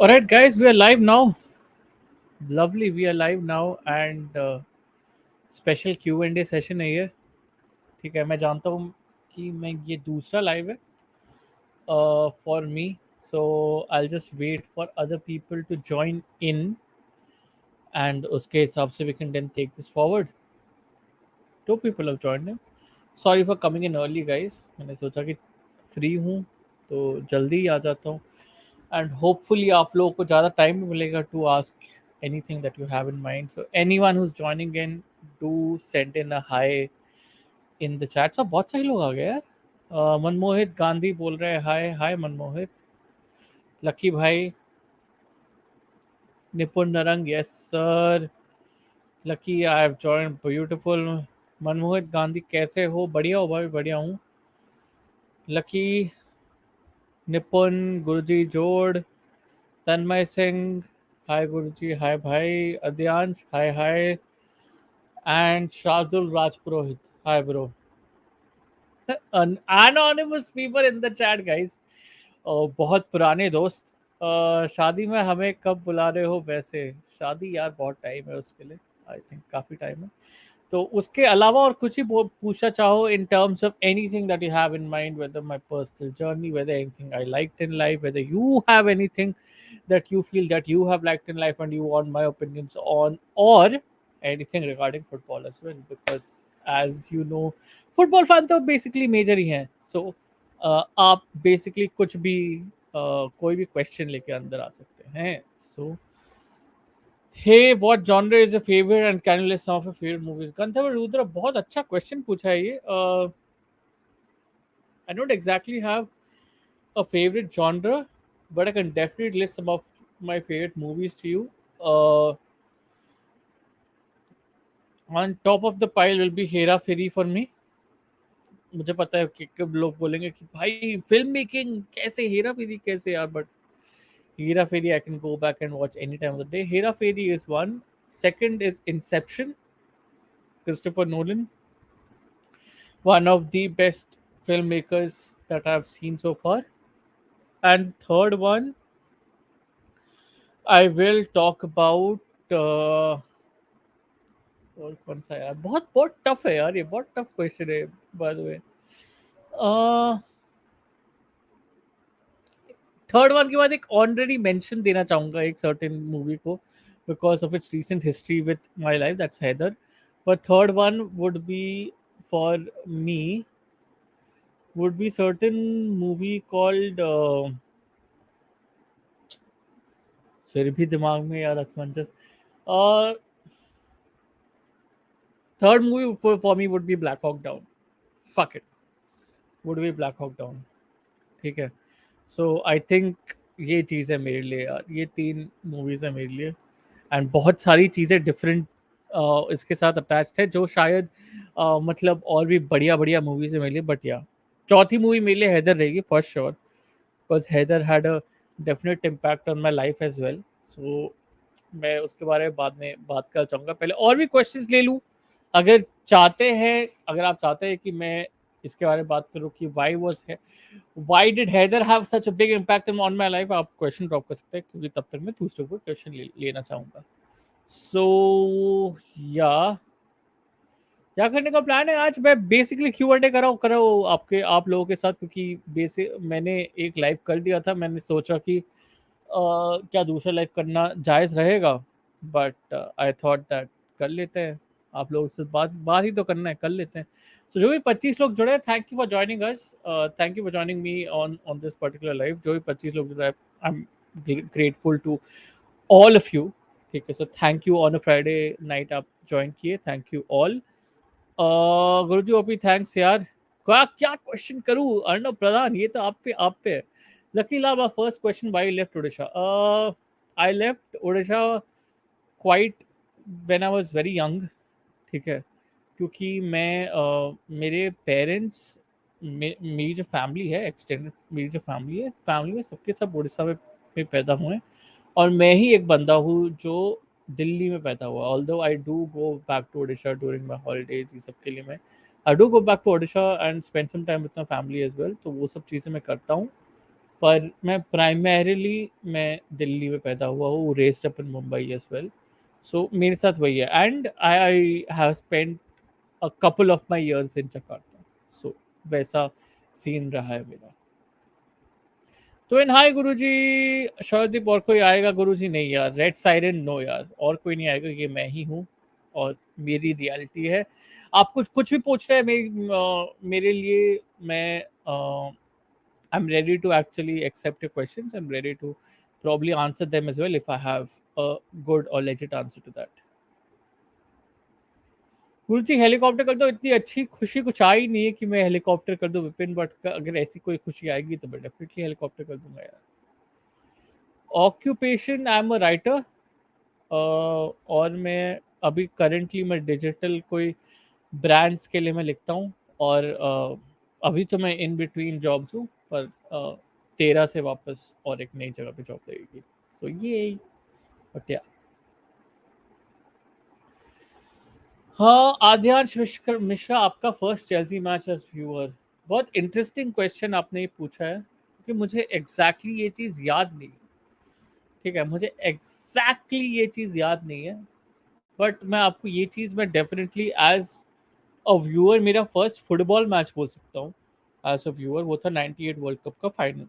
All right, guys, we are live now. Lovely, we are live now and special Q and A session है ये. ठीक है, मैं जानता हूँ कि मैं ये दूसरा लाइव है for me. So I just wait for other people to join in and उसके हिसाब से we can then take this forward. Two people have joined. Sorry for coming in early guys. मैंने सोचा कि फ्री हूँ तो जल्दी ही आ जाता हूँ and hopefully आप लोगों को ज़्यादा टाइम भी मिलेगा to ask anything that you have in mind. So anyone who's joining in, do send in a hi in the chat. So बहुत सारे लोग आ गए यार. मनमोहित गांधी बोल रहे हैं हाय हाय मनमोहित. लकी भाई, Nipun Narang, yes sir. Lucky I have joined, beautiful. Manmohit Gandhi कैसे हो? बढ़िया हो भाई, बढ़िया हूँ. लकी, निपुण, गुरुजी जोड़, तन्मय सिंह, हाय गुरुजी, हाय भाई. अध्यांश, हाय हाय. And Shardul Rajpurohit. Hi, bro. Anonymous people in the chat, guys. बहुत पुराने दोस्त. शादी में हमें कब बुला रहे हो? वैसे शादी यार बहुत टाइम है उसके लिए. आई थिंक काफ़ी टाइम है. तो उसके अलावा और कुछ ही पूछना चाहो in terms of anything that you have in mind, whether my personal journey, whether anything I liked in life, whether you have anything that you feel that you have liked in life and you want my opinions on, or anything regarding football as well, because as you know football fan तो basically major ही हैं. So आप basically कुछ भी कोई भी question लेके अंदर आ सकते हैं. So hey, what genre is your favorite and can you list some of your favorite movies? गंधर्व रुद्र, बहुत अच्छा question पूछा है ये. I don't exactly have a favorite genre, but I can definitely list some of my favorite movies to you. On top of the pile will be Hera Fairy for me. मुझे पता है कि कब लोग बोलेंगे कि भाई फिल्म मेकिंग कैसे, हेरा फेरी कैसे यार, but Hera Pheri I can go back and watch any time of the day. Hera Pheri is one. Second is Inception, Christopher Nolan, one of the best filmmakers that I've seen so far. And third one, I will talk about और कौन सा यार, बहुत बहुत tough है यार, ये बहुत टफ क्वेश्चन है by the way. Third one के बाद एक ऑनरेडी मेंशन देना चाहूंगा एक सर्टेन मूवी को because of its recent history with my life, that's Haider. But third one would be for me would be certain movie called फिर भी दिमाग में यार असमंजस. Third movie for me would be Black Hawk down. Fuck it, would be Black Hawk down. ठीक है. So I think ये चीज़ है मेरे लिए यार, ये तीन मूवीज़ है मेरे लिए. एंड बहुत सारी चीज़ें डिफरेंट इसके साथ अटैच्ड है जो शायद मतलब और भी बढ़िया बढ़िया मूवीज़ है मेरे लिए. बट या चौथी मूवी मेरे लिए हैदर रहेगी for sure, because Haider had a definite impact on my life as well. So मैं उसके बारे में बाद में बात करना चाहूँगा. पहले और भी क्वेश्चंस ले लूँ अगर चाहते हैं. अगर आप चाहते हैं कि मैं इसके बारे में बात करूँ कि why did Haider have such a big impact on my life, आप क्वेश्चन ड्रॉप कर सकते हैं क्योंकि तब तक मैं दूसरे को क्वेश्चन लेना चाहूँगा. सो या क्या करने का प्लान है आज? मैं बेसिकली क्यू एंड ए कराऊँ आप लोगों के साथ, क्योंकि बेसिक मैंने एक लाइव कर दिया था. मैंने सोचा कि क्या दूसरा लाइव करना जायज़ रहेगा, बट आई थॉट दैट कर लेते हैं. आप लोगों से बात बात ही तो करना है, कर लेते हैं. तो जो भी 25 लोग जुड़े हैं, thank you for joining us. Thank you for joining me on on this particular live. जो भी 25 लोग जुड़े हैं, I am grateful to all of you. ठीक है. So thank you. On a Friday night आप ज्वाइन किए, thank you all. Guruji OP thanks यार. क्या क्या क्वेश्चन करूँ अर्णव प्रधान, ये तो आप पे है. Lucky Lava, first question, why you left Odisha? I left Odisha quite when I was very young. ठीक है. क्योंकि मेरे पेरेंट्स, मेरी जो फैमिली है एक्सटेंडेड, मेरी जो फैमिली में सबके सब उड़ीसा में पैदा हुए हैं और मैं ही एक बंदा हूँ जो दिल्ली में पैदा हुआ. Although I do go back to Odisha during my holidays, ये सब के लिए मैं I do go back to Odisha and spend some time with my family as well. तो वो सब चीज़ें मैं करता हूँ. पर मैं प्राइमरीली मैं दिल्ली में पैदा हुआ हूँ, raised up in Mumbai as well. So मेरे साथ वही है, and I have spent a couple of my years in Jakarta. So वैसा सीन रहा है मेरा। तो इन हाय गुरुजी, शरदीप और कोई आएगा गुरुजी? नहीं यार, रेड साइरन नो यार, और कोई नहीं आएगा, ये मैं ही हूँ और मेरी रियलिटी है। आप कुछ कुछ भी पूछ रहे हैं मेरे लिए, मैं I'm ready to actually accept your questions. I'm ready to probably answer them as well if I have a good or legit answer to that. Guru ji helicopter कर दो, इतनी अच्छी खुशी कुछ आई नहीं है कि मैं हेलीकॉप्टर कर दूं विपिन, बट अगर ऐसी कोई खुशी आएगी तो मैं डेफिनेटली हेलीकॉप्टर कर दूंगा यार। Occupation, I am a writer, और मैं अभी करेंटली मैं डिजिटल कोई ब्रांड्स के लिए मैं लिखता हूँ, और अभी तो मैं इन बिटवीन जॉब्स हूँ, पर 13 से वापस और एक नई जगह पे जॉब लगेगी। सो ये बट या। हाँ, आद्यांश मिश्रा, आपका first Chelsea match as viewer. बहुत इंटरेस्टिंग क्वेश्चन आपने ये पूछा है, क्योंकि मुझे एग्जैक्टली ये चीज़ याद नहीं है। ठीक है, मुझे एग्जैक्टली ये चीज़ याद नहीं है, बट मैं आपको ये चीज़ मैं डेफिनेटली एज अ व्यूअर मेरा फर्स्ट फुटबॉल मैच बोल सकता हूँ। एज अ व्यूअर वो था 98 वर्ल्ड कप का final.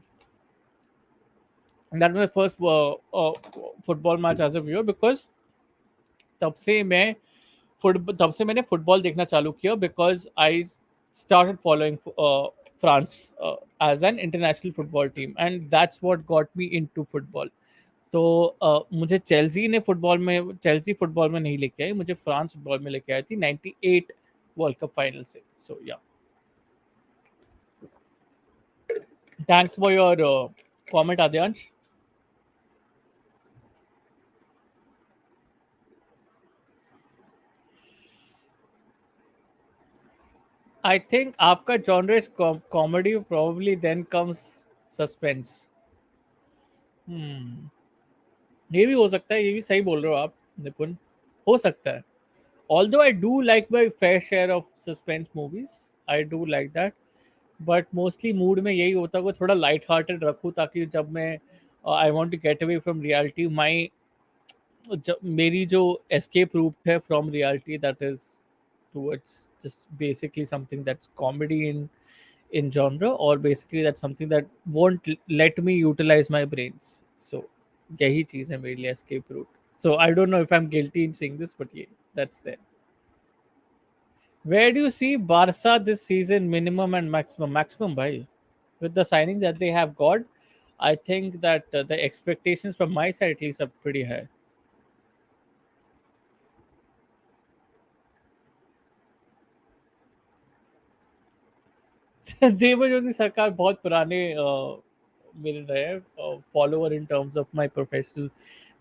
That was first football match as a viewer, because तब से मैं तब से मैंने फुटबॉल देखना चालू किया, because I started following France as an international football team, and that's what got me into football. तो मुझे चेल्सी फुटबॉल में नहीं लेके आई, मुझे फ्रांस फुटबॉल में लेके आई थी 98 वर्ल्ड कप फाइनल से। So yeah, thanks for your comment Aadyansh. I think आपका genre is comedy, probably then comes suspense. Hmm, ये भी हो सकता है, ये भी सही बोल रहे हो आप निपुण, हो सकता है। Although I do like my fair share of suspense movies, I do like that, but mostly mood में यही होता है कि थोड़ा लाइट हार्टेड रखूँ, ताकि जब मैं I want to get away from reality, my मेरी जो एस्केप रूट है from reality, that is towards just basically something that's comedy in genre, or basically that's something that won't let me utilize my brains. So yahi cheez hai mere liye escape route. So I don't know if I'm guilty in saying this, but yeah, that's there. Where do you see Barca this season, minimum and maximum? Maximum, bhai. With the signings that they have got, I think that the expectations from my side at least are pretty high. Devjyoti सरकार बहुत पुराने मेरे रहे follower in terms of my professional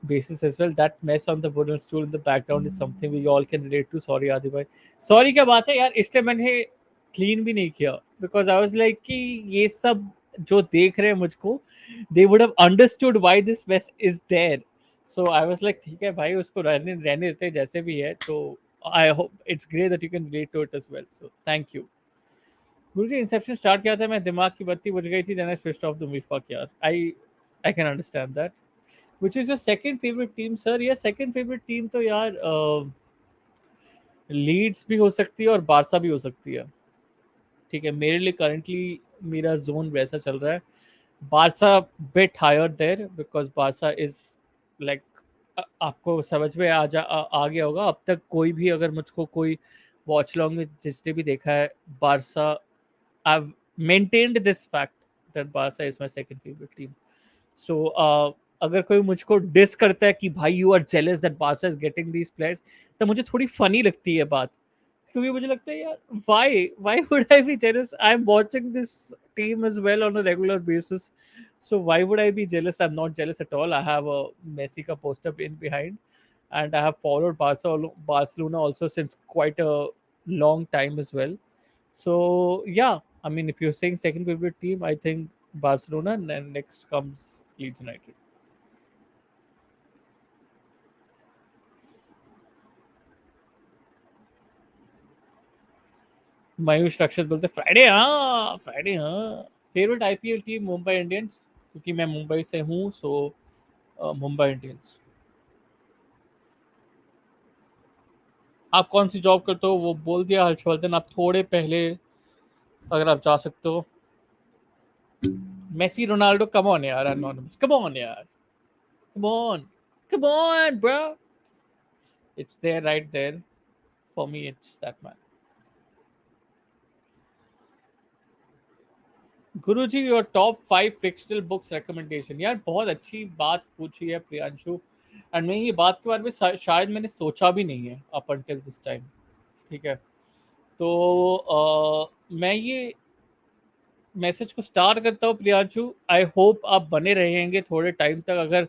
basis as well. That mess on the wooden stool in the background is something we all can relate to. Sorry आदि भाई, sorry क्या बात है यार, इसलिए मैंने क्लीन भी नहीं किया, because I was like कि ये सब जो देख रहे हैं मुझको, they would have understood why this mess is there. So I was like ठीक है भाई, उसको रहने रहने देते हैं जैसे भी है। तो I hope it's great that you can relate to it as well. So thank you. Guruji inception start किया था, मैं दिमाग की बत्ती बुझ गई थी, then I switched off the movie. Fuck यार, I can understand that. Which is your second favourite team sir? या सेकंड फेवरेट टीम तो यार लीड्स भी हो सकती है और बारसा भी हो सकती है। ठीक है, मेरे लिए करंटली मेरा जोन वैसा चल रहा है, Barca bit higher there, because Barca is like, आपको समझ में आ गया होगा अब तक, कोई भी अगर मुझको कोई वॉच लॉन्ग में जिसने भी देखा है Barça, I've maintained this fact that Barca is my second favorite team. So अगर कोई मुझको डिस करता है कि भाई you are jealous that Barca is getting these players, तो मुझे थोड़ी फनी लगती है बात, क्योंकि मुझे लगता है यार why would I be jealous, I am watching this team as well on a regular basis, so why would I be jealous? I'm not jealous at all. I have a Messi ka poster in behind, and I have followed Barcelona also since quite a long time as well. So yeah, I mean, if you're saying second favorite team, I think Barcelona, and then next comes Leeds United. मयूष रक्षित बोलते Friday, हाँ Friday, हाँ। Favourite IPL team Mumbai Indians. क्योंकि मैं मुंबई से हूँ, सो Mumbai Indians. आप कौन सी job करते हो वो बोल दिया हर्षवर्धन। आप थोड़े पहले अगर आप जा सकते हो। मेसी रोनाल्डो, कम ऑन यार, एनोनिमस, कम ऑन यार, come on, come on bro, it's there, right there, for me it's that man. Guruji, your top 5 fictional books recommendation. यार बहुत अच्छी बात पूछी है प्रियांशु, एंड मैं ये बात के बारे में शायद मैंने सोचा भी नहीं है अप अंटिल दिस टाइम। ठीक है, तो मैं ये मैसेज को स्टार्ट करता हूँ प्रियांशु। आई होप आप बने रहेंगे थोड़े टाइम तक। अगर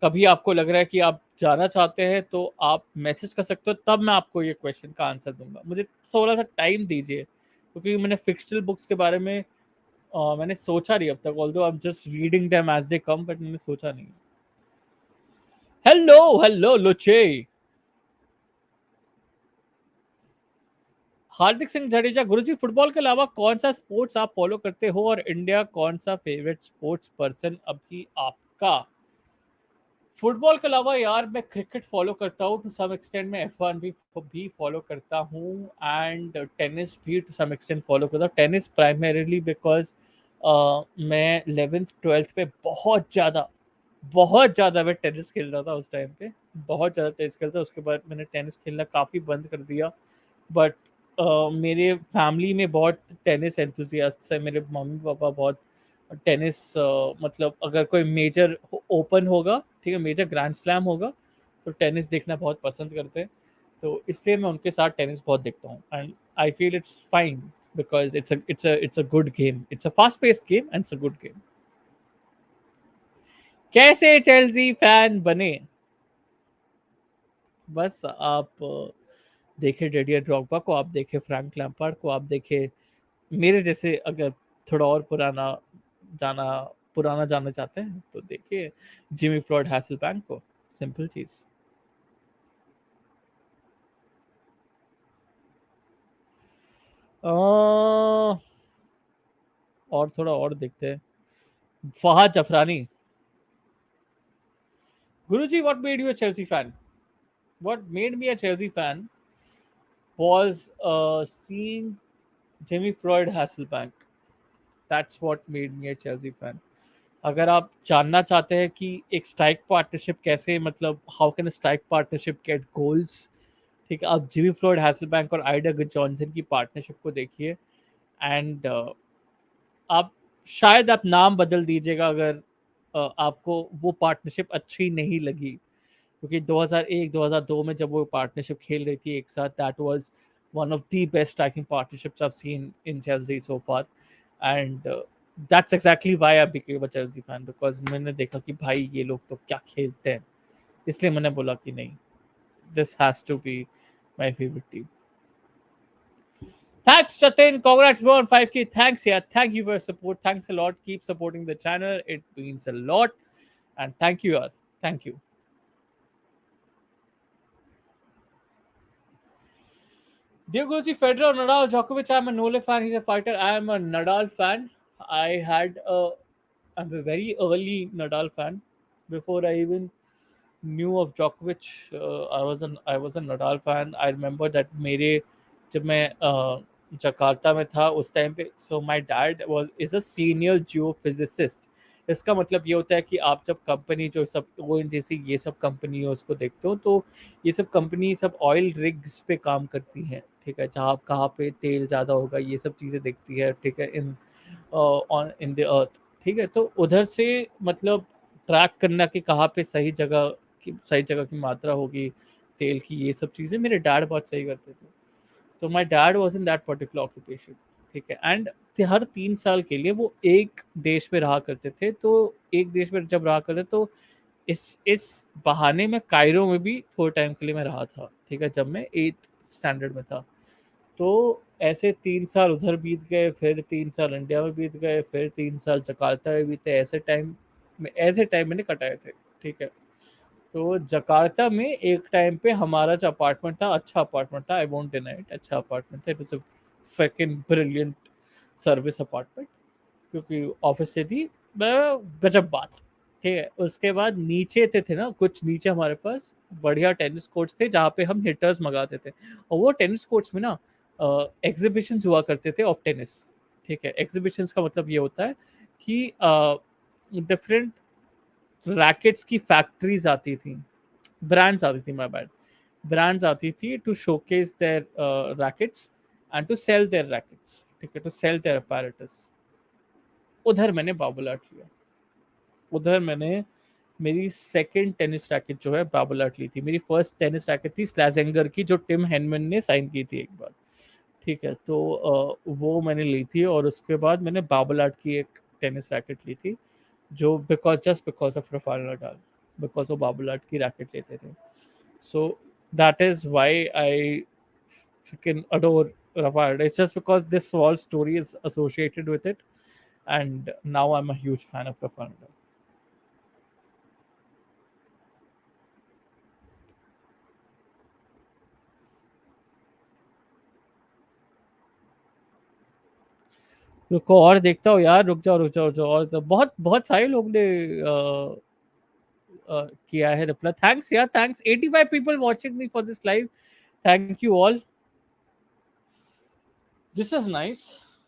कभी आपको लग रहा है कि आप जाना चाहते हैं तो आप मैसेज कर सकते हो, तब मैं आपको ये क्वेश्चन का आंसर दूंगा। मुझे थोड़ा सा टाइम दीजिए, क्योंकि मैंने फिक्शनल बुक्स के बारे में मैंने सोचा नहीं अब तक, although I am just reading them as they come, but मैंने सोचा नहीं। हेलो हेलो लोचे। हार्दिक सिंह जडेजा, गुरुजी फुटबॉल के अलावा कौन सा स्पोर्ट्स आप फॉलो करते हो, और इंडिया कौन सा फेवरेट स्पोर्ट्स पर्सन अभी आपका? फुटबॉल के अलावा यार मैं क्रिकेट फॉलो करता हूँ टू सम एक्सटेंट, मैं F1 भी फॉलो करता हूँ, एंड टेनिस भी टू सम एक्सटेंट फॉलो करता हूँ। टेनिस प्राइमरीली बिकॉज मैं 11th 12th पे बहुत ज़्यादा मैं टेनिस खेलता था उस टाइम पे। बहुत ज़्यादा टेनिस खेलता, उसके बाद मैंने टेनिस खेलना काफ़ी बंद कर दिया। बट मेरे फैमिली में बहुत टेनिस एंथुसियास्ट है। मेरे मम्मी पापा बहुत टेनिस, मतलब अगर कोई मेजर ओपन होगा, ठीक है, मेजर ग्रैंड स्लैम होगा, तो टेनिस देखना बहुत पसंद करते हैं। तो इसलिए मैं उनके साथ टेनिस बहुत देखता हूँ, and I feel it's fine because it's a good game, it's a fast paced game and it's a good game. कैसे चेल्सी फैन बने? बस आप देखे डेडियर ड्रॉगबा को, आप देखे फ्रैंक लैम्पार्ड को, आप देखे मेरे जैसे, अगर थोड़ा और जाना पुराना जानना चाहते हैं तो देखिए जिमी फ्लॉयड हैसलबैंक को। सिंपल चीज। और थोड़ा और देखते हैं। Fahad Zafrani. Guruji, what made you a Chelsea fan? What made me a Chelsea fan was seeing Jimmy Floyd Hasselbank. That's what made me a Chelsea fan. अगर आप जानना चाहते हैं कि एक स्ट्राइक पार्टनरशिप कैसे, मतलब how can strike partnership get goals, ठीक है, आप जिमी फ्लॉयड हैसलबैंक और आइडा गुड जॉनसन की पार्टनरशिप को देखिए, एंड आप शायद आप नाम बदल दीजिएगा अगर आपको वो पार्टनरशिप अच्छी नहीं लगी, क्योंकि 2001-2002 में जब वो पार्टनरशिप खेल रही थी एक साथ, that was one of the best striking partnerships I have seen in Chelsea so far, and that's exactly why I became a Chelsea fan, because मैंने देखा कि भाई ये लोग तो क्या खेलते हैं, इसलिए मैंने बोला कि नहीं, this has to be my favourite team. Thanks, Jatin. Congrats, bro, on 5K. Thanks, yeah. Thank you for your support. Thanks a lot. Keep supporting the channel. It means a lot. And thank you, all. Thank you. Dear Guruji, Federer, Nadal, Djokovic, I'm a Nole fan. He's a fighter. I am a Nadal fan. I'm a very early Nadal fan. Before I even knew of Djokovic, I was a Nadal fan. I remember that मेरे जब मैं Jakarta में था उस time पे, so my dad was is a senior geophysicist. इसका मतलब ये होता है कि आप जब कंपनी जो सब ओ जैसी ये सब कंपनी है उसको देखते हो, तो ये सब कंपनी सब ऑयल रिग्स पे काम करती हैं, ठीक है, जहाँ कहाँ पे तेल ज़्यादा होगा ये सब चीज़ें देखती है, ठीक है, इन द अर्थ, ठीक है, तो उधर से मतलब ट्रैक करना कि कहाँ पे सही जगह की मात्रा होगी तेल की, ये सब चीज़ें मेरे डैड बहुत सही करते थे। तो my dad was in that particular occupation, ठीक है, एंड हर 3 साल के लिए वो एक देश में रहा करते थे। तो एक देश में जब रहा करते तो इस बहाने में कायरो में भी थोड़े टाइम के लिए मैं रहा था, ठीक है, जब मैं 8th स्टैंडर्ड में था। तो ऐसे 3 साल उधर बीत गए, फिर 3 साल इंडिया में बीत गए, फिर 3 साल जकार्ता में बीते, ऐसे टाइम मैंने कटाए थे, ठीक है। तो जकार्ता में एक टाइम पे हमारा जो अपार्टमेंट था, अच्छा अपार्टमेंट था, आई वोंट डिनाई इट, अच्छा अपार्टमेंट था, it was a fucking brilliant service apartment, क्योंकि ऑफिस से थी गजब बात। ठीक है, उसके बाद नीचे थे ना कुछ, नीचे हमारे पास बढ़िया टेनिस कोर्ट्स थे जहाँ पे हम हिटर्स मंगाते थे, और वो टेनिस कोर्ट्स में ना एग्जीबिशन हुआ करते थे ऑफ टेनिस। ठीक है, एग्जीबिशंस का मतलब ये होता है कि डिफरेंट रैकेट्स की फैक्ट्रीज आती थी, ब्रांड्स आती थी, माय बैड, ब्रांड्स आती थी to showcase their rackets and to sell their rackets. ठीक है, टू सेल देयर अपैरेटस। उधर मैंने बाबुल आर्ट लिया, उधर मैंने मेरी सेकंड टेनिस रैकेट जो है बाबुल आर्ट ली थी। मेरी फर्स्ट टेनिस रैकेट थी स्लैजेंगर की, जो टिम हेनमैन ने साइन की थी एक बार। ठीक है, तो वो मैंने ली थी, और उसके बाद मैंने बाबुल आर्ट की एक टेनिस रैकेट ली थी, जो just because of Rafael Nadal, because वो बाबुल आर्ट की रैकेट लेते थे। सो that is why I freaking adore Rafael. It's just because this whole story is associated with it, and now I'm a huge fan of Rafael. रुको और देखता हूँ यार, रुक जाओ रुक जाओ रुक जाओ, और तो बहुत बहुत सारे लोग ने किया है रिप्लाई। थैंक्स यार, thanks 85 people watching me for this live. Thank you all, this is nice,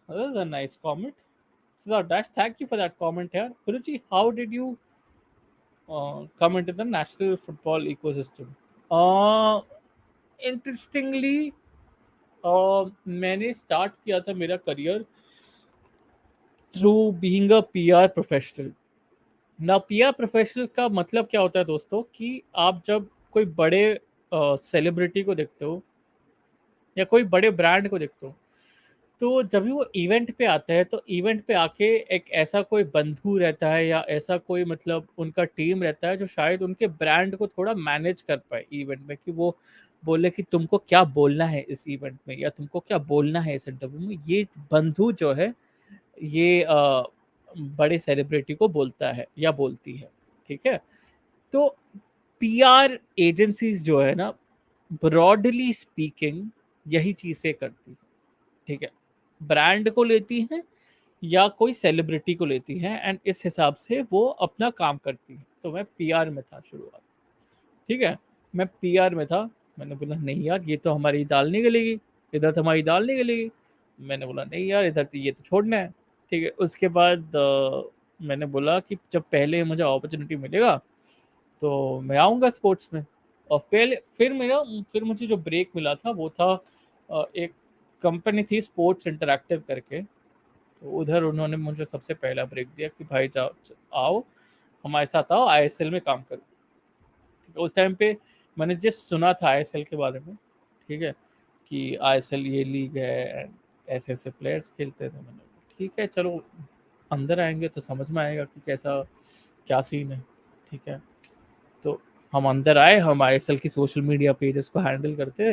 this is a nice comment. So that's thank you for that comment here. Guruji, how did you come into the national football ecosystem? Uh, Interestingly, मैंने start किया था मेरा career through being a PR professional. ना PR professional का मतलब क्या होता है दोस्तों, कि आप जब कोई बड़े सेलिब्रिटी को देखते हो या कोई बड़े ब्रांड को देखते हो, तो जब भी वो इवेंट पे आता है, तो इवेंट पे आके एक ऐसा कोई बंधु रहता है या ऐसा कोई मतलब उनका टीम रहता है जो शायद उनके ब्रांड को थोड़ा मैनेज कर पाए इवेंट में, कि वो बोले कि तुमको क्या बोलना है इस इवेंट में, या तुमको क्या बोलना है इस इंटरव्यू में। ये बंधु जो है, ये बड़े सेलिब्रिटी को बोलता है या बोलती है। ठीक है, तो पीआर एजेंसीज जो है ना, ब्रॉडली स्पीकिंग यही चीजें करती है। ठीक है, ब्रांड को लेती हैं या कोई सेलिब्रिटी को लेती हैं, एंड इस हिसाब से वो अपना काम करती है। तो मैं पीआर में था शुरुआत। ठीक है, मैं पीआर में था। मैंने बोला नहीं यार, ये तो हमारी दाल नहीं गलेगी, इधर तो हमारी दाल नहीं गलेगी। मैंने बोला नहीं यार, इधर तो ये तो छोड़ना है। ठीक है, उसके बाद मैंने बोला कि जब पहले मुझे अपॉर्चुनिटी मिलेगा तो मैं आऊँगा स्पोर्ट्स में। और पहले फिर मुझे जो ब्रेक मिला था वो था एक कंपनी थी स्पोर्ट्स इंटरैक्टिव करके। तो उधर उन्होंने मुझे सबसे पहला ब्रेक दिया कि भाई जाओ, आओ हमारे साथ आओ, आईएसएल में काम करो। ठीक है, उस टाइम पे मैंने जिस सुना था आईएसएल के बारे में, ठीक है, कि आईएसएल ये लीग है and ऐसे ऐसे प्लेयर्स खेलते थे। मैंने बोला, ठीक है चलो अंदर आएंगे तो समझ में आएगा कि कैसा क्या सीन है। ठीक है, तो हम अंदर आए, हम आईएसएल की सोशल मीडिया पेजेस को हैंडल करते,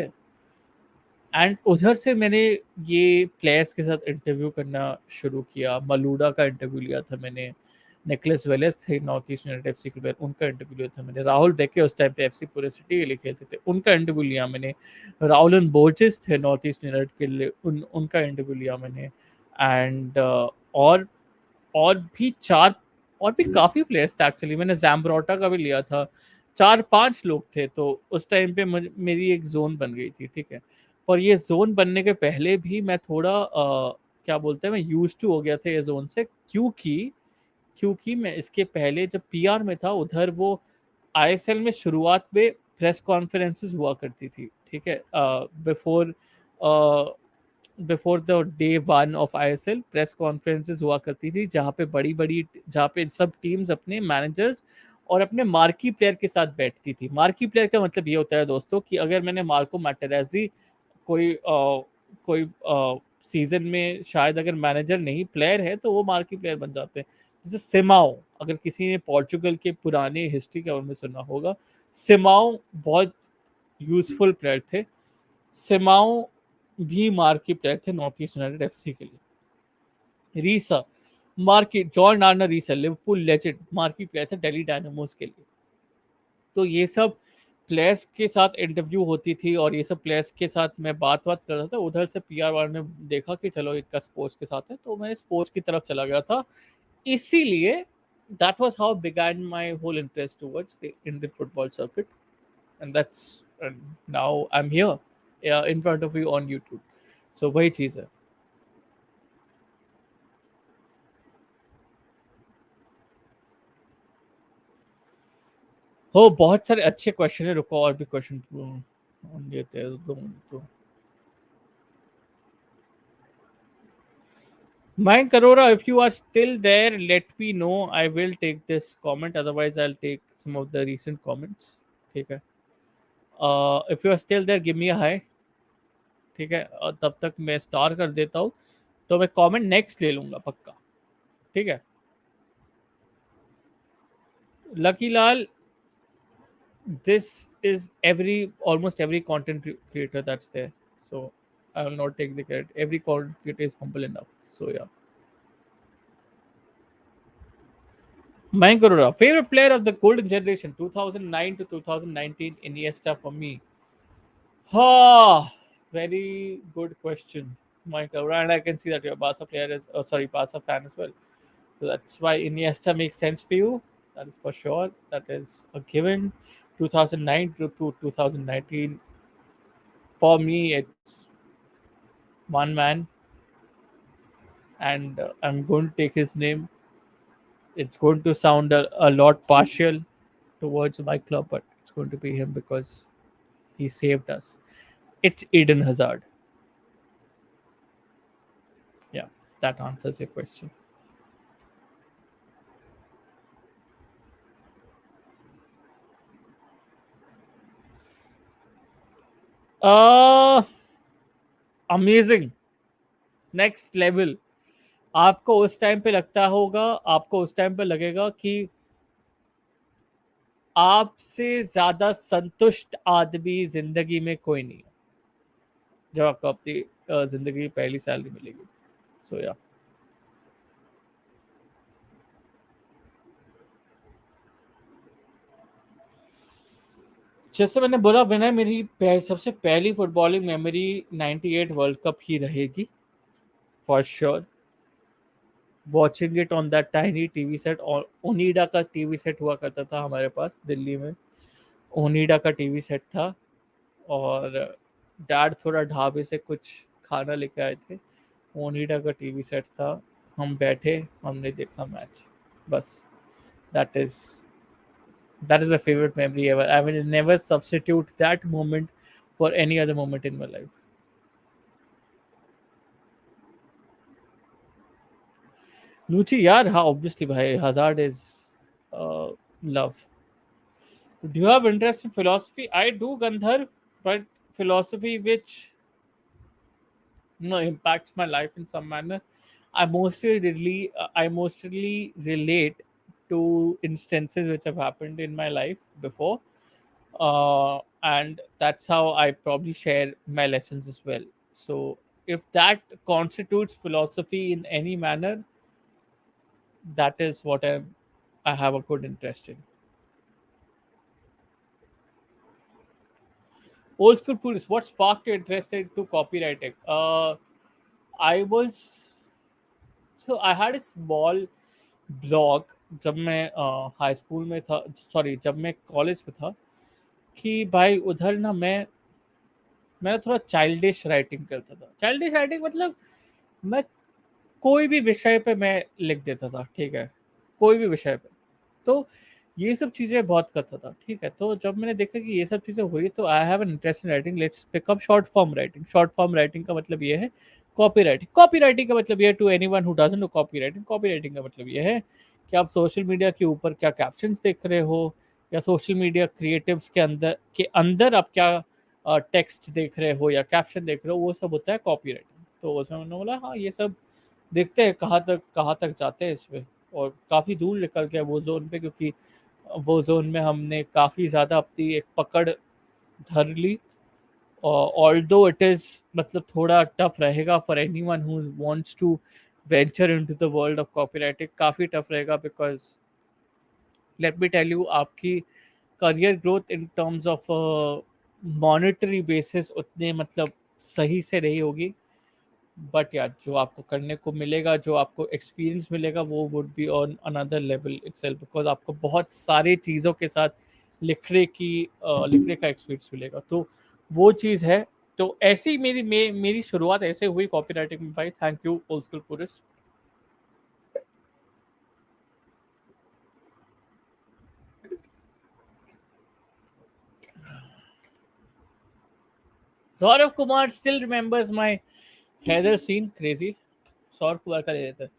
एंड उधर से मैंने ये प्लेयर्स के साथ इंटरव्यू करना शुरू किया। मलूडा का इंटरव्यू लिया था मैंने, निकलस वेलेस थे नॉर्थ ईस्ट यूनाइटेड एफसी के प्लेयर, उनका इंटरव्यू लिया था मैंने। राहुल डेके उस टाइम पे एफसी पूरे सिटी के लिए खेलते थे, उनका इंटरव्यू लिया मैंने। राहुलन बोर्जेस थे नॉर्थ ईस्ट यूनाइटेड के लिए, उनका इंटरव्यू लिया मैंने। एंड और भी चार, और भी काफ़ी प्लेयर्स थे एक्चुअली, मैंने जैम्ब्रोटा का भी लिया था। 4-5 लोग थे, तो उस टाइम पे मेरी एक जोन बन गई थी। ठीक है, पर ये जोन बनने के पहले भी मैं थोड़ा क्या बोलते हैं, मैं यूज टू हो गया था ये जोन से, क्योंकि मैं इसके पहले जब पीआर में था उधर वो आईएसएल में शुरुआत में प्रेस कॉन्फ्रेंसेस हुआ करती थी। ठीक है, before before the day one of ISL press conferences हुआ करती थी, जहाँ पे बड़ी जहाँ पे सब टीम्स अपने मैनेजर्स और अपने मार्की प्लेयर के साथ बैठती थी। मार्की प्लेयर का मतलब ये होता है दोस्तों कि अगर मैंने मार्को मैटेराजी कोई सीजन में शायद अगर मैनेजर नहीं प्लेयर है तो वो मार्की प्लेयर बन जाते हैं। जैसे सिमाओ, अगर किसी ने पोर्चुगल के पुराने हिस्ट्री के बारे में सुना होगा, सिमाओ बहुत यूजफुल प्लेयर थे। सिमाओ भी मार्की प्लेयर थे नॉर्थ ईस्ट यूनाइटेड एफसी के लिए। Riise marquee, John Arne Riise Liverpool legend marquee player थे दिल्ली डायनामोस के लिए। तो ये सब प्लेयर्स के साथ इंटरव्यू होती थी, और ये सब प्लेयर्स के साथ मैं बात कर रहा था। उधर से पीआर वाले ने देखा कि चलो इनका स्पोर्ट्स के साथ है, तो मैं स्पोर्ट्स की तरफ चला गया था। इसीलिए That was how began my whole interest towards the Indian football circuit, and now I'm here, yeah, in front of you on YouTube. So वही चीज़ है. हो बहुत सारे अच्छे क्वेश्चन है, रुको और भी क्वेश्चन लेते हैं. तो Mike Karora, if you are still there, let me know. I will take this comment. Otherwise, I'll take some of the recent comments. ठीक है. If you are still there, give me a hi. ठीक है. और तब तक मैं star कर देता हूँ. तो मैं कमेंट नेक्स्ट ले लूंगा पक्का. ठीक है. लकी लाल, this is every almost every creator that's there. So I will not take the credit. Every content creator is humble enough. So yeah. Mike Gurura, favorite player of the golden generation, 2009 to 2019, Iniesta for me. Ah, very good question, Mike Gurura, and I can see that you're a Barca player is, sorry, Barca fan as well. So that's why Iniesta makes sense for you. That is for sure. That is a given. 2009 to 2019. For me, it's one man, and I'm going to take his name. It's going to sound a lot partial towards my club, but it's going to be him because he saved us. It's Eden Hazard. Yeah, that answers your question. Uh, Amazing. Next level. आपको उस time पे लगता होगा, आपको उस time पे लगेगा कि आपसे ज्यादा संतुष्ट आदमी जिंदगी में कोई नहीं है जब आपको अपनी जिंदगी की पहली सैलरी मिलेगी. सो या जैसे मैंने बोला, विनय, मेरी सबसे पहली फुटबॉलिंग मेमोरी 98 वर्ल्ड कप ही रहेगी for sure. Watching it on that tiny TV set, और ओनिडा का टीवी सेट हुआ करता था हमारे पास दिल्ली में. ओनिडा का टीवी सेट था, और डैड थोड़ा ढाबे से कुछ खाना लेके आए थे. ओनिडा का टीवी सेट था, हम बैठे, हमने देखा मैच, बस. That is that is my favourite memory ever. I will never substitute that moment for any other moment in my life. लूची यार, हाँ, ऑब्वियसली भाई, Hazard is love. Do you have interest in philosophy? I do, Gandharv, but philosophy which impacts my life in some manner. I mostly relate to instances which have happened in my life before, and that's how I probably share my lessons as well. So if that constitutes philosophy in any manner, that is what I have a good interest in. Old school police. What sparked your interest into copywriting? I was so I had a small blog जब मैं high school में था, sorry, जब मैं college में था, कि भाई उधर ना मैं थोड़ा चाइल्डिश राइटिंग करता था. चाइल्डिश राइटिंग मतलब मैं कोई भी विषय पे मैं लिख देता था. ठीक है, कोई भी विषय पे. तो ये सब चीज़ें बहुत करता था. ठीक है, तो जब मैंने देखा कि ये सब चीज़ें हो रही, तो I have an interest in writing. Let's pickup short form writing. Short form writing का मतलब ये है कॉपी राइटिंग. कॉपी राइटिंग का मतलब ये है, to anyone who doesn't know copywriting, copywriting का मतलब ये है कि आप सोशल मीडिया के ऊपर क्या कैप्शंस देख रहे हो, या सोशल मीडिया क्रिएटिव्स के अंदर आप क्या टेक्स्ट देख रहे हो या कैप्शन देख रहे हो, वो सब होता है कॉपी राइटिंग. तो उसमें मैंने बोला, हाँ, ये सब देखते हैं कहाँ तक जाते हैं इसमें. और काफ़ी दूर निकल गया वो जोन पे, क्योंकि वो जोन में हमने काफ़ी ज़्यादा अपनी एक पकड़ धर ली. ऑल्दो इट इज़ मतलब थोड़ा टफ रहेगा for anyone who wants to venture into the world of copywriting. काफ़ी टफ रहेगा, because let me tell you, आपकी career growth in terms of monetary basis उतने मतलब सही से नहीं होगी. बट यार जो आपको करने को मिलेगा, जो आपको एक्सपीरियंस मिलेगा, वो would be on another level itself, because आपको बहुत सारे चीज़ों के साथ लिखने का एक्सपीरियंस मिलेगा। तो वो चीज़ है। तो ऐसे ही मेरी शुरुआत ऐसे हुई कॉपी राइटिंग में भाई। Thank you old school purist. Saurabh Kumar still remembers my Haider scene, crazy. Saurabh Kumar का ले लेते हैं।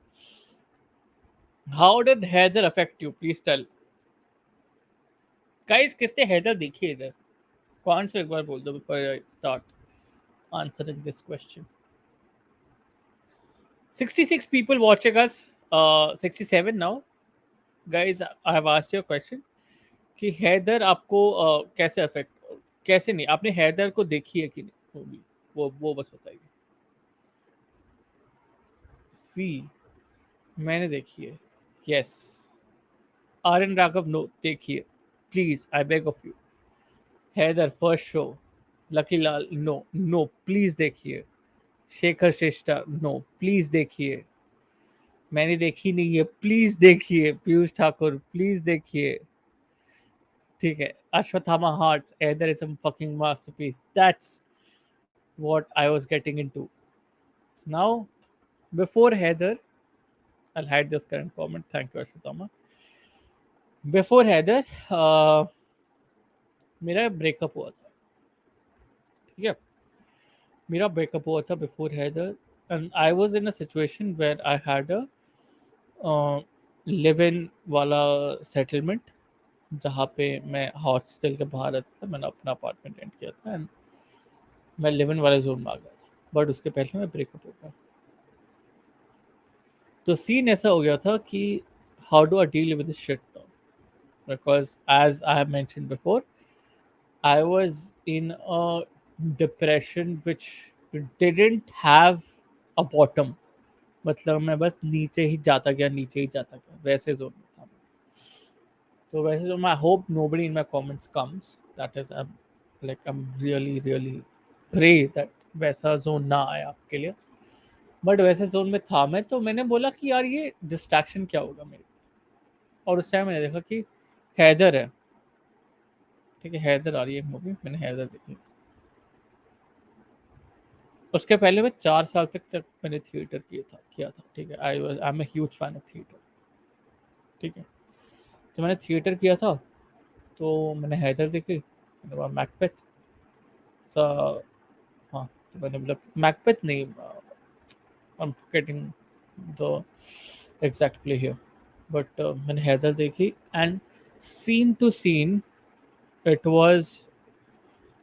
How did Haider affect you, please tell. Guys किसने हैदर देखी है इधर? कौन से एक बार बोल दो before I start answering this question. 66 people watching us, 67 now. Guys, I have asked you a question कि हैदर आपको कैसे अफेक्ट, कैसे नहीं, आपने हैदर को देखी है कि नहीं मूवी, वो बस बताइए। सी, मैंने देखी है। Yes. R N Raghav, no देखिए, please I beg of you. Haider first show. Lucky Lal, no no please देखिए। शेखर श्रेष्ठा, नो प्लीज देखिए। मैंने देखी नहीं है, प्लीज देखिए। पीयूष ठाकुर, प्लीज देखिए। ठीक है। Ashwatthama hearts, Haider is a fucking masterpiece, that's what I was getting into. Now, before Heather, I'll hide this current comment. Thank you, Ashutama. Before Heather, मेरा ब्रेकअप हुआ था। ठीक है। मेरा ब्रेकअप हुआ था before Haider, and I was in a situation where I had a live in वाला settlement, जहाँ पे मैं हॉस्टल के बाहर रहता था। मैंने अपना अपार्टमेंट रेंट किया था एंड मैं लिव इन वाले जोन में आ गया था, बट उसके पहले मैं ब्रेकअप हो गया। तो सीन ऐसा हो गया था कि how do I deal with this shit, because as I have mentioned before, I was in a depression which didn't have a bottom. मतलब मैं बस नीचे ही जाता गया, नीचे ही जाता गया, वैसे जोन में था। तो वैसे जो, I hope nobody in my comments comes, that is I'm really really pray that वैसा जोन ना आए आपके लिए। बट वैसे जोन में था मैं, तो मैंने बोला कि यार ये डिस्ट्रैक्शन क्या होगा मेरे। और उस टाइम मैंने देखा कि हैदर है। ठीक है, हैदर आ रही है मूवी, मैंने हैदर देखी। उसके पहले मैं 4 साल तक मैंने थिएटर किया था। ठीक है, I am a huge fan of theatre. ठीक है। तो मैंने थिएटर किया था, तो मैंने हैदर देखी, मैंने बोला मैकबेथ। हाँ, तो मैंने बोला मैकबेथ नहीं, I am forgetting the exact play here, but मैंने हैदर देखी and scene to scene it was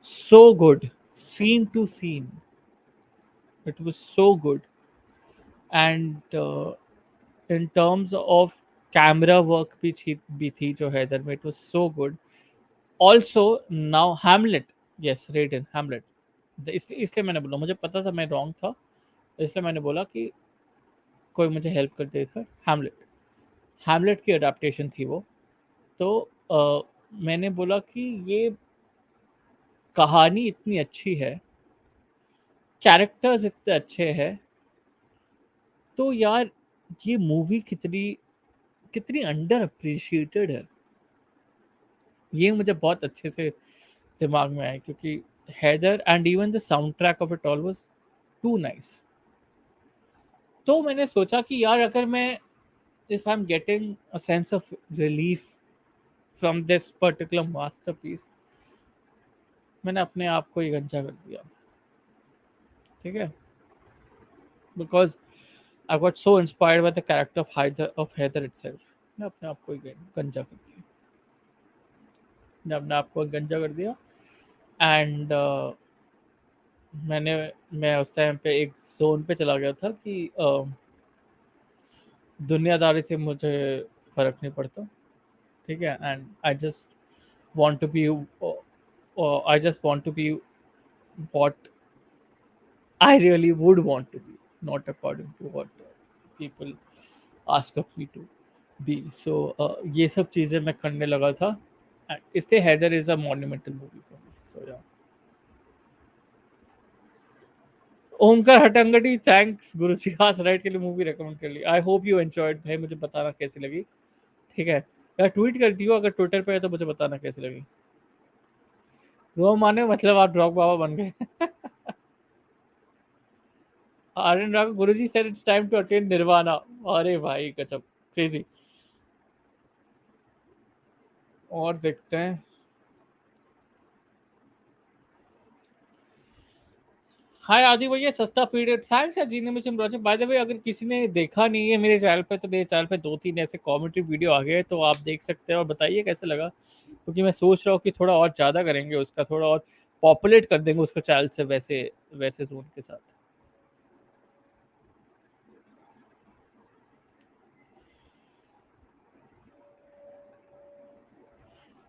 so good. Scene to scene it was so good, and in terms of camera work भी थी जो हैदर में, it was so good. Also now Hamlet, yes, Raiden Hamlet, इसलिए मैंने बोला, मुझे पता था मैं रॉन्ग था, इसलिए मैंने बोला कि कोई मुझे हेल्प कर दे था। हैमलेट की अडेप्टेशन थी वो। तो मैंने बोला कि ये कहानी इतनी अच्छी है, कैरेक्टर्स इतने अच्छे हैं, तो यार ये मूवी कितनी कितनी अंडर अप्रिशिएटेड है, ये मुझे बहुत अच्छे से दिमाग में आया, क्योंकि Haider and even the soundtrack of it all was too nice. तो मैंने सोचा कि यार अगर मैं, if I am getting a sense of relief from this particular masterpiece, मैंने अपने आप को ही गंजा कर दिया। ठीक है, because I got so inspired by the character of Haider itself. मैं अपने आप को ही गंजा कर दिया। मैंने अपने आप को गंजा कर दिया एंड मैं उस टाइम पे एक जोन पे चला गया था कि दुनियादारी से मुझे फ़र्क नहीं पड़ता। ठीक है, and want to be I just want to be what I really would want to be, not according to what people ask of me to be. So ये सब चीज़ें मैं करने लगा था, इसलिए Haider is a monumental movie for me. So yeah, Omkar हटंगडी, thanks गुरु जी खास right के लिए मूवी रेकमेंड कर ली। आई होप यू एंजॉयड भाई, मुझे बताना कैसी लगी। ठीक है, या ट्वीट कर दियो अगर ट्विटर पे है तो मुझे बताना कैसी लगी। वो माने मतलब आप ड्रॉग बाबा बन गए। Aryan Rao, Guru ji said it's time to attain nirvana. अरे भाई गजब, क्रेजी। और देखते हैं। हाय आदि भैया, सस्ता पीरियड, थैंक्स यार जीने में प्रोजेक्ट। बाय द वे अगर किसी ने देखा नहीं है मेरे चैनल पे, तो मेरे चैनल पे 2-3 ऐसे कॉमेडी वीडियो आ गए हैं, तो आप देख सकते हैं और बताइए कैसा लगा, क्योंकि मैं सोच रहा हूँ कि थोड़ा और ज़्यादा करेंगे उसका, थोड़ा और पॉपुलेट कर देंगे उसको चैनल से, वैसे वैसे जोन के साथ।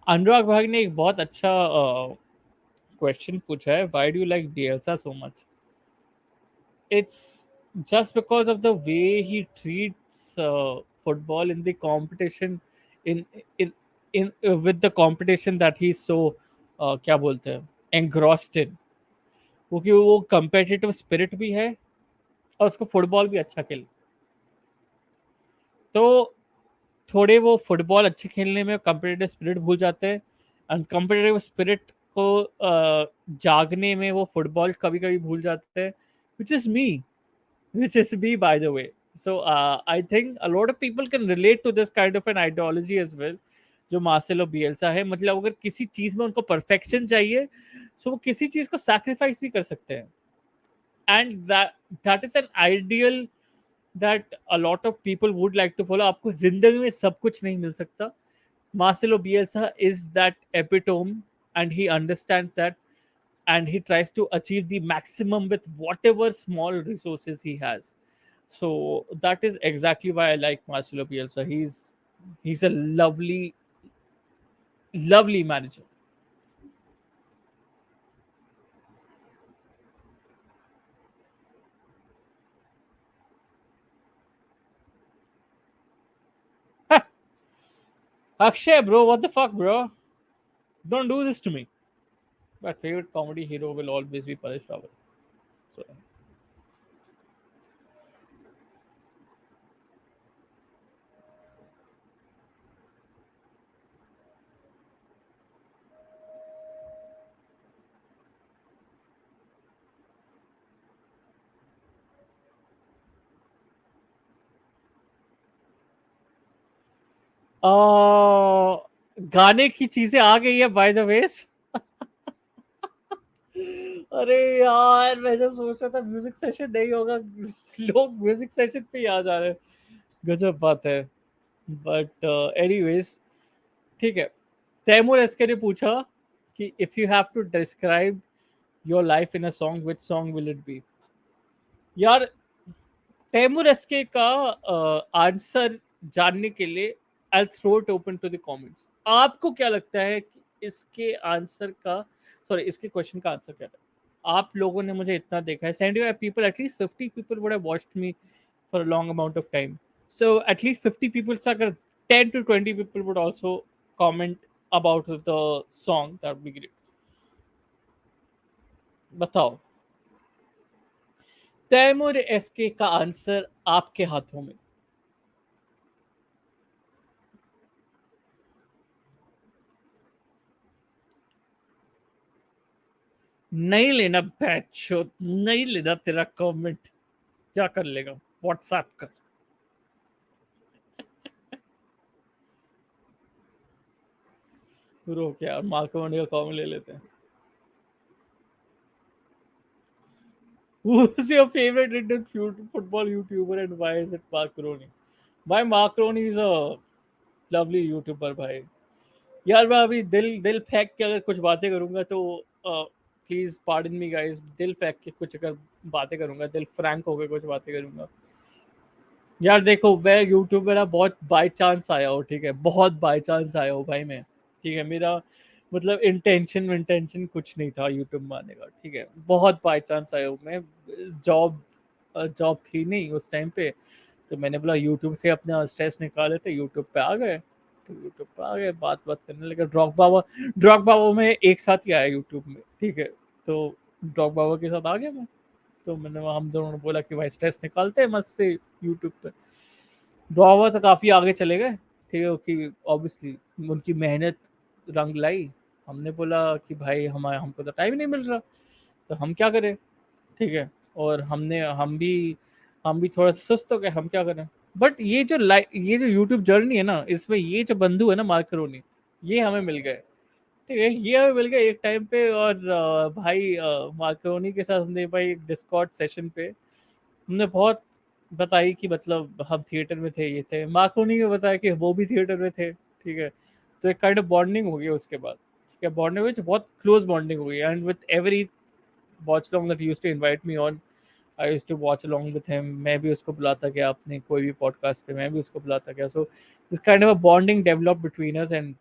अनुराग भाई ने एक बहुत अच्छा क्वेश्चन पूछा है, why do you like Bielsa so much? It's just because of the way he treats football in the competition, in in with the competition that he's so क्या बोलते हैं, engrossed in, क्योंकि वो competitive spirit भी है और उसको football भी अच्छा खेल, तो थोड़े वो फुटबॉल अच्छे खेलने में कम्पिटिटिव स्पिरिट भूल जाते हैं, एंड कम्पिटिटिव स्पिरिट को जागने में वो फुटबॉल कभी कभी भूल जाते हैं, which is me, which is me, by the way. So I think a lot of people can relate to this kind of an ideology as well, जो मार्सेलो बियल्सा है। मतलब अगर किसी चीज में उनको परफेक्शन चाहिए, तो वो किसी चीज को सैक्रिफाइस भी कर सकते हैं, and that is an ideal that a lot of people would like to follow. आपको जिंदगी में सब कुछ नहीं मिल सकता, Marcelo Bielsa is that epitome, and he understands that, and he tries to achieve the maximum with whatever small resources he has. So that is exactly why I like Marcelo Bielsa. He's a lovely manager. Akshay, bro, what the fuck, bro? Don't do this to me. My favorite comedy hero will always be Paresh Rawal. So, गाने की चीजें आ गई है by the वेस। अरे यार, मैं जो सोच रहा था म्यूजिक सेशन नहीं होगा, लोग म्यूजिक सेशन पे ही आ जा रहे हैं। गजब बात है। बट एनीवेज, ठीक है। तैमूर एसके ने पूछा कि if you have to describe your life in a song, which song will it be? यार, तैमूर एसके का आंसर जानने के लिए I throw it open to the comments. आपको क्या लगता है कि इसके आंसर का, सॉरी, इसके क्वेश्चन का आंसर क्या है? आप लोगों ने मुझे इतना देखा है, 75 people, at least 50 people would have watched me for a long amount of time. So at least 50 people से अगर 10 to 20 people would also comment about the song, that would be great. बताओ, तैमूर एसके का answer आपके हाथों में। नहीं लेना बैचो, नहीं लेना तेरा कमेंट। क्या कर लेगा, व्हाट्सएप कर। रो क्या, मार्कोनी का कॉमेंट ले लेते हैं। Who's your favorite Indian football YouTuber and why is it Macaroni? भाई Markovnikov is a lovely YouTuber भाई। यार मैं अभी दिल दिल फेंक के अगर कुछ बातें करूंगा तो प्लीज पार्डन मी गाइस, दिल फेंक के कुछ अगर बातें करूंगा, दिल फ्रैंक होकर कुछ बातें करूंगा। यार देखो, मैं यूट्यूब में ना बहुत बाय चांस आया हूँ, ठीक है, बहुत बाय चांस आया हूँ भाई मैं। ठीक है, मेरा मतलब इंटेंशन इंटेंशन कुछ नहीं था यूट्यूब में आने का, ठीक है, बहुत बाय चांस आया हूँ मैं। जॉब जॉब थी नहीं उस टाइम पे, तो मैंने बोला यूट्यूब से अपना स्ट्रेस निकाले, तो यूट्यूब पे आ गए। तो यूट्यूब पे आ गए, बात बात करने लगे। ड्रॉग बाबा में एक साथ ही आया यूट्यूब में, ठीक है, तो ड्रॉग बाबा के साथ आ गया मैं। तो मैंने हम दोनों ने बोला कि भाई स्ट्रेस निकालते हैं मस्त से यूट्यूब पे। ड्रामा तो काफी आगे चले गए, ठीक है, कि ऑब्वियसली उनकी मेहनत रंग लाई। हमने बोला कि भाई हमारे हमको तो टाइम नहीं मिल रहा, तो हम क्या करें, ठीक है। और हम भी थोड़ा सा सुस्त हो गए, हम क्या करें। बट ये जो यूट्यूब जर्नी है ना, इसमें ये जो बंधु है ना मार्करोनी, ये हमें मिल गए, ठीक है, ये हमें मिल गए एक टाइम पे। और भाई मार्करोनी के साथ हमने भाई एक डिस्कॉर्ड सेशन पे हमने बहुत बताई कि मतलब हम थिएटर में थे, ये थे, मार्कोनी ने बताया कि वो भी थिएटर में थे, ठीक है। तो एक काइंड ऑफ बॉन्डिंग हो गई उसके बाद, ठीक है, बॉन्डिंग हुई, बहुत क्लोज बॉन्डिंग हो गई। And with every watchalong that he used to invite me on, I used to watch along with him. मैं भी उसको बुलाता गया अपने कोई भी पॉडकास्ट पे, मैं भी उसको बुलाता गया। So this kind of a bonding develop between us, and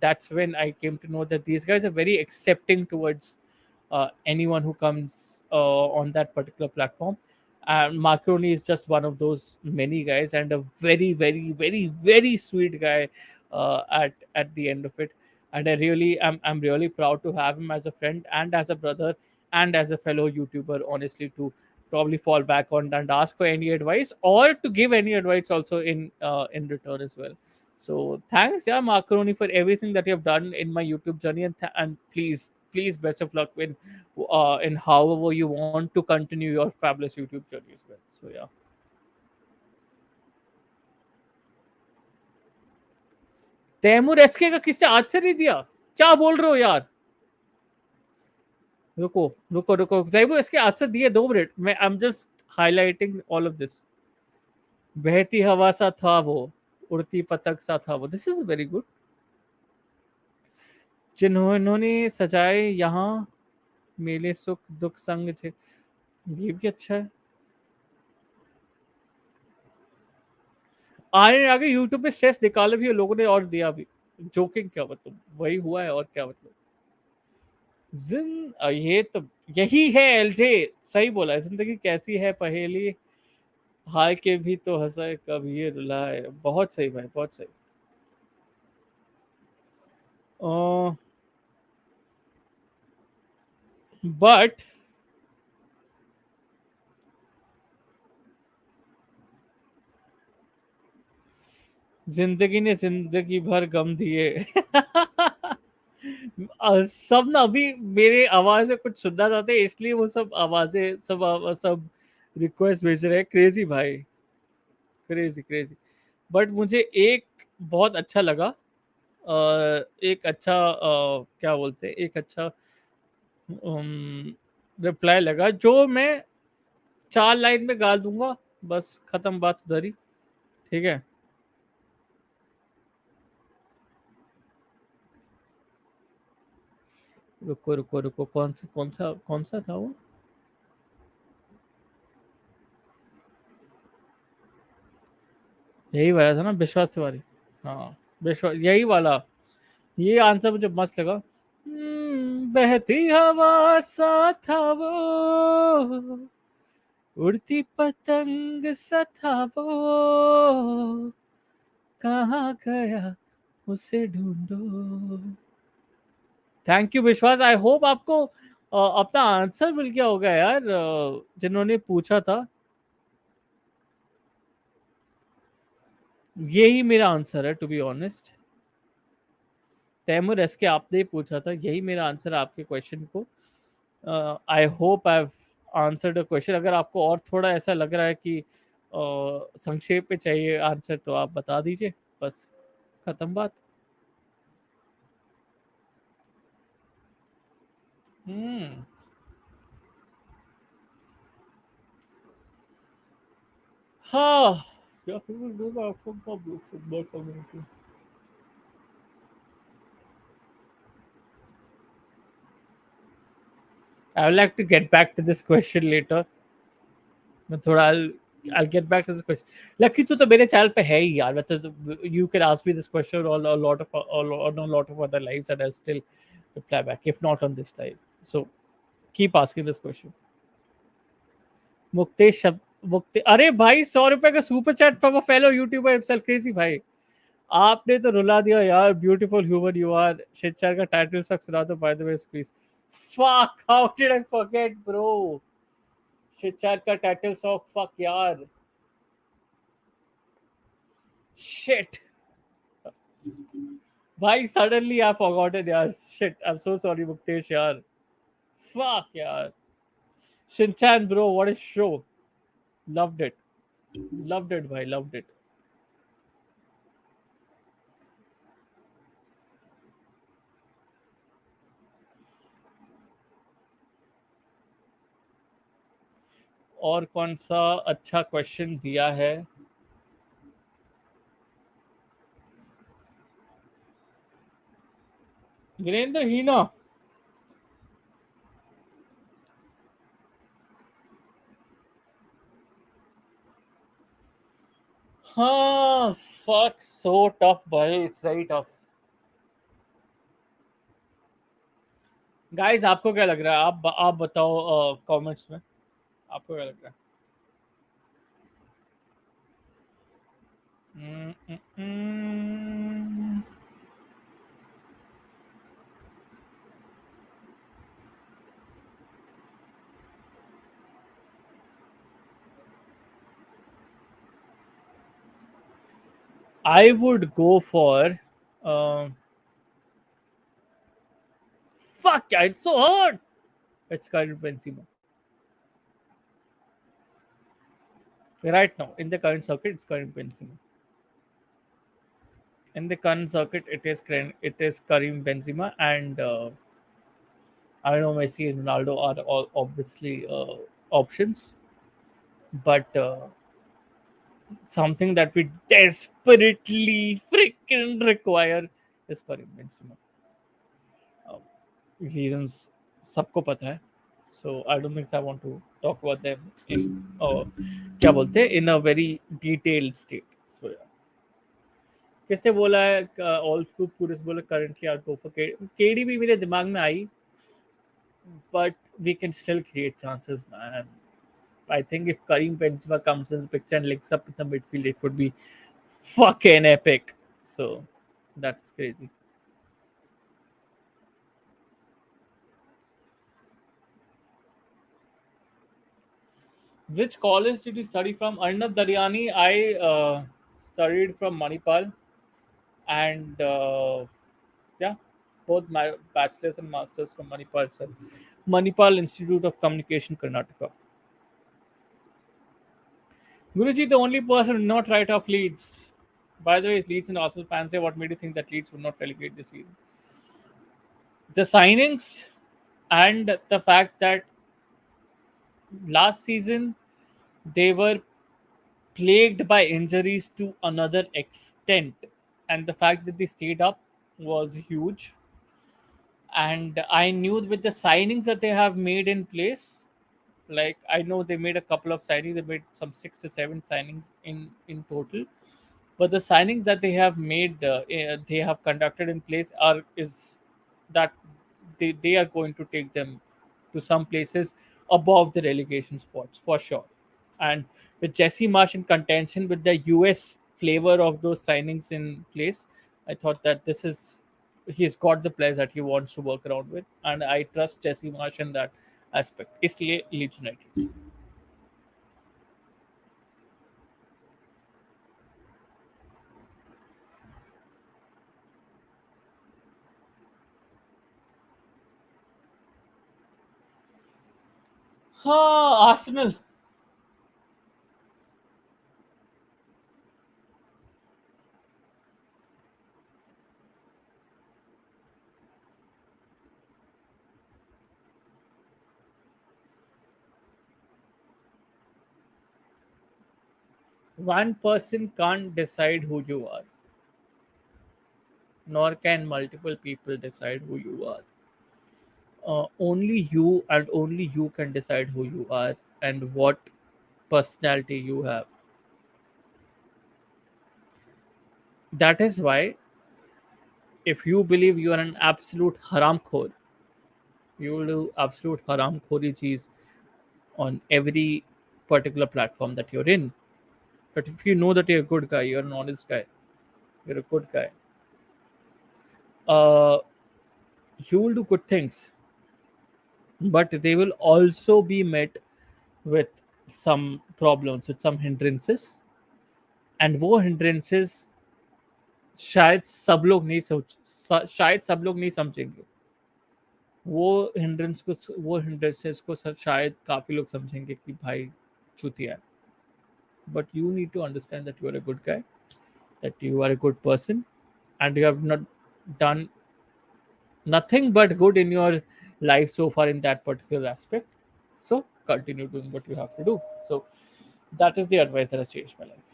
that's when I came to know that these guys are very accepting towards anyone who comes on that particular platform. And Macaroni is just one of those many guys, and a very, very, very, very sweet guy at the end of it. And I'm really proud to have him as a friend and as a brother and as a fellow YouTuber. Honestly, to probably fall back on and ask for any advice or to give any advice also in return as well. So thanks, yeah, Macaroni, for everything that you have done in my YouTube journey, and and please, best of luck in however you want to continue your fabulous YouTube journey as well. So yeah, Taimur SK का किसने आज से नहीं दिया? क्या बोल रहे हो यार? रुको रुको रुको, तैमूर एसके आज से दिए 2 मिनट मैं, आई am just highlighting all of this. बहती हवा सा था वो, उड़ती पतंग सा था वो, दिस इज वेरी गुड। जिन्होंने सजाए यहाँ मेले सुख दुख संग थे, ये भी अच्छा है। आने आगे यूट्यूब पे स्ट्रेस निकाले भी लोगों ने और दिया भी। जोकिंग क्या मतलब, वही हुआ है और क्या मतलब। ये तो यही है एलजे, सही बोला है, जिंदगी कैसी है पहेली, हाल के भी तो हंसाए कभी ये रुलाए। बहुत सही भाई, बहुत सही। बट जिंदगी ने जिंदगी भर गम दिए। सब ना अभी मेरे आवाज में कुछ सुनना चाहते हैं, इसलिए वो सब आवाजें सब रिक्वेस्ट भेज रहे हैं। क्रेजी भाई, क्रेजी क्रेजी। बट मुझे एक बहुत अच्छा लगा, एक अच्छा क्या बोलते हैं, एक अच्छा रिप्लाई लगा जो मैं 4 लाइन में गा दूंगा, बस खत्म बात उधर ही, ठीक है। रुको रुको रुको, कौन सा था वो? यही वाला था ना, विश्वास तिवारी। हाँ, विश्वास, यही वाला। ये आंसर मुझे मस्त लगा। बहती हवा सा था वो, उड़ती पतंग सा था वो, कहाँ गया उसे ढूंढो। थैंक यू विश्वास, आई होप आपको अपना आंसर मिल गया होगा यार, जिन्होंने पूछा था। यही मेरा आंसर है to be honest. Taimur S K आपने ही पूछा था, यही मेरा आंसर है आपके क्वेश्चन को। I hope I have answered the question. अगर आपको और थोड़ा ऐसा लग रहा है कि संक्षेप में चाहिए आंसर, तो आप बता दीजिए, बस खत्म बात। हम्म। हाँ, या फिर football community. I would like to get back to this question later. मैं थोड़ा I'll get back to this question. Lucky तू तो मेरे चैनल पे है ही यार, मतलब you can ask me this question on a lot of other lives and I'll still reply back, if not on this live. So keep asking this question. Muktesh शब्द, मुक्ति, अरे भाई 100 रुपए का super chat from a fellow YouTuber himself, crazy भाई। आपने तो रुला दिया यार, ब्यूटीफुल ह्यूमन यू आर। शिक्षार का टाइटल सब सुना दो by the way please. Fuck, how did I forget bro. शिचार का टाइटल सॉन्ग, फक यार, शिट भाई, suddenly I forgotten यार, shit, I'm so sorry Muktesh यार, fuck यार, Shinchan bro, what a show, loved it, loved it भाई, loved it. और कौन सा अच्छा क्वेश्चन दिया है? वीरेंद्र हीना, हाँ, fuck, so tough भाई, it's very tough. गाइस आपको क्या लग रहा है? आप बताओ कमेंट्स में, आपको क्या लग रहा है? Mm, mm, mm. I would go for fuck yeah, it's so hard. It's Karim Benzema. Right now, in the current circuit, it's Karim Benzema. In the current circuit, it is Karim Benzema, and I know Messi and Ronaldo are all obviously options, but something that we desperately freaking require is Karim Benzema. Reasons सबको पता है, so I don't think I want to talk about them in क्या बोलते हैं, in a very detailed state. So yeah. किसने बोला है all scoop पूरे बोला currently out go for KD भी मेरे दिमाग में आई, but we can still create chances, man. I think if Karim Benzema comes in the picture and links up with the midfield, it would be fucking epic. So that's crazy. Which college did you study from? Arnab Daryani. I studied from Manipal, and yeah, both my bachelor's and master's from Manipal itself. Manipal Institute of Communication, Karnataka. Guruji, the only person who did not write off Leeds. By the way, Leeds and Arsenal fans say, what made you think that Leeds would not relegate this season? The signings and the fact that last season they were plagued by injuries to another extent, and the fact that they stayed up was huge. And I knew with the signings that they have made in place, like I know they made a couple of signings, they made some 6 to 7 signings in total, but the signings that they have made, they have conducted in place are is that they are going to take them to some places above the relegation spots for sure. And with Jesse Marsh in contention, with the US flavor of those signings in place, I thought that this is he's got the players that he wants to work around with, and I trust Jesse Marsh in that aspect. इसलिए Leeds United. Arsenal. One person can't decide who you are, nor can multiple people decide who you are. Only you and only you can decide who you are and what personality you have. That is why, if you believe you are an absolute haramkhor, you will do absolute haramkhori cheese on every particular platform that you're in. But if you know that you're a good guy, you're an honest guy, you're a good guy, uh, you will do good things, but they will also be met with some problems, with some hindrances, and वो hindrances शायद सब लोग नहीं शायद सब लोग नहीं समझेंगे। वो हिंड्रेंसेस को शायद काफी लोग समझेंगे कि भाई चूतिया है। But you need to understand that you are a good guy, that you are a good person, and you have not done nothing but good in your life so far in that particular aspect. So continue doing what you have to do. So that is the advice that has changed my life.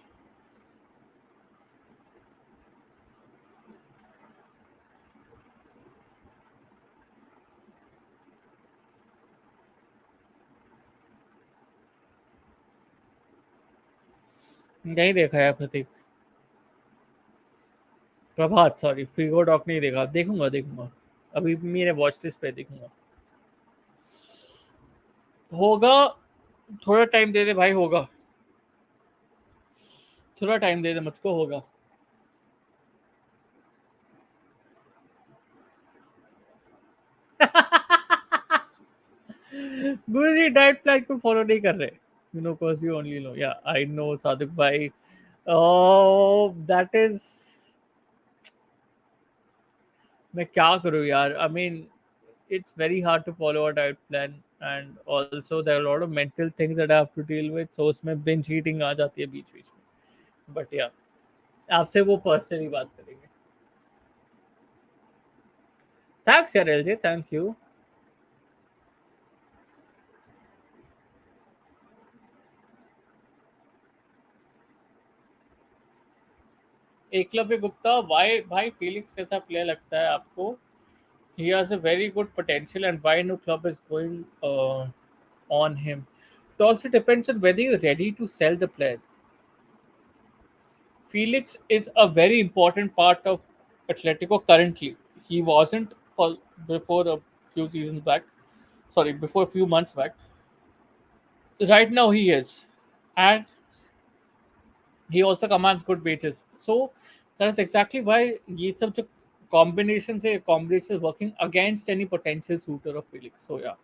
नहीं देखा है प्रतीक। प्रभात, sorry, Figo dock नहीं देखा, देखूंगा देखूंगा। अभी मेरे watch list पे देखूंगा। होगा, थोड़ा टाइम दे दे भाई, होगा। थोड़ा टाइम दे दे मुझको, होगा। गुरु जी डाइट प्लान को फॉलो नहीं कर रहे। You know cause you only know, yeah I no Sadiq भाई। दैट इज, मैं क्या करूँ यार, I mean it's very hard to follow a diet plan, and also there are a lot of mental things that I have to deal with, so उसमें binge eating आ जाती है बीच बीच में। But या आपसे वो पर्सनली बात करेंगे। थैंक्स यार LJ, thank you. Eklavya Gupta, Y भाई फीलिक्स कैसा प्लेयर लगता है आपको? He has a very good potential, and why no club is going on him? It also depends on whether you're ready to sell the player. Felix is a very important part of Atletico currently. He wasn't for before a few seasons back. Sorry, before a few months back. Right now he is, and he also commands good wages. So that's exactly why ये सब जो combination working against any potential suitor of Felix. So yeah.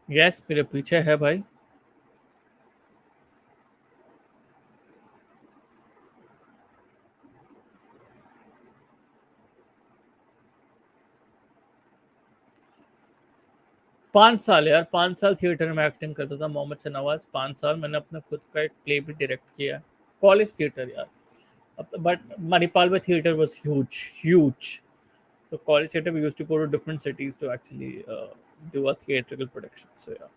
Yes, मेरे पीछे है भाई। 5 साल यार, 5 साल थिएटर में एक्टिंग करता था मोहम्मद से नवाज। 5 साल मैंने अपना खुद का एक प्ले भी डायरेक्ट किया है। कॉलेज थिएटर यार। But Manipal theater was huge. So college theater, we used to go to different cities to actually do a theatrical production. So yeah.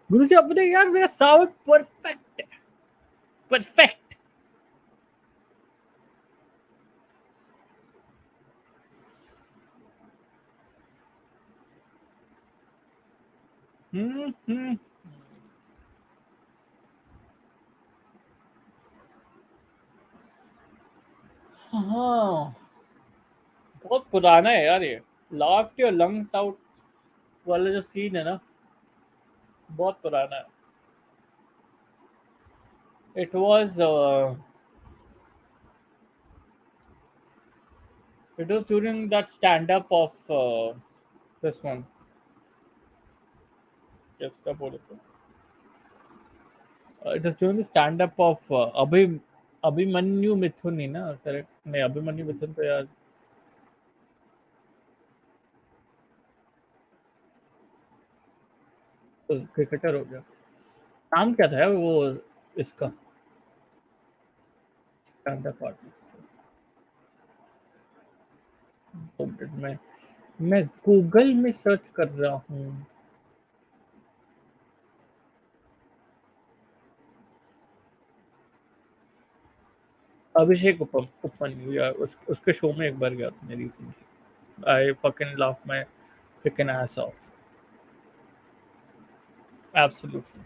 गुरु जी अपने यार मेरा साउंड परफेक्ट है, परफेक्ट। हम्म। हाँ, बहुत पुराना है यार ये। लाफ्ट योर लंग्स आउट वाला जो सीन है ना, बहुत पुराना है। It was it was during that stand up of this one, किसका बोले तो, it was during the stand up of Abhimanyu मिथुन ही ना, करेक्ट? नहीं, अभिमन्यु मिथुन तो यार तो क्रिकेटर हो गया। नाम क्या था यार वो इसका स्टैंड अप आर्टिस्ट? मैं गूगल में सर्च कर रहा हूँ। अभिषेक उपमन्यु यार, उसके शो में एक बार गया था मैं recently. I fucking love my fricking ass off. Absolutely.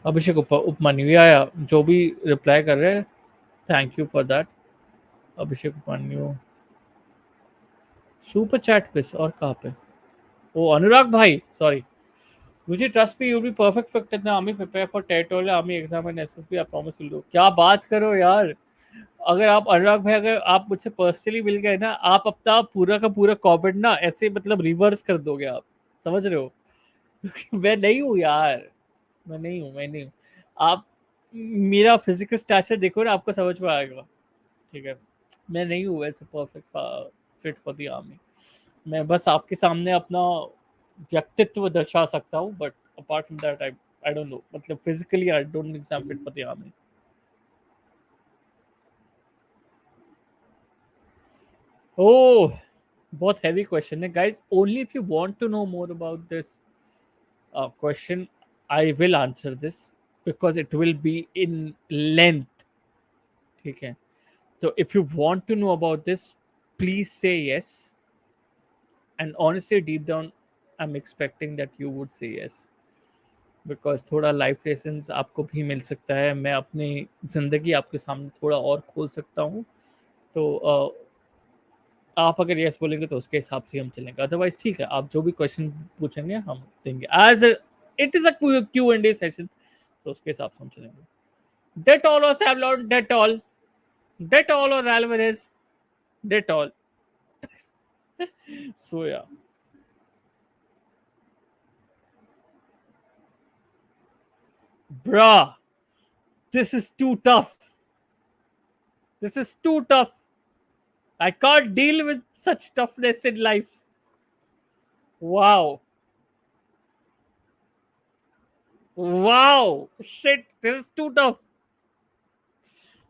Abhishek Upmanyu, या जो भी रिप्लाई कर रहे हैं, thank you for that. Abhishek Upmanyu super chat पे और कहाँ पे? ओ अनुराग भाई, sorry. Would you trust me? You'll be perfect fit in the army. Prepare for territorial army exam and SSB. I promise will do. क्या बात करो यार. अगर आप अनुराग भाई, अगर आप मुझसे पर्सनली मिल गए ना, आप अपना पूरा का पूरा कॉमेंट ना ऐसे मतलब रिवर्स कर दोगे आप. समझ रहे हो? मैं नहीं हूँ यार. मैं नहीं हूँ. आप मेरा फिजिकल स्टैचर देखो ना, आपको समझ में आएगा. ठीक है. मैं नहीं हूँ वैसे perfect fit for the army. मैं बस आपके सामने अपना व्यक्तित्व दर्शा सकता हूँ, but apart from that I don't know, मतलब physically I don't think I am fit for the army. Oh, बहुत हैवी क्वेश्चन है guys. Only if you want to know more about this question I will answer this, because it will be in length. ठीक है. तो if you want to know about this, please से yes. And honestly deep down I am expecting that you would say yes, because थोड़ा life lessons आपको भी मिल सकता है. मैं अपनी ज़िंदगी आपके सामने थोड़ा और खोल सकता हूँ. तो आप अगर यस बोलेंगे तो उसके हिसाब से हम चलेंगे. अदरवाइज ठीक है, आप जो भी क्वेश्चन पूछेंगे हम देंगे. As it is a Q and A session, तो उसके हिसाब से हम चलेंगे. डेट ऑल और Savlon, Dettol. Dettol और एल्वेरेज, डेट ऑल. सो या. Bruh, this is too tough. This is too tough. I can't deal with such toughness in life. Wow. Wow. Shit, this is too tough.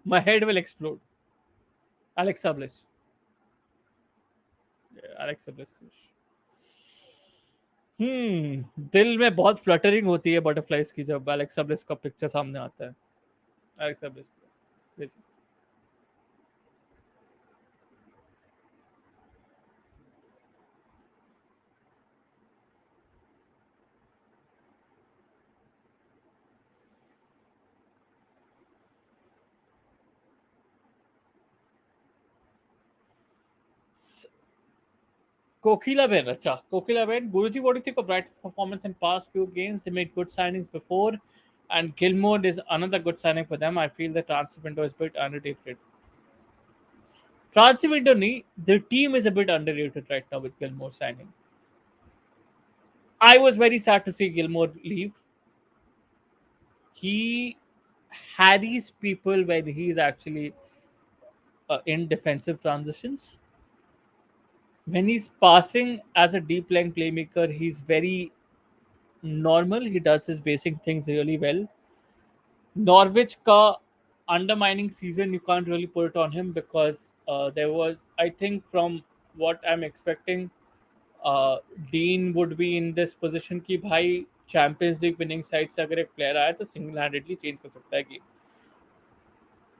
My head will explode. Alexa Bliss. Yeah, Alexa Bliss. दिल में बहुत fluttering होती है butterflies की जब Alexa bliss का picture सामने आता है. Alexa bliss. Kokila Ben, acha. Kokila Ben, Guruji, what do you think of Bright's performance in past few games? They made good signings before, and Gilmore is another good signing for them. I feel the transfer window is a bit underrated. Transfer window, nahi, the team is a bit underrated right now with Gilmore signing. I was very sad to see Gilmore leave. He harries people when he's actually in defensive transitions. When he's passing as a deep line playmaker, he's very normal. He does his basic things really well. Norwich ka undermining season, you can't really put it on him because there was, I think, from what I'm expecting, uh, Dean would be in this position कि भाई champions league winning side से अगर एक player आया तो single handedly change कर सकता है गेम.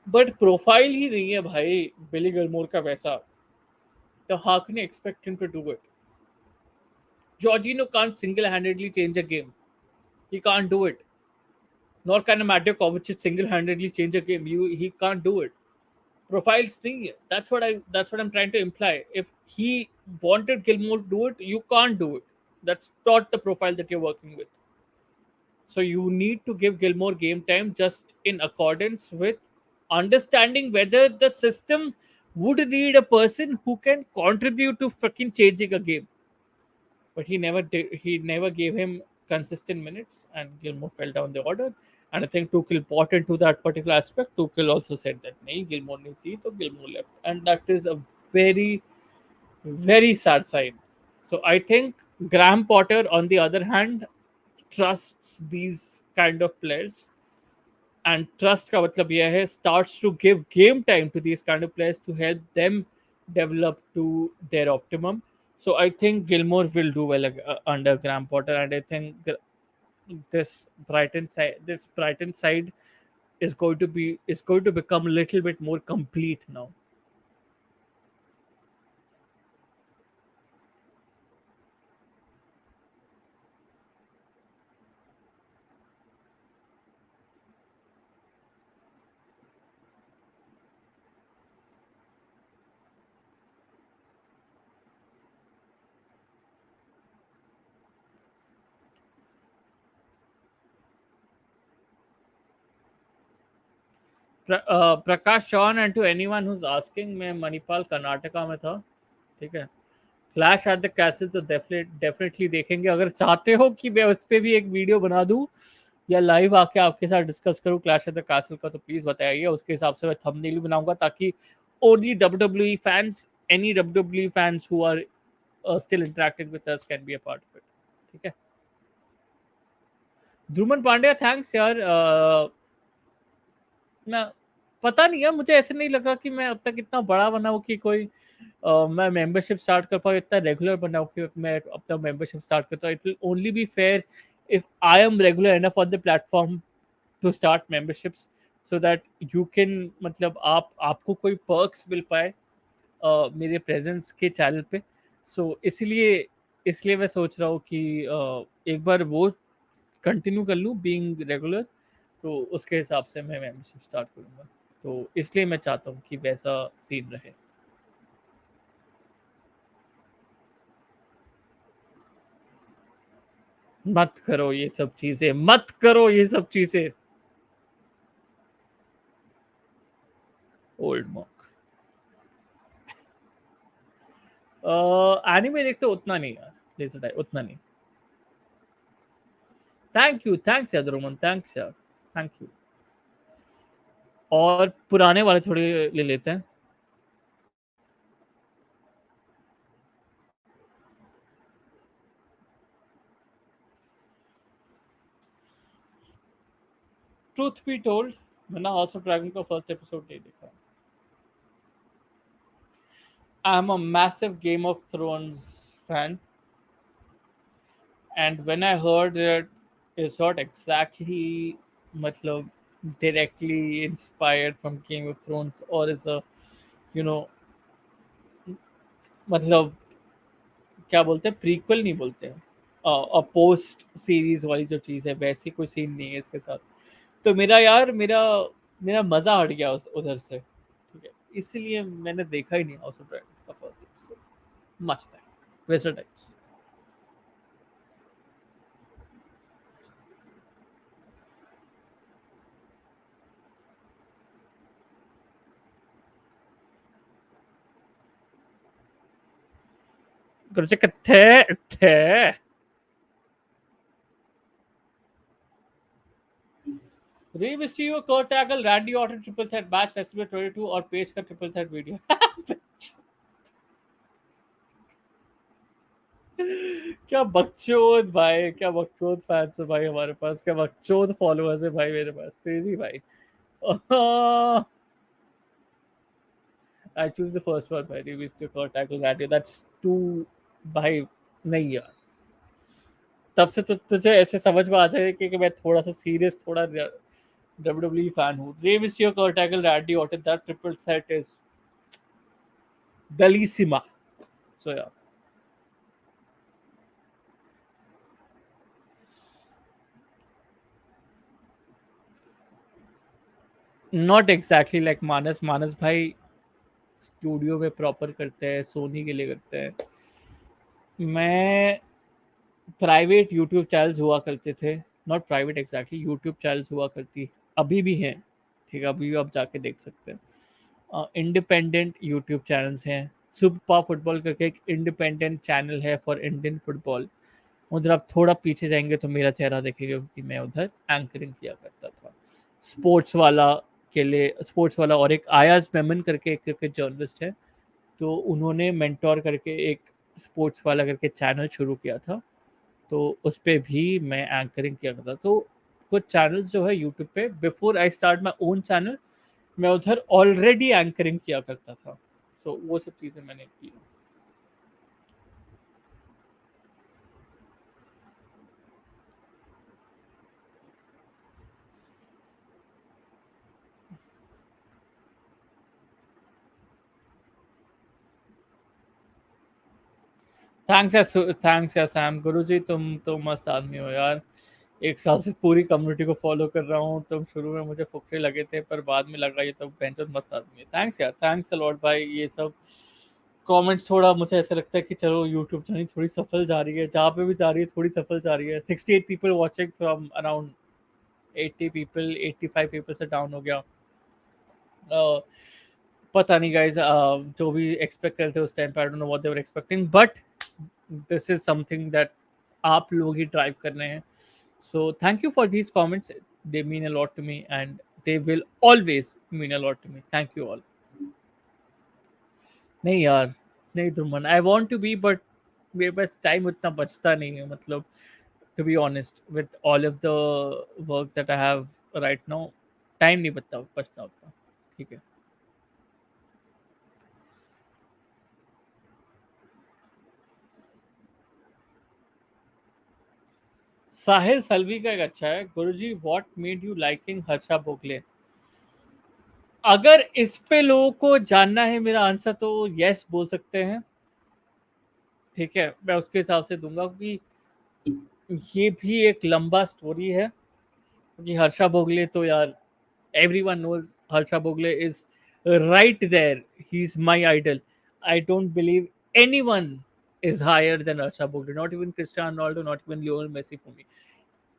बट प्रोफाइल ही नहीं है भाई बिली गिलमोर का वैसा. तो how can you expect him to do it? Jorginho can't single-handedly change a game. He can't do it. Nor can Mateo Kovacic single-handedly change a game. He can't do it. Profiles nahi hai. That's what I'm trying to imply. If he wanted Gilmore to do it, you can't do it. That's not the profile that you're working with. So you need to give Gilmore game time just in accordance with understanding whether the system would need a person who can contribute to fucking changing a game. But he never did. He never gave him consistent minutes, and Gilmore fell down the order. And I think Tuchel bought into that particular aspect. Tuchel also said that nahi Gilmore nahi chahiye, so Gilmore left, and that is a very very sad sign. So I think Graham Potter, on the other hand, trusts these kind of players, and trust का मतलब यह है starts to give game time to these kind of players to help them develop to their optimum. So I think Gilmore will do well under Graham Potter, and I think this Brighton side is going to become a little bit more complete now. Prakash Shawn and to anyone who's asking, मैं मणिपाल कर्नाटका में था, ठीक है। Clash at the castle तो definitely देखेंगे। अगर चाहते हो कि मैं उस पर भी एक वीडियो बना दूं या लाइव आके आपके साथ डिस्कस करूं क्लैश एट द कैसल का, तो प्लीज बताइए, उसके हिसाब से मैं थंबनेल भी बनाऊंगा, ताकि only WWE fans, any WWE fans who are still interacting with us can be a part of it, ठीक है। ध्रुमन पांड्या, थैंक्स यार। मैं पता नहीं यार, मुझे ऐसे नहीं लगा कि मैं अब तक इतना बड़ा बना हूँ कि कोई मैं मेंबरशिप स्टार्ट कर पाऊँ, इतना रेगुलर बना हूँ कि मैं अब तक मेंबरशिप स्टार्ट करता हूँ। It will only be fair if I am regular enough on the platform to start memberships, so that you can, मतलब आपको कोई पर्क्स मिल पाए मेरे प्रेजेंस के चैनल पे। सो इसलिए इसलिए मैं सोच रहा हूँ कि एक बार वो कंटिन्यू कर लूँ बीइंग रेगुलर, तो उसके हिसाब से मैं मेंबरशिप स्टार्ट करूँगा। तो इसलिए मैं चाहता हूँ कि वैसा सीन रहे। मत करो ये सब चीजें, मत करो ये सब चीजें। ओल्ड मॉक एनिमे देखते उतना नहीं यार, जैसे टाइप उतना नहीं। थैंक यू, थैंक्स यार रोमन, थैंक्स यार, थैंक यू। और पुराने वाले थोड़े ले लेते हैं। ट्रूथ बी टोल्ड, मैंने हाउस ऑफ ड्रैगन का फर्स्ट एपिसोड नहीं देखा। आई am a massive game of thrones fan, and when I heard that it's not exactly मतलब directly inspired from Game of Thrones or is a, you know, मतलब क्या बोलते हैं, prequel नहीं बोलते हैं, पोस्ट सीरीज वाली जो चीज़ है वैसी कोई सीन नहीं है इसके साथ। तो मेरा यार, मेरा मजा हट गया उधर से, ठीक है। इसलिए मैंने देखा ही नहीं हाउस ऑफ ड्रैगन्स का फर्स्ट एपिसोड। मच बैक वैसा टाइप्स। कुछ कथे थे। Rey Mysterio Kurt Angle Randy Orton triple threat match WrestleMania 22 और पेज का ट्रिपल थ्रेट वीडियो। क्या बकचोद भाई, क्या बकचोद फैंस है भाई हमारे पास, क्या बकचोद फॉलोअर्स है भाई मेरे पास, क्रेजी भाई। I choose the first one भाई, Rey Mysterio Kurt Angle Randy, that's two भाई। नहीं यार, तब से तो तुझे ऐसे समझ में आ जाए कि मैं थोड़ा सा सीरियस, थोड़ा डब्ल्यूडब्ल्यूई फैन हूँ। Rey Mysterio Kurt Angle Randy Orton, that triple threat is बेलीसिमा। सो यार, not exactly like Manas, Manas भाई स्टूडियो में प्रॉपर करते हैं, सोनी के लिए करते हैं। मैं प्राइवेट यूट्यूब चैनल्स हुआ करते थे, not private exactly, YouTube channels हुआ करती, अभी भी हैं, ठीक है, अभी भी आप जाके देख सकते हैं। इंडिपेंडेंट यूट्यूब चैनल्स हैं। सुपर फुटबॉल करके एक इंडिपेंडेंट चैनल है फॉर इंडियन फुटबॉल, उधर आप थोड़ा पीछे जाएंगे तो मेरा चेहरा देखेंगे, क्योंकि मैं उधर एंकरिंग किया करता था। स्पोर्ट्स वाला के लिए, स्पोर्ट्स वाला और एक आयाज मेमन करके एक क्रिकेट जर्नलिस्ट है, तो उन्होंने मेंटोर करके एक स्पोर्ट्स वाला करके चैनल शुरू किया था, तो उस पे भी मैं एंकरिंग किया करता। तो कुछ चैनल्स जो है यूट्यूब पे, before I start my own channel, मैं उधर ऑलरेडी एंकरिंग किया करता था। तो वो सब चीज़ें मैंने की। थैंक्स या सैम, गुरुजी तुम तो मस्त आदमी हो यार। एक साल से पूरी कम्युनिटी को फॉलो कर रहा हूँ, तुम शुरू में मुझे फुकरे लगे थे पर बाद में लगा ये तो बेंचर मस्त आदमी है। थैंक्स यार, थैंक्स अ लॉट भाई। ये सब कमेंट्स थोड़ा मुझे ऐसा लगता है कि चलो यूट्यूब जर्नी थोड़ी सफल जा रही है, जहाँ पे भी जा रही है थोड़ी सफल जा रही है। 68 people watching from around 80 people, 85 people से डाउन हो गया। uh, पता नहीं गाइस, जो भी एक्सपेक्ट करते उस टाइम पे, I don't know what they were expecting, but this is something that आप लोग ही ड्राइव कर रहे हैं. So thank you for these comments, they mean a lot to me and they will always mean a lot to me. Thank you all. नहीं यार, नहीं Dhruman, I want to be but मेरे पास टाइम उतना बचता नहीं है. मतलब to be honest with all of the work that I have right now, time नहीं बचता उतना. ठीक है. साहिल सल्वी का एक अच्छा है, Guruji what made you liking Harsha Bhogle. अगर इस पे लोगों को जानना है मेरा आंसर तो यस बोल सकते हैं. ठीक है, मैं उसके हिसाब से दूंगा, क्योंकि ये भी एक लंबा स्टोरी है. क्योंकि हर्षा भोगले तो यार, everyone knows Harsha Bhogle is right there. He's my idol. I don't believe anyone is higher than Harsha Bhogle. Not even Cristiano Ronaldo, not even Lionel Messi for me.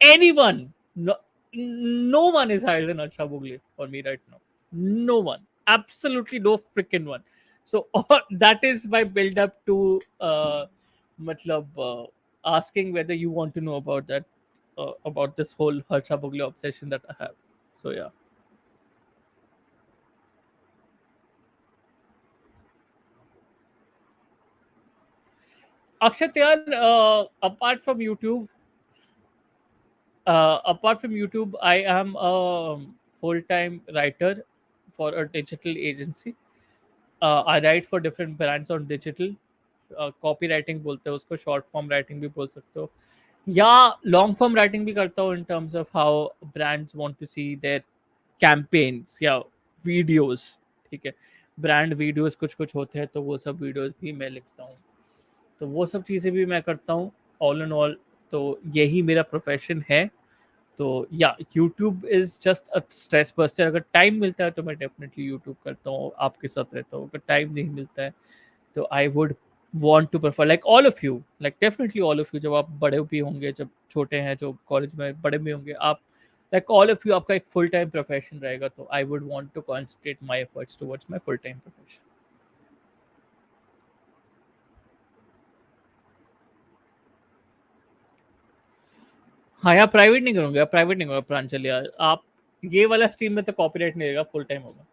Anyone, no, no one is higher than Harsha Bhogle for me right now. No one, absolutely no freaking one. So that is my build up to matlab, asking whether you want to know about that, about this whole Harsha Bhogle obsession that I have. So yeah. Akshat, yaar, apart from YouTube, I am a full-time writer for a digital agency. I write for different brands on digital. Copywriting बोलते हैं उसको, short form writing भी बोल सकते हो, या long form writing भी करता हूँ, in terms of how brands want to see their campaigns या videos. ठीक है, ब्रांड वीडियोस कुछ कुछ होते हैं, तो वो सब वीडियोस भी मैं लिखता हूँ. तो वो सब चीज़ें भी मैं करता हूँ. ऑल इन ऑल तो यही मेरा प्रोफेशन है. तो या YouTube is just a stress buster. अगर टाइम मिलता है तो मैं डेफिनेटली यूट्यूब करता हूँ, आपके साथ रहता हूँ. अगर टाइम नहीं मिलता है तो I would want to prefer like all of you, like definitely all of you, जब आप बड़े भी होंगे, जब छोटे हैं, जो कॉलेज में बड़े भी होंगे आप, like all of you, आपका एक फुल टाइम प्रोफेशन रहेगा. तो I would want to concentrate my efforts towards my full time profession. हाँ यार, प्राइवेट नहीं करूंगा, प्राइवेट नहीं करूंगा प्रांजल यार. आप ये वाला स्ट्रीम में तो कॉपीराइट नहीं रहेगा, फुल टाइम होगा.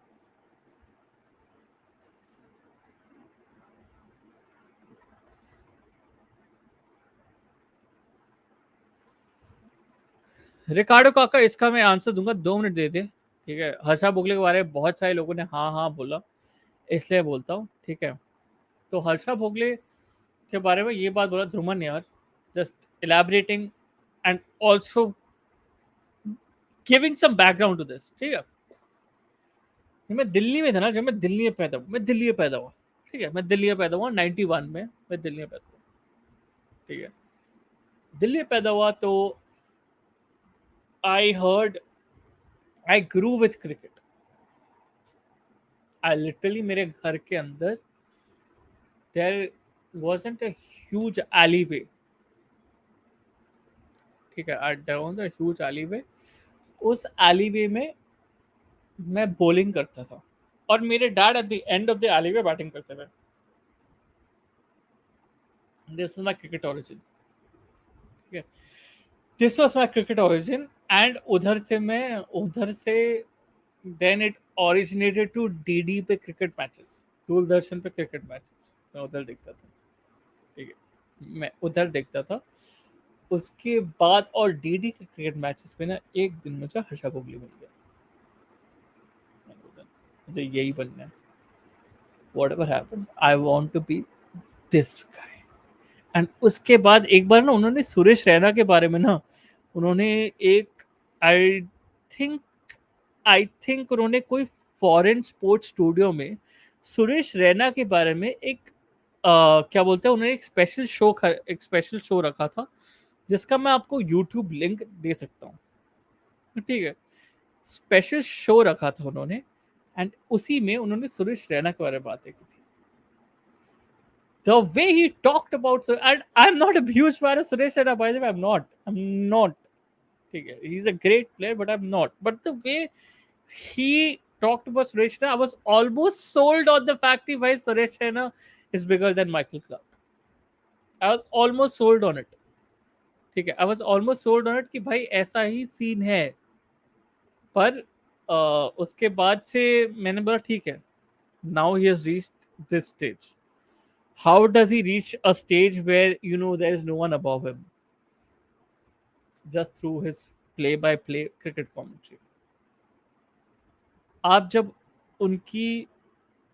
रिकार्डो काका, इसका मैं आंसर दूंगा, 2 मिनट दे दे. ठीक है, हर्षा बुगले के बारे में बहुत सारे लोगों ने हाँ हाँ बोला, इसलिए बोलता हूँ. ठीक है, तो हर्षा भोगले के बारे में ये बात बोला ध्रुमन यार, just elaborating and also giving some background to this. ठीक है, मैं दिल्ली में था ना, जब मैं दिल्ली में पैदा हुआ. ठीक है, मैं दिल्ली में पैदा हुआ 91 में, मैं दिल्ली में पैदा हुआ. ठीक है, दिल्ली में पैदा हुआ तो I heard, I grew with cricket. I literally, मेरे घर के अंदर there wasn't a huge alleyway. ठीक है, there was a huge alleyway. उस alleyway में मैं बॉलिंग करता था, और मेरे dad at the end of the alleyway batting करते थे. This is my cricket origin. ठीक है, this was my cricket origin. And उधर से then it originated to DD पे क्रिकेट मैचेस, दूरदर्शन पे क्रिकेट मैचेस मैं उधर देखता था. ठीक है, मैं उधर देखता था. उसके बाद और डीडी के क्रिकेट मैचेस पे ना, एक दिन मुझे हर्षा भोगली मिल गया. मुझे यही बनना है. whatever happens, I want to be this guy. And उसके बाद एक बार ना, उन्होंने सुरेश रैना के बारे में ना, उन्होंने एक, आई थिंक उन्होंने कोई फॉरेन स्पोर्ट्स स्टूडियो में सुरेश रैना के बारे में एक क्या बोलते हैं, उन्होंने एक स्पेशल शो रखा था, जिसका मैं आपको यूट्यूब लिंक दे सकता हूँ. ठीक है, स्पेशल शो रखा था उन्होंने, एंड उसी में उन्होंने सुरेश रैना के बारे में बातें की थी. The way he talked about, and I'm not a huge fan of Suresh Raina, by the way. I'm not. ठीक है, he's a great player, but I'm not. But the way he talked about Suresh Raina, I was almost sold on the fact that भाई Suresh Raina is bigger than Michael Clark. I was almost sold on it. ठीक है, I was almost sold on it कि भाई ऐसा ही scene है. पर उसके बाद से मैंने बोला ठीक है. Now he has reached this stage. How does he reach a stage where there is no one above him? Just through his play-by-play cricket commentary. आप जब उनकी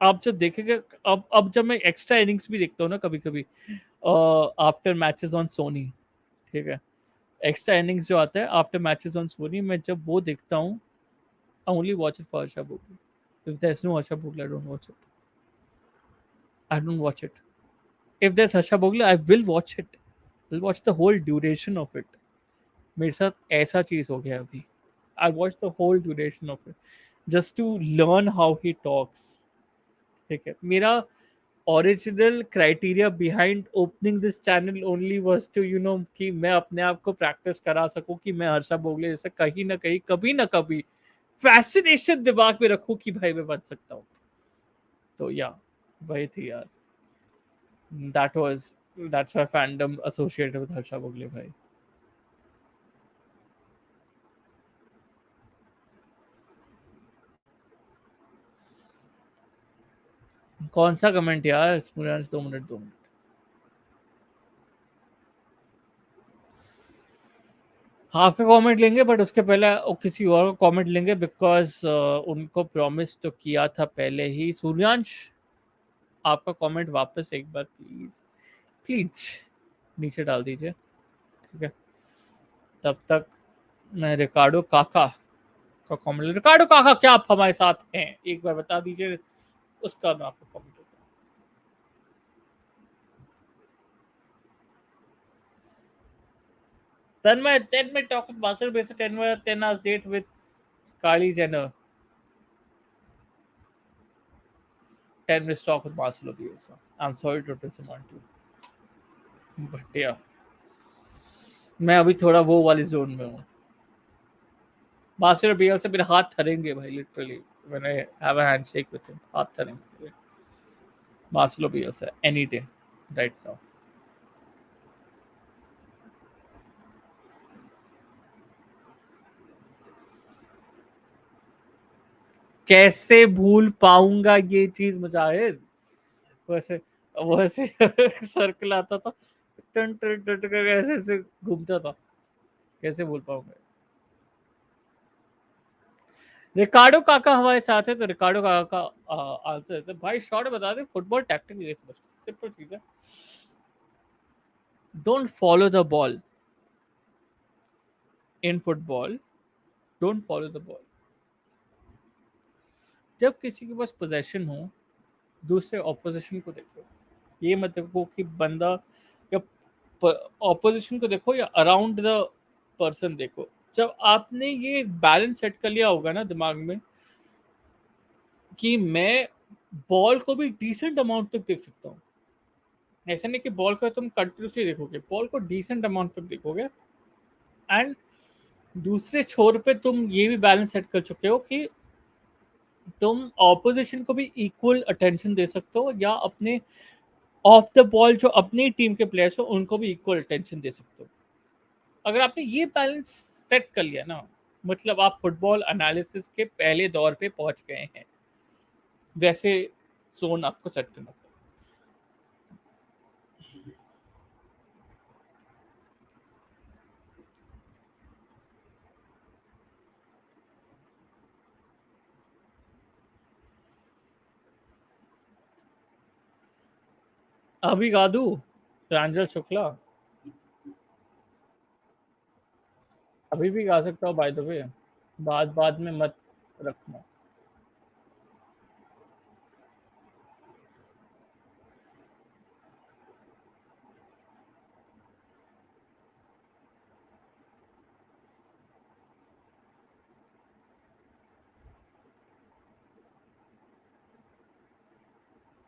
आप जब देखेंगे, अब जब मैं एक्स्ट्रा इनिंग्स भी देखता हूँ ना कभी कभी आफ्टर मैचेस ऑन सोनी, ठीक है, एक्स्ट्रा इनिंग्स जो आता है आफ्टर मैचेस ऑन सोनी, मैं जब वो देखता हूँ, I only watch it for Harsha Bhogle. If there is no Harsha Bhogle, I don't watch it. I don't watch it. If there is Harsha Bhogle, I will watch it. Will watch the whole duration of it. मेरे साथ ऐसा चीज हो गया अभी. I watch the whole duration of it just to learn how he talks. ठीक है, मेरा original criteria behind opening this channel only was to कि मैं अपने आप को प्रैक्टिस करा सकूं कि मैं हर्षा भोगले जैसे कहीं ना कहीं कभी ना कभी फैसिनेशन दिमाग में रखूं कि भाई मैं बन सकता हूं. तो या वही थी यार. That's my fandom associated with Harsha Bhogle भाई. कौन सा कमेंट यार? 2 मिनट 2 मिनट. आपका कमेंट लेंगे बट उसके पहले किसी और का कमेंट लेंगे बिकॉज उनको प्रॉमिस तो किया था पहले ही. सूर्यांश, आपका कमेंट वापस एक बार प्लीज प्लीज नीचे डाल दीजिए. ठीक है, तब तक मैं रिकार्डो काका का कमेंट. रिकार्डो काका, क्या आप हमारे साथ हैं? एक बार बता दीजिए, उसका मैं आपको comment. Then my talk with Master Basic 10 hours date with Kylie Jenner. 10 minutes talk with Marcelo Bielsa. I'm sorry to disappoint you. But yeah, मैं अभी थोड़ा वो वाली जोन में हूँ. मार्सेलो बियल्सा मेरे हाथ थरेंगे भाई, literally when I have a handshake with him. हाथ थरेंगे. Marcelo Bielsa any day right now. कैसे भूल पाऊंगा ये चीज मुजाहिद? वैसे वैसे सर्कल आता था, टन टन टन टन ऐसे ऐसे घूमता था. कैसे भूल पाऊंगा? रिकार्डो काका हमारे साथ है, तो रिकार्डो काका का आंसर है भाई. शॉर्ट बता दे, फुटबॉल टैक्टिक सिंपल चीज है. Don't follow the ball in football. Don't follow the ball. जब किसी के पास पोजेशन हो, दूसरे ऑपोजिशन को देखो. ये मत देखो कि बंदा या ऑपोजिशन को देखो या अराउंड द पर्सन देखो. जब आपने ये बैलेंस सेट कर लिया होगा ना दिमाग में कि मैं बॉल को भी डिसेंट अमाउंट तक देख सकता हूँ. ऐसा नहीं कि बॉल को तुम कंटिन्यूसली देखोगे, बॉल को डिसेंट अमाउंट तक देखोगे. एंड दूसरे छोर पे तुम ये भी बैलेंस सेट कर चुके हो कि तुम ऑपोजिशन को भी इक्वल अटेंशन दे सकते हो, या अपने ऑफ द बॉल जो अपनी टीम के प्लेयर्स हो उनको भी इक्वल अटेंशन दे सकते हो. अगर आपने ये बैलेंस सेट कर लिया ना, मतलब आप फुटबॉल एनालिसिस के पहले दौर पे पहुंच गए हैं. वैसे जोन आपको सेट करना पड़ेगा. अभी गा दूं प्रांजल शुक्ला? अभी भी गा सकता हूँ बाय द वे. बाद बाद में मत रखना.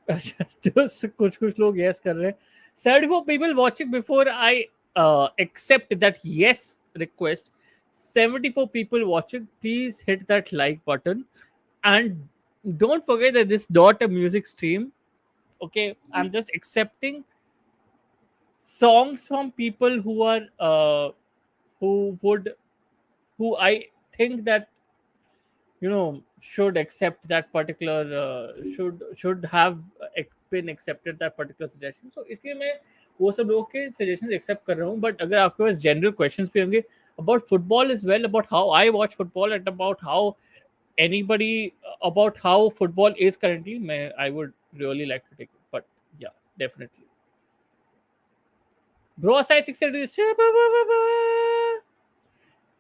अच्छा, तो कुछ कुछ लोग यस कर रहे हैं. 74 people watching before I accept that yes request. 74 people watching, please hit that like button. And don't forget that this not a music stream. Okay, I'm just accepting songs from people who are who would who I think that should accept that particular should have been accepted that particular suggestion. So इसलिए मैं वो सब लोगों के suggestions accept कर रहा हूँ. But अगर आपके पास general questions भी होंगे about football as well, about how I watch football, and about how anybody about how football is currently, I would really like to take it. But yeah, definitely. Bro aside 6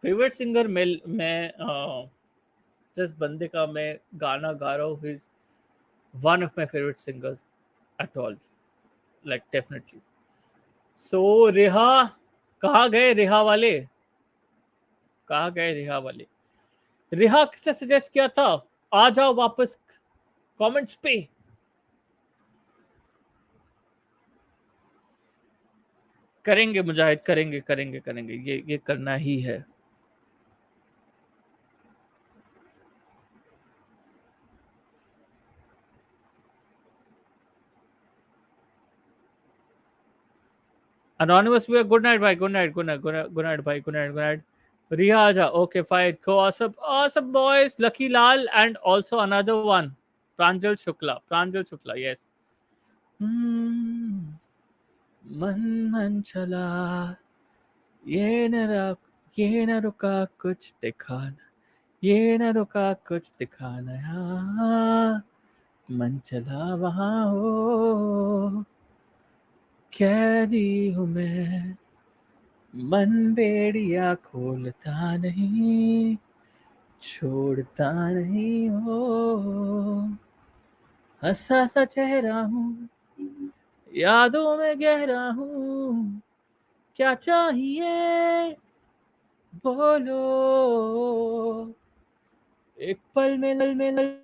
favorite singer मैं जिस बंदे का मैं गाना गा रहा हूँ, he's one of my favorite singers at all, like definitely. So रिहा, कहाँ गए रिहा वाले, कहाँ गए रिहा वाले. रिहा किसने सजेस्ट किया था, आ जाओ वापस कमेंट्स पे. करेंगे मुजाहिद, करेंगे करेंगे करेंगे, ये करना ही है. Anonymous, we are good night, bye. Good night, good night, good night, good night, bye. Good night, good night. Riha Aja, okay, fine. Go, awesome, awesome boys. Lucky Lal, and also another one, Pranjal Shukla. Pranjal Shukla, yes. Hmm. मन मन चला, ये न रक, ये न रुका कुछ दिखाना, ये न रुका कुछ दिखाना, यहाँ मन चला वहाँ हो, कैदी हूँ मैं, मन बेड़िया खोलता नहीं, छोड़ता नहीं हो, हंसा सा चेहरा हूँ, यादों में गहरा हूँ, क्या चाहिए बोलो, एक पल में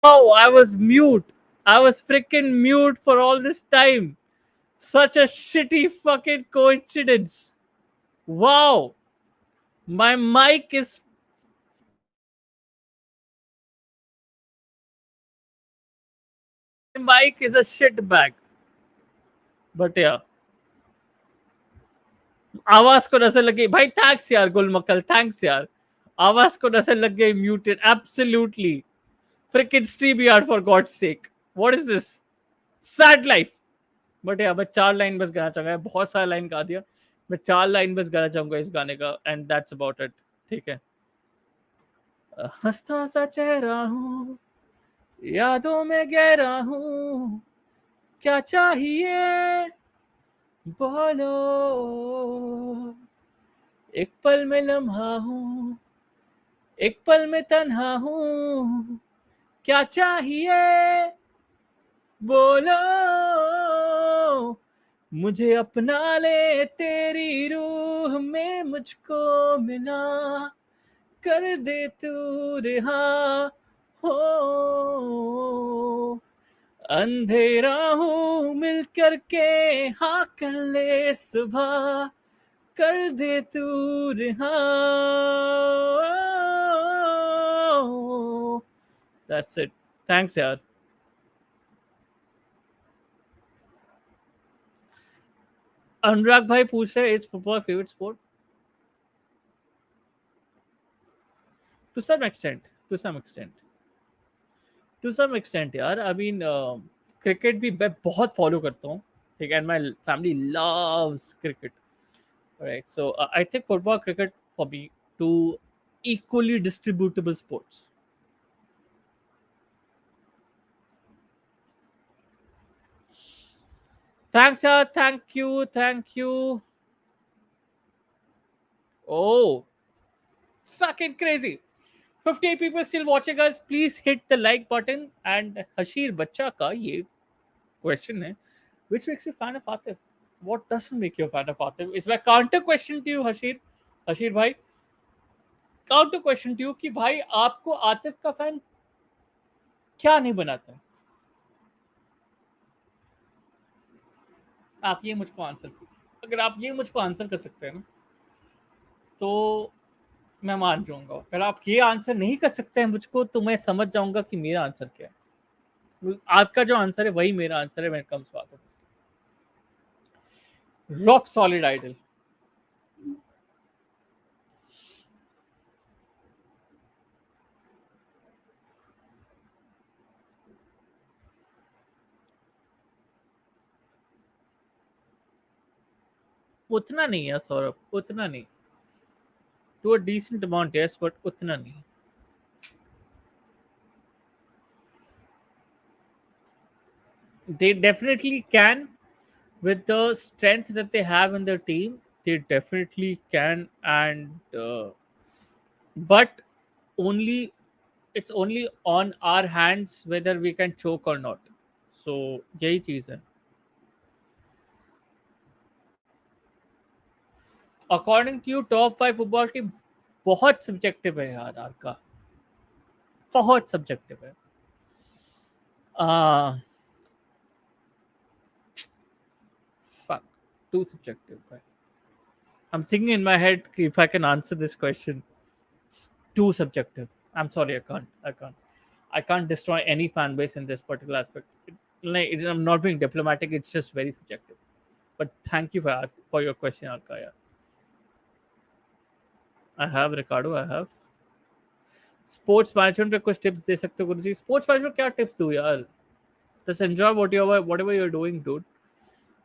Oh, I was mute. I was freaking mute for all this time. Such a shitty fucking coincidence. Wow. My mic is a shit bag. But yeah. आवाज को नजर लग गई भाई. थैंक्स यार गुलमक्कल, थैंक्स यार. आवाज को नजर लग गई, म्यूटेड. एब्सोल्युटली. फ्रिकिंग स्ट्रीम यार, for God sake. What is this sad life. But यार मैं 4 लाइन बस गाना चाहूंगा. बहुत सारा लाइन गा दिया. मैं 4 लाइन बस गाना चाहूंगा इस गाने का, एंड दैट्स अबाउट इट. ठीक है. हंसता सा चेहरा हूँ, यादों में गहरा हूँ, क्या चाहिए बोलो, एक पल में लम्हा हूँ, एक पल में तन्हा हूँ, क्या चाहिए बोलो, मुझे अपना ले तेरी रूह में मुझको मिला, कर दे तू रिहा हो, अंधेरा हूँ मिल करके, हाँ कर ले सुबह, कर दे तू रिहा. That's it. Thanks यार. अनुराग भाई पूछ रहे is football favourite sport. To some extent, to some extent, to some extent यार. आई मीन क्रिकेट भी मैं बहुत फॉलो करता हूँ. ठीक है. And my family loves cricket. Right. So I think football cricket for me two equally distributable sports. Thanks, sir. Thank you. Oh, fucking crazy. 58 people still watching us. Please hit the like button. And Hashir Bacha ka ye question hai. Which makes you fan of Atif? What doesn't make you a fan of Atif? Is my counter question to you, Hashir. Hashir bhai, counter question to you कि भाई आपको आतिफ का fan क्या नहीं बनाता? आप ये मुझको आंसर कीजिए। अगर आप ये मुझको आंसर कर सकते हैं ना, तो मैं मान जाऊंगा। अगर आप ये आंसर नहीं कर सकते हैं मुझको, तो मैं समझ जाऊंगा कि मेरा आंसर क्या है। आपका जो आंसर है वही मेरा आंसर है। मेरे कम स्वाद है। Rock solid idol. उतना नहीं है सौरभ, उतना नहीं। To a decent amount yes, but उतना नहीं। They definitely can, with the strength that they have in their team. They definitely can, and but only it's only on our hands whether we can choke or not. So यही चीज है। According to top 5 football team, बहुत subjective है यार आपका, बहुत subjective है। uh fuck, too subjective, but I'm thinking in my head if I can answer this question. It's too subjective. I'm sorry, I can't destroy any fan base in this particular aspect. I'm not being diplomatic, it's just very subjective. But thank you for your question, Alkaya. I have Ricardo, I have sports management पे कुछ tips दे सकते हो गुरुजी? Sports management क्या tips दूं यार? Just enjoy whatever you're doing, dude.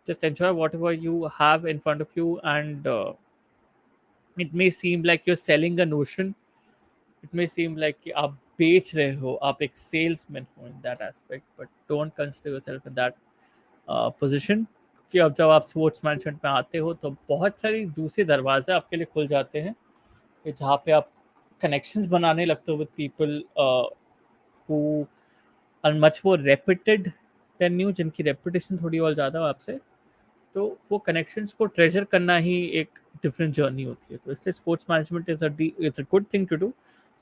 Just enjoy whatever you have in front of you, and it may seem like you're selling a notion. It may seem like कि आप बेच रहे हो, आप एक सेल्समैन हो in that aspect, but don't consider yourself in that position. कि अब जब आप स्पोर्ट्स मैनेजमेंट में आते हो तो बहुत सारी दूसरे दरवाजे आपके लिए खुल जाते हैं, कि जहाँ पे आप कनेक्शंस बनाने लगते हो with people who are much more reputed than you, जिनकी रेपुटेशन थोड़ी और ज़्यादा हो आपसे। तो वो कनेक्शंस को ट्रेजर करना ही एक डिफरेंट जर्नी होती है। तो इसलिए sports management is a good thing to do.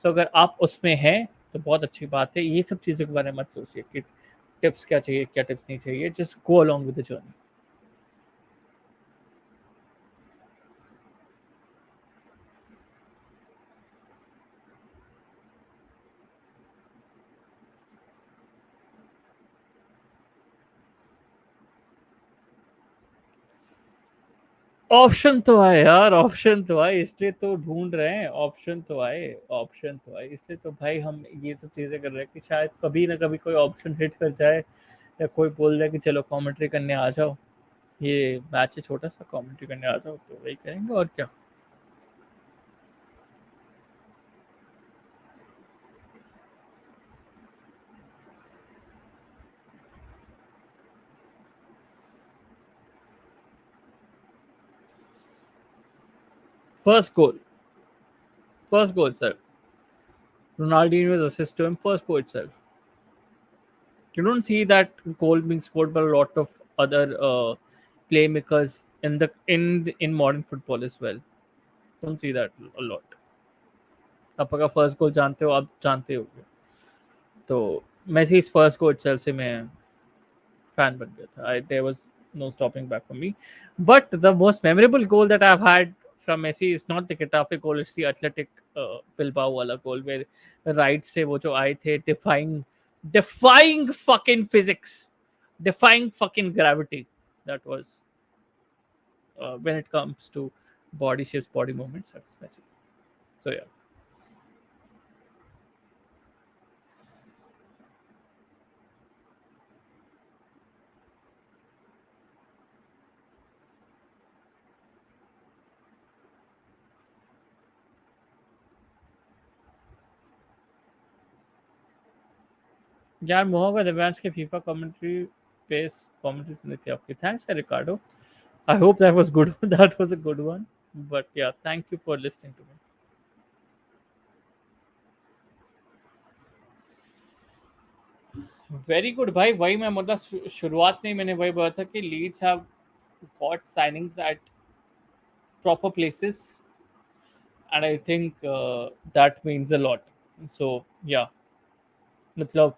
So अगर आप उसमें हैं तो बहुत अच्छी बात है। ये सब चीज़ों के बारे में मत सोचिए कि टिप्स क्या चाहिए, क्या टिप्स नहीं चाहिए। Just go along with the journey. Option तो आए यार, ऑप्शन तो आए, इसलिए तो ढूंढ रहे हैं। ऑप्शन तो आए, ऑप्शन तो आए, इसलिए तो भाई हम ये सब चीज़ें कर रहे हैं कि शायद कभी ना कभी कोई ऑप्शन हिट कर जाए, या कोई बोल जाए कि चलो कमेंट्री करने आ जाओ, ये मैच है छोटा सा, कमेंट्री करने आ जाओ, तो वही करेंगे और क्या। First goal, first goal itself. Ronaldinho's assist to him, first goal itself. You don't see that goal being scored by a lot of other playmakers in modern football as well. Don't see that a lot. आप अगर first goal जानते हो, आप जानते होगे। तो Messi इस first goal itself से मैं fan बन गया था। There was no stopping back for me. But the most memorable goal that I've had from Messi is not the Getafe goal, it's the Athletic Bilbao वाला goal where right से वो जो आए थे, defying fucking physics, defying fucking gravity. That was when it comes to body shapes, body movements, that's Messi. So yeah. यार मोह का दिव्यांश के फीफा कमेंट्री बेस्ट कॉमेडी सुनी थी आपकी. Thanks Ricardo. I hope that was good. That was a good one. But yeah, thank you for listening to me. Very good भाई. वही मैं मतलब शुरुआत में ही मैंने वही बोला था कि Leeds have got signings at proper places and I think that means a lot. So yeah मतलब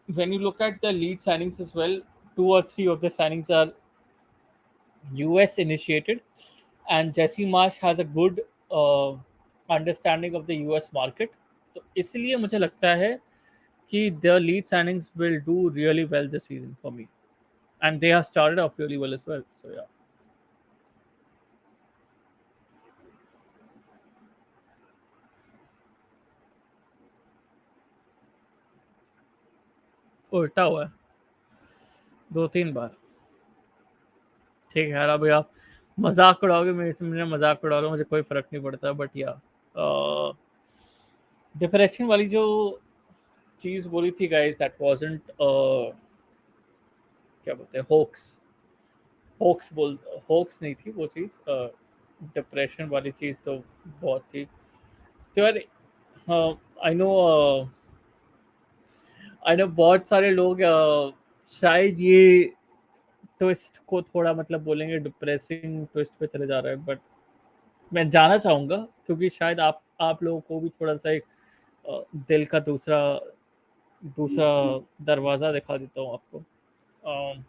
when you look at the lead signings as well, 2 or 3 of the signings are US initiated, and Jesse Marsh has a good understanding of the US market. तो इसलिए मुझे लगता है कि the lead signings will do really well this season for me, and they have started off really well as well. So yeah. उल्टा हुआ है 2-3 बार. ठीक है यार. अभी आप मजाक उड़ाओगे, मेरे मजाक उड़ा लो, मुझे कोई फर्क नहीं पड़ता. बट या डिप्रेशन वाली जो चीज बोली थी गाइस, दैट वाजंट क्या बोलते हैं, होक्स. होक्स नहीं थी वो चीज. डिप्रेशन वाली चीज तो बहुत थी. तो यार आई नो बहुत सारे लोग शायद ये ट्विस्ट को थोड़ा मतलब बोलेंगे डिप्रेसिंग ट्विस्ट पे चले जा रहे हैं. बट मैं जाना चाहूंगा क्योंकि शायद आप लोगों को भी थोड़ा सा एक दिल का दूसरा दूसरा दरवाजा दिखा देता हूँ आपको. अ,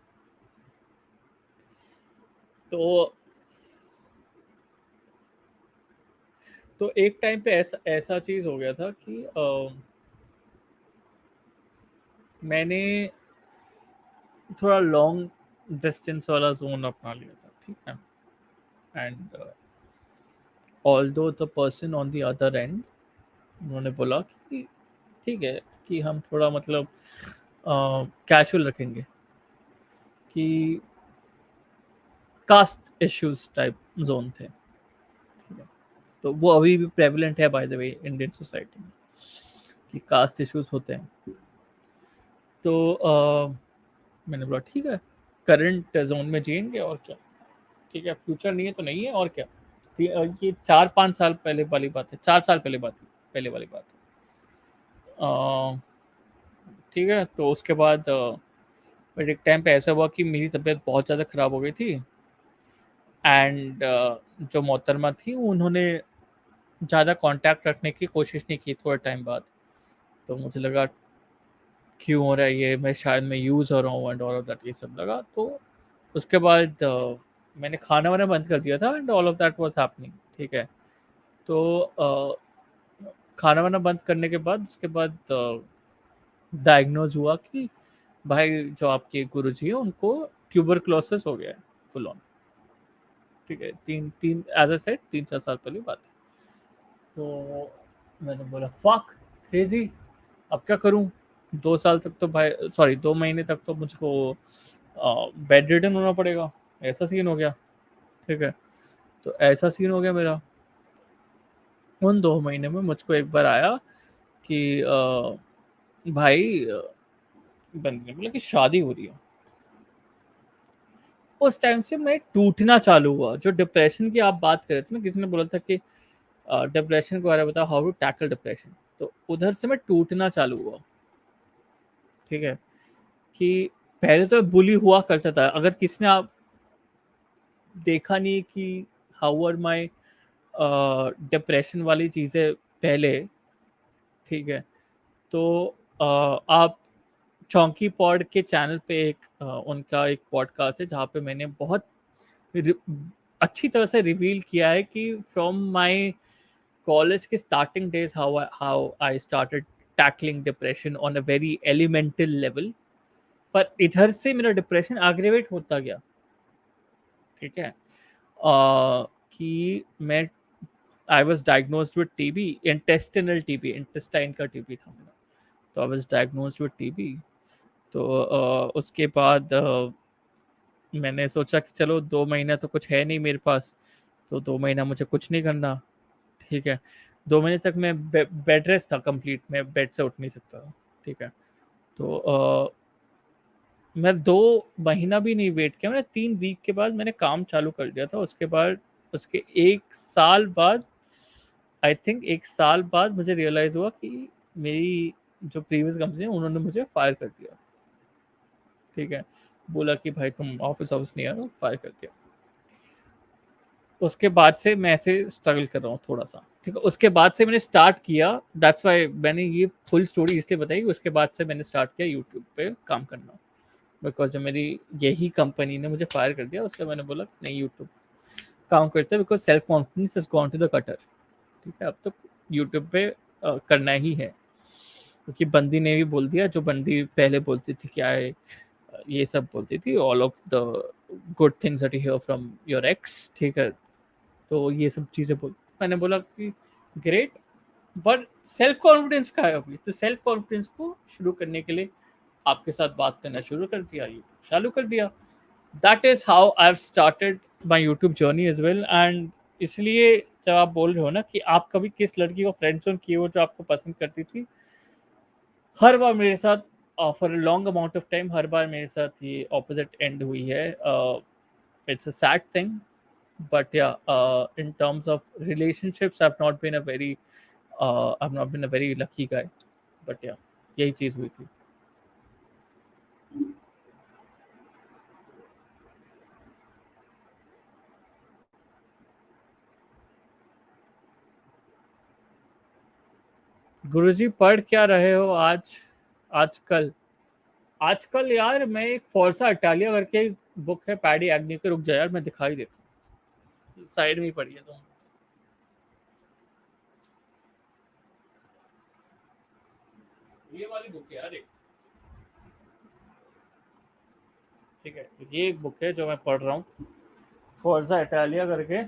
तो तो एक टाइम पे ऐसा ऐसा चीज हो गया था कि मैंने थोड़ा लॉन्ग डिस्टेंस वाला जोन अपना लिया था. ठीक है. And although the person on the other and उन्होंने बोला कि ठीक है कि हम थोड़ा मतलब कैजुअल रखेंगे कि कास्ट इश्यूज टाइप जोन थे. ठीक है. तो वो अभी भी प्रेवलेंट है by the way Indian society में कि कास्ट इश्यूज होते हैं. तो मैंने बोला ठीक है, करंट जोन में जिएंगे और क्या. ठीक है, फ्यूचर नहीं है तो नहीं है और क्या. ये 4-5 साल पहले वाली बात है. 4 साल पहले बात है, पहले वाली बात है. ठीक है. तो उसके बाद बट एक टाइम पे ऐसा हुआ कि मेरी तबीयत बहुत ज़्यादा ख़राब हो गई थी. एंड जो मोहतरमा थी उन्होंने ज़्यादा कांटेक्ट रखने की कोशिश नहीं की थोड़े टाइम बाद. तो मुझे लगा क्यों हो रहा है ये, मैं शायद मैं यूज़ हो रहा हूँ एंड ऑल ऑफ दैट, ये सब लगा. तो उसके बाद मैंने खाना वाना बंद कर दिया था and all of that was happening. ठीक है. तो खाना वाना बंद करने के बाद उसके बाद डायग्नोज हुआ कि भाई जो आपके गुरुजी है उनको ट्यूबरक्लोसिस हो गया है फुल ऑन. ठीक है. तीन तीन एज आई सेड 3-4 साल पहले बात है. तो मैंने बोला फक क्रेजी, अब क्या करूं. 2 साल तक तो भाई, सॉरी 2 महीने तक तो मुझको बेड रिडन होना पड़ेगा. ऐसा सीन हो गया. ठीक है. तो ऐसा सीन हो गया मेरा. उन 2 महीने में मुझको एक बार आया कि भाई बंदी ने बोला कि शादी हो रही है. उस टाइम से मैं टूटना चालू हुआ. जो डिप्रेशन की आप बात कर रहे थे ना, किसी ने बोला था कि डिप्रेशन के बारे में बताओ, हाउ टू टैकल डिप्रेशन. तो उधर से मैं टूटना चालू हुआ. ठीक है. कि पहले तो बुली हुआ करता था. अगर किसी ने आप देखा नहीं कि हाउ आर माई डिप्रेशन वाली चीज़ें पहले. ठीक है. तो आप चौंकी पॉड के चैनल पे एक उनका एक पॉडकास्ट है जहाँ पे मैंने बहुत अच्छी तरह से रिवील किया है कि फ्रॉम माय कॉलेज के starting days how I started tackling depression on a very elemental level. पर इधर से मेरा डिप्रेशन एग्रेवेट होता गया. ठीक है. कि मैं I was diagnosed with TB, intestinal TB, intestine का टीबी था मेरा. तो I was diagnosed with TB. तो उसके बाद मैंने सोचा कि चलो 2 महीना तो कुछ है नहीं मेरे पास, तो 2 महीना मुझे कुछ नहीं करना. ठीक है. 2 महीने तक मैं बेड रेस्ट था कंप्लीट. मैं बेड से उठ नहीं सकता था. ठीक है. तो मैं 2 महीना भी नहीं वेट किया, मैंने 3 वीक के बाद मैंने काम चालू कर दिया था। उसके बाद उसके 1 साल बाद, आई थिंक 1 साल बाद मुझे रियलाइज़ हुआ कि मेरी जो प्रीवियस कंपनी है उन्होंने मुझे फायर कर दिया, ठीक है? बोला कि भाई तुम ऑफ़िस नहीं आ रहे हो, फायर कर दिया। उसके बाद से मैं ऐसे स्ट्रगल कर रहा हूँ थोड़ा-सा, ठीक है? उसके बाद से मैंने स्टार्ट किया, दैट्स व्हाई मैंने ये फुल स्टोरी इसलिए बताई, उसके बाद से मैंने स्टार्ट किया यूट्यूब पे काम करना। बिकॉज़ जब मेरी यही कंपनी ने मुझे फायर कर दिया, उसके बाद मैंने बोला नहीं यूट्यूब काम करते हैं, because self confidence has gone to the cutter, ठीक है? अब तो यूट्यूब पे करना ही है। क्योंकि बंदी ने भी बोल दिया, जो बंदी पहले बोलती थी क्या है, ये सब बोलती थी, all of the good things that you here from your x, ठीक है? तो ये सब चीज़ें बोल, मैंने बोला कि ग्रेट, बट सेल्फ कॉन्फिडेंस कहाँ है अभी? तो सेल्फ कॉन्फिडेंस को शुरू करने के लिए आपके साथ बात करना शुरू कर दिया, यूट्यूब चालू कर दिया। That is how I have started my YouTube journey as well. And इसलिए जब आप बोल रहे हो ना कि आप कभी किस लड़की को फ्रेंड ज़ोन किए हो जो आपको पसंद करती थी, हर बार मेरे साथ for a long amount of time हर बार मेरे साथ ये ऑपोजिट एंड हुई है। It's a sad thing, but yeah, in terms of relationships I've not been a very lucky guy, but yeah, यही चीज हुई थी। गुरुजी पढ़ क्या रहे हो आज, आजकल? आजकल यार मैं एक फोर्सा इटालिया करके बुक है पैडी एग्नी के, रुक जा यार मैं दिखाई देता हूँ, साइड में ही पड़ी है, तो ये वाली बुक है यार एक, ठीक है? ये एक बुक है जो मैं पढ़ रहा हूँ, फोर्सा इटालिया करके,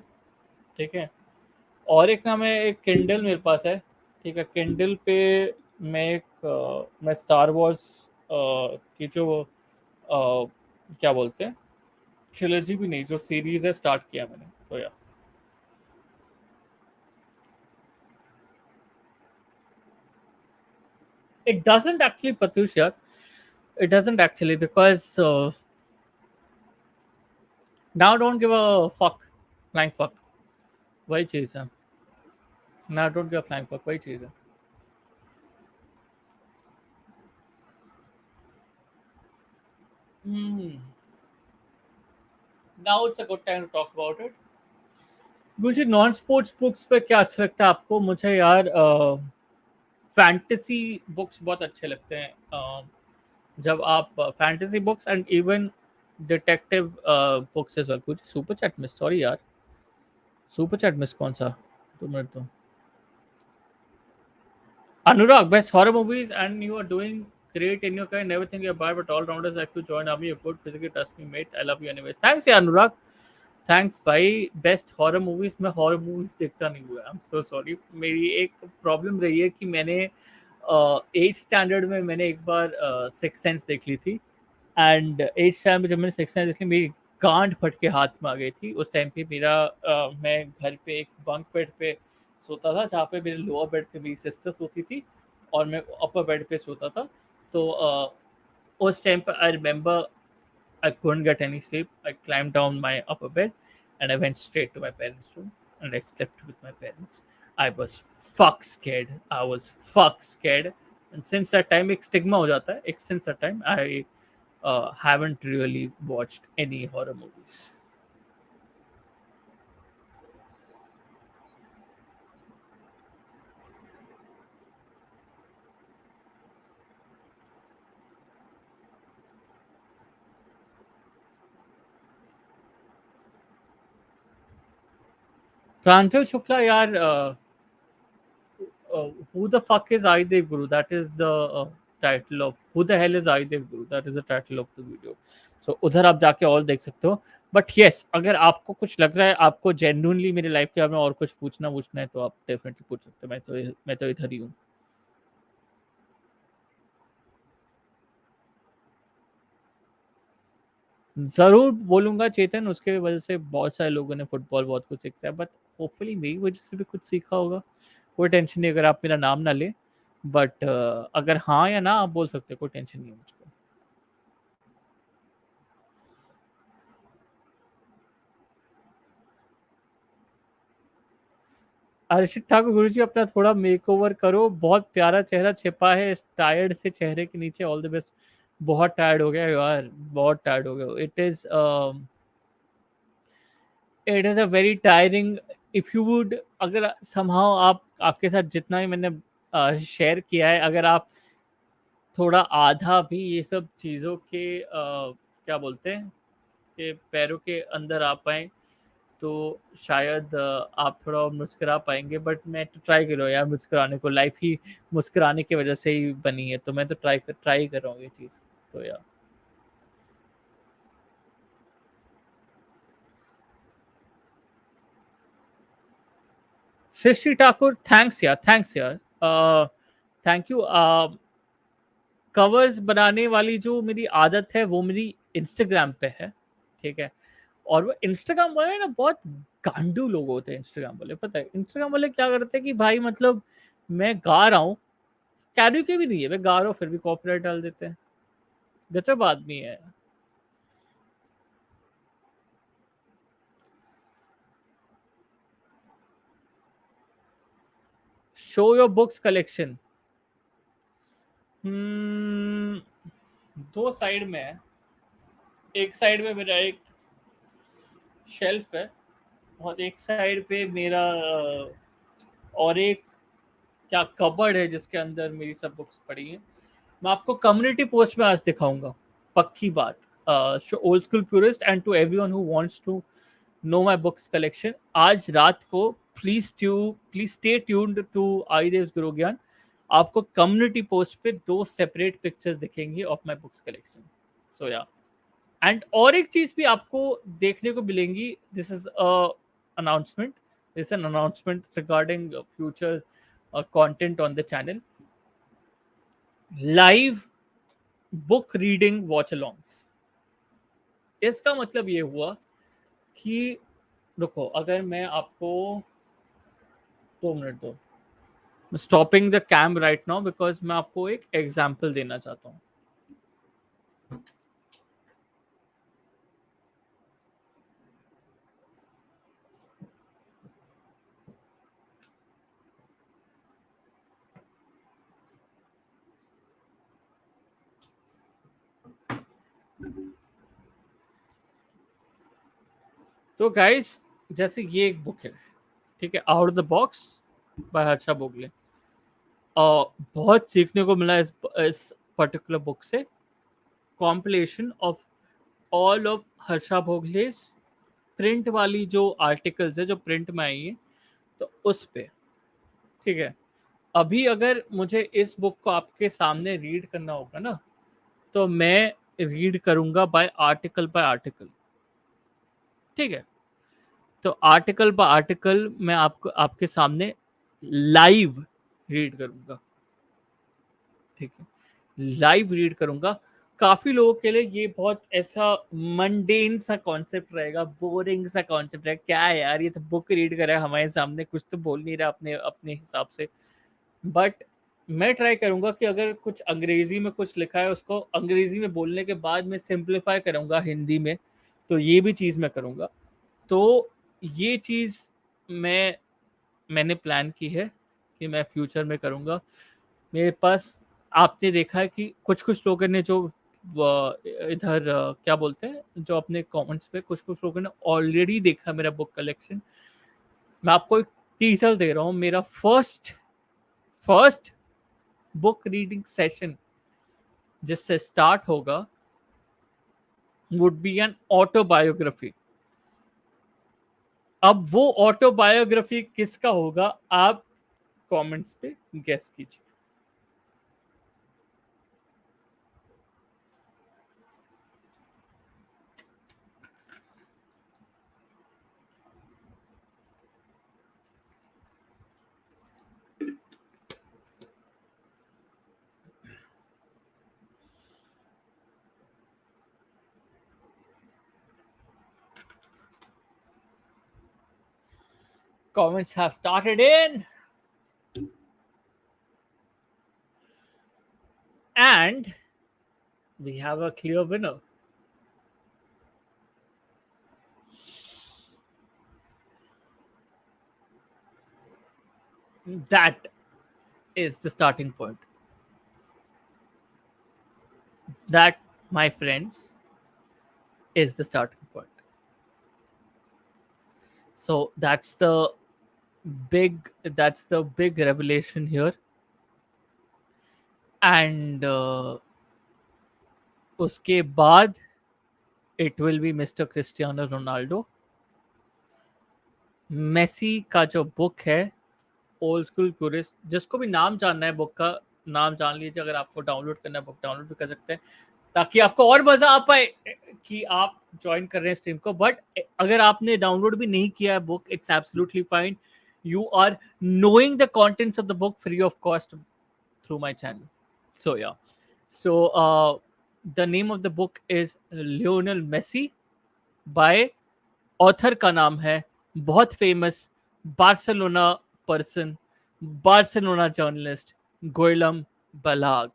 ठीक है? और एक ना, मैं एक किंडल मेरे पास है, ठीक है? किंडल पे मैं स्टार वॉर्स की जो क्या बोलते हैं, ट्रिलॉजी भी नहीं, जो सीरीज है स्टार्ट किया मैंने, तो या इट डजंट एक्चुअली पतूश यार, it doesn't actually, because now don't give a fuck, flying fuck, वही चीज है। Now don't give a flying fuck, वही चीज है। Now it's a good time to talk about it. मुझे नॉन स्पोर्ट्स बुक्स पे क्या अच्छा लगता है आपको? मुझे यार फैंटेसी बुक्स बहुत अच्छे लगते हैं। जब आप fantasy books and even detective books as well. कुछ सुपर चैट मिस, सॉरी यार, सुपर चैट मिस कौन सा? 2 मिनट तो। Anurag, best horror movies, and you are doing great in your kind. Never think you're bad, but all rounders like to join army. You're good physically. Trust me, mate. I love you anyways. Thanks, yeah, Anurag. Thanks भाई। Best horror movies, मैं horror movies देखता नहीं हुआ, आई am so sorry. मेरी एक problem रही है कि मैंने 8 स्टैंडर्ड में मैंने एक बार सिक्स सेंस देख ली थी। एंड 8 स्टैंडर्ड में जब मैंने सिक्स सेंस देख ली, मेरी गांड फट के हाथ में आ गई थी। उस टाइम पे मैं घर पे एक बंक बेड पे सोता था, जहाँ पे मेरे लोअर बेड पे मेरी सिस्टर सोती थी और मैं अपर बेड पे सोता था। तो उस टाइम पर I remember I couldn't get any sleep. I climbed down my upper bed and I went straight to my parents' room and I slept with my parents. I was fuck scared. I was fuck scared. And since that time, एक stigma हो जाता है. Since that time, I haven't really watched any horror movies. प्रांजल शुक्ला यार, who the fuck is Adidev Guru? That is the title of who the hell is Adidev Guru? That is the title of the video. So उधर आप जाके और देख सकते हो। But yes, अगर आपको कुछ लग रहा है, आपको जेन्युइनली मेरी लाइफ के बारे में और कुछ पूछना है, तो आप डेफिनेटली पूछ सकते हो। मैं तो इधर ही हूँ। जरूर बोलूंगा चेतन, उसके वजह से बहुत सारे लोगों ने फुटबॉल बहुत कुछ सीखा है, बट होपफुली मेरी वजह से भी कुछ सीखा होगा। कोई टेंशन नहीं अगर आप मेरा नाम ना ले, बट अगर हाँ या ना आप बोल सकते हो, कोई टेंशन नहीं है मुझको। अर्षित ठाकुर, गुरुजी अपना थोड़ा मेकओवर करो, बहुत प्यारा चेहरा छिपा है इस टायर्ड से चेहरे के नीचे, ऑल द बेस्ट। बहुत टायर्ड हो गया यार, बहुत टायर्ड हो गया। It is a very tiring. If you would, अगर समहाउ आप, आपके साथ जितना भी मैंने शेयर किया है, अगर आप थोड़ा आधा भी ये सब चीज़ों के क्या बोलते हैं कि पैरों के अंदर आ पाए, तो शायद आप थोड़ा और मुस्कुरा पाएंगे। बट मैं तो ट्राई कर रहा हूँ यार मुस्कुराने को, लाइफ ही मुस्कुराने की वजह से ही बनी है, तो मैं तो ट्राई कर रहा हूँ ये चीज़। तो यार सृष्टि ठाकुर, थैंक्स यार, थैंक्स यार, थैंक यू। कवर्स बनाने वाली जो मेरी आदत है वो मेरी इंस्टाग्राम पे है, ठीक है। और वो इंस्टाग्राम वाले ना बहुत गांडू लोग होते हैं। इंस्टाग्राम वाले, पता है इंस्टाग्राम वाले क्या करते हैं कि भाई मतलब मैं गा रहा हूँ, कैरियोके भी नहीं है, मैं गा रहा हूँ फिर भी कॉपीराइट डाल देते हैं। गजब आदमी है। Show your books collection. दो साइड में है। एक साइड में मेरा एक शेल्फ है, और एक साइड पे मेरा और एक क्या कबर्ड है जिसके अंदर मेरी सब बुक्स पड़ी हैं। मैं आपको कम्युनिटी पोस्ट में आज दिखाऊंगा, पक्की बात। Old school purist and to everyone who wants to know my books collection, आज रात को please stay tuned to Adidev Gurugyan. आपको कम्युनिटी पोस्ट पे दो सेपरेट पिक्चर्स दिखेंगी of my books collection. So yeah, and और एक चीज भी आपको देखने को मिलेंगी। This is announcement, this an announcement regarding future content on the channel. Live book reading watch alongs. इसका मतलब ये हुआ कि, रुको अगर मैं आपको 2 मिनट दो, stopping the cam right now because मैं आपको एक एग्जाम्पल देना चाहता हूँ। तो गाइस, जैसे ये एक बुक है, ठीक है, out of the box by Harsha Bhogle. बहुत सीखने को मिला इस पर्टिकुलर बुक से। Compilation of all of Harsha Bhogle's print वाली जो आर्टिकल्स है जो प्रिंट में आई है, तो उस पे, ठीक है। अभी अगर मुझे इस बुक को आपके सामने रीड करना होगा ना, तो मैं रीड करूंगा बाय आर्टिकल, ठीक है। तो आर्टिकल बाय आर्टिकल मैं आपको आपके सामने लाइव रीड करूंगा, ठीक है, लाइव रीड करूंगा। काफी लोगों के लिए ये बहुत ऐसा मंडेन सा कॉन्सेप्ट रहेगा, बोरिंग सा कॉन्सेप्ट रहेगा, क्या है यार ये तो बुक रीड कर रहा है हमारे सामने, कुछ तो बोल नहीं रहा अपने अपने हिसाब से। बट मैं ट्राई करूंगा कि अगर कुछ अंग्रेजी में कुछ लिखा है उसको अंग्रेजी में बोलने के बाद मैं सिंप्लीफाई करूंगा हिंदी में, तो ये भी चीज़ मैं करूंगा। तो ये चीज़ मैं मैंने प्लान की है कि मैं फ्यूचर में करूंगा। मेरे पास, आपने देखा है कि कुछ कुछ लोगों ने जो इधर क्या बोलते हैं, जो अपने कमेंट्स पे कुछ कुछ लोगों ने ऑलरेडी देखा मेरा बुक कलेक्शन। मैं आपको एक टीजर दे रहा हूँ। मेरा first first book reading session जिससे स्टार्ट होगा वुड बी एन ऑटोबायोग्राफी। अब वो ऑटोबायोग्राफी किसका होगा, आप कमेंट्स पे गेस कीजिए। Comments have started in, and we have a clear winner. That is the starting point. That, my friends, is the starting point. So that's the big revelation here. And उसके बाद it will be Mr. Cristiano Ronaldo. Messi का जो book है, old school curious, जिसको भी नाम जानना है बुक का, नाम जान लीजिए। अगर आपको डाउनलोड करना है बुक, डाउनलोड भी कर सकते हैं, ताकि आपको और मजा आ पाए कि आप ज्वाइन कर रहे हैं स्ट्रीम को। बट अगर आपने डाउनलोड भी नहीं किया है book, it's absolutely fine. You are knowing the contents of the book free of cost through my channel. So yeah. So the name of the book is Lionel Messi by, author का नाम है, बहुत famous Barcelona person, Barcelona journalist, Guillem Balague.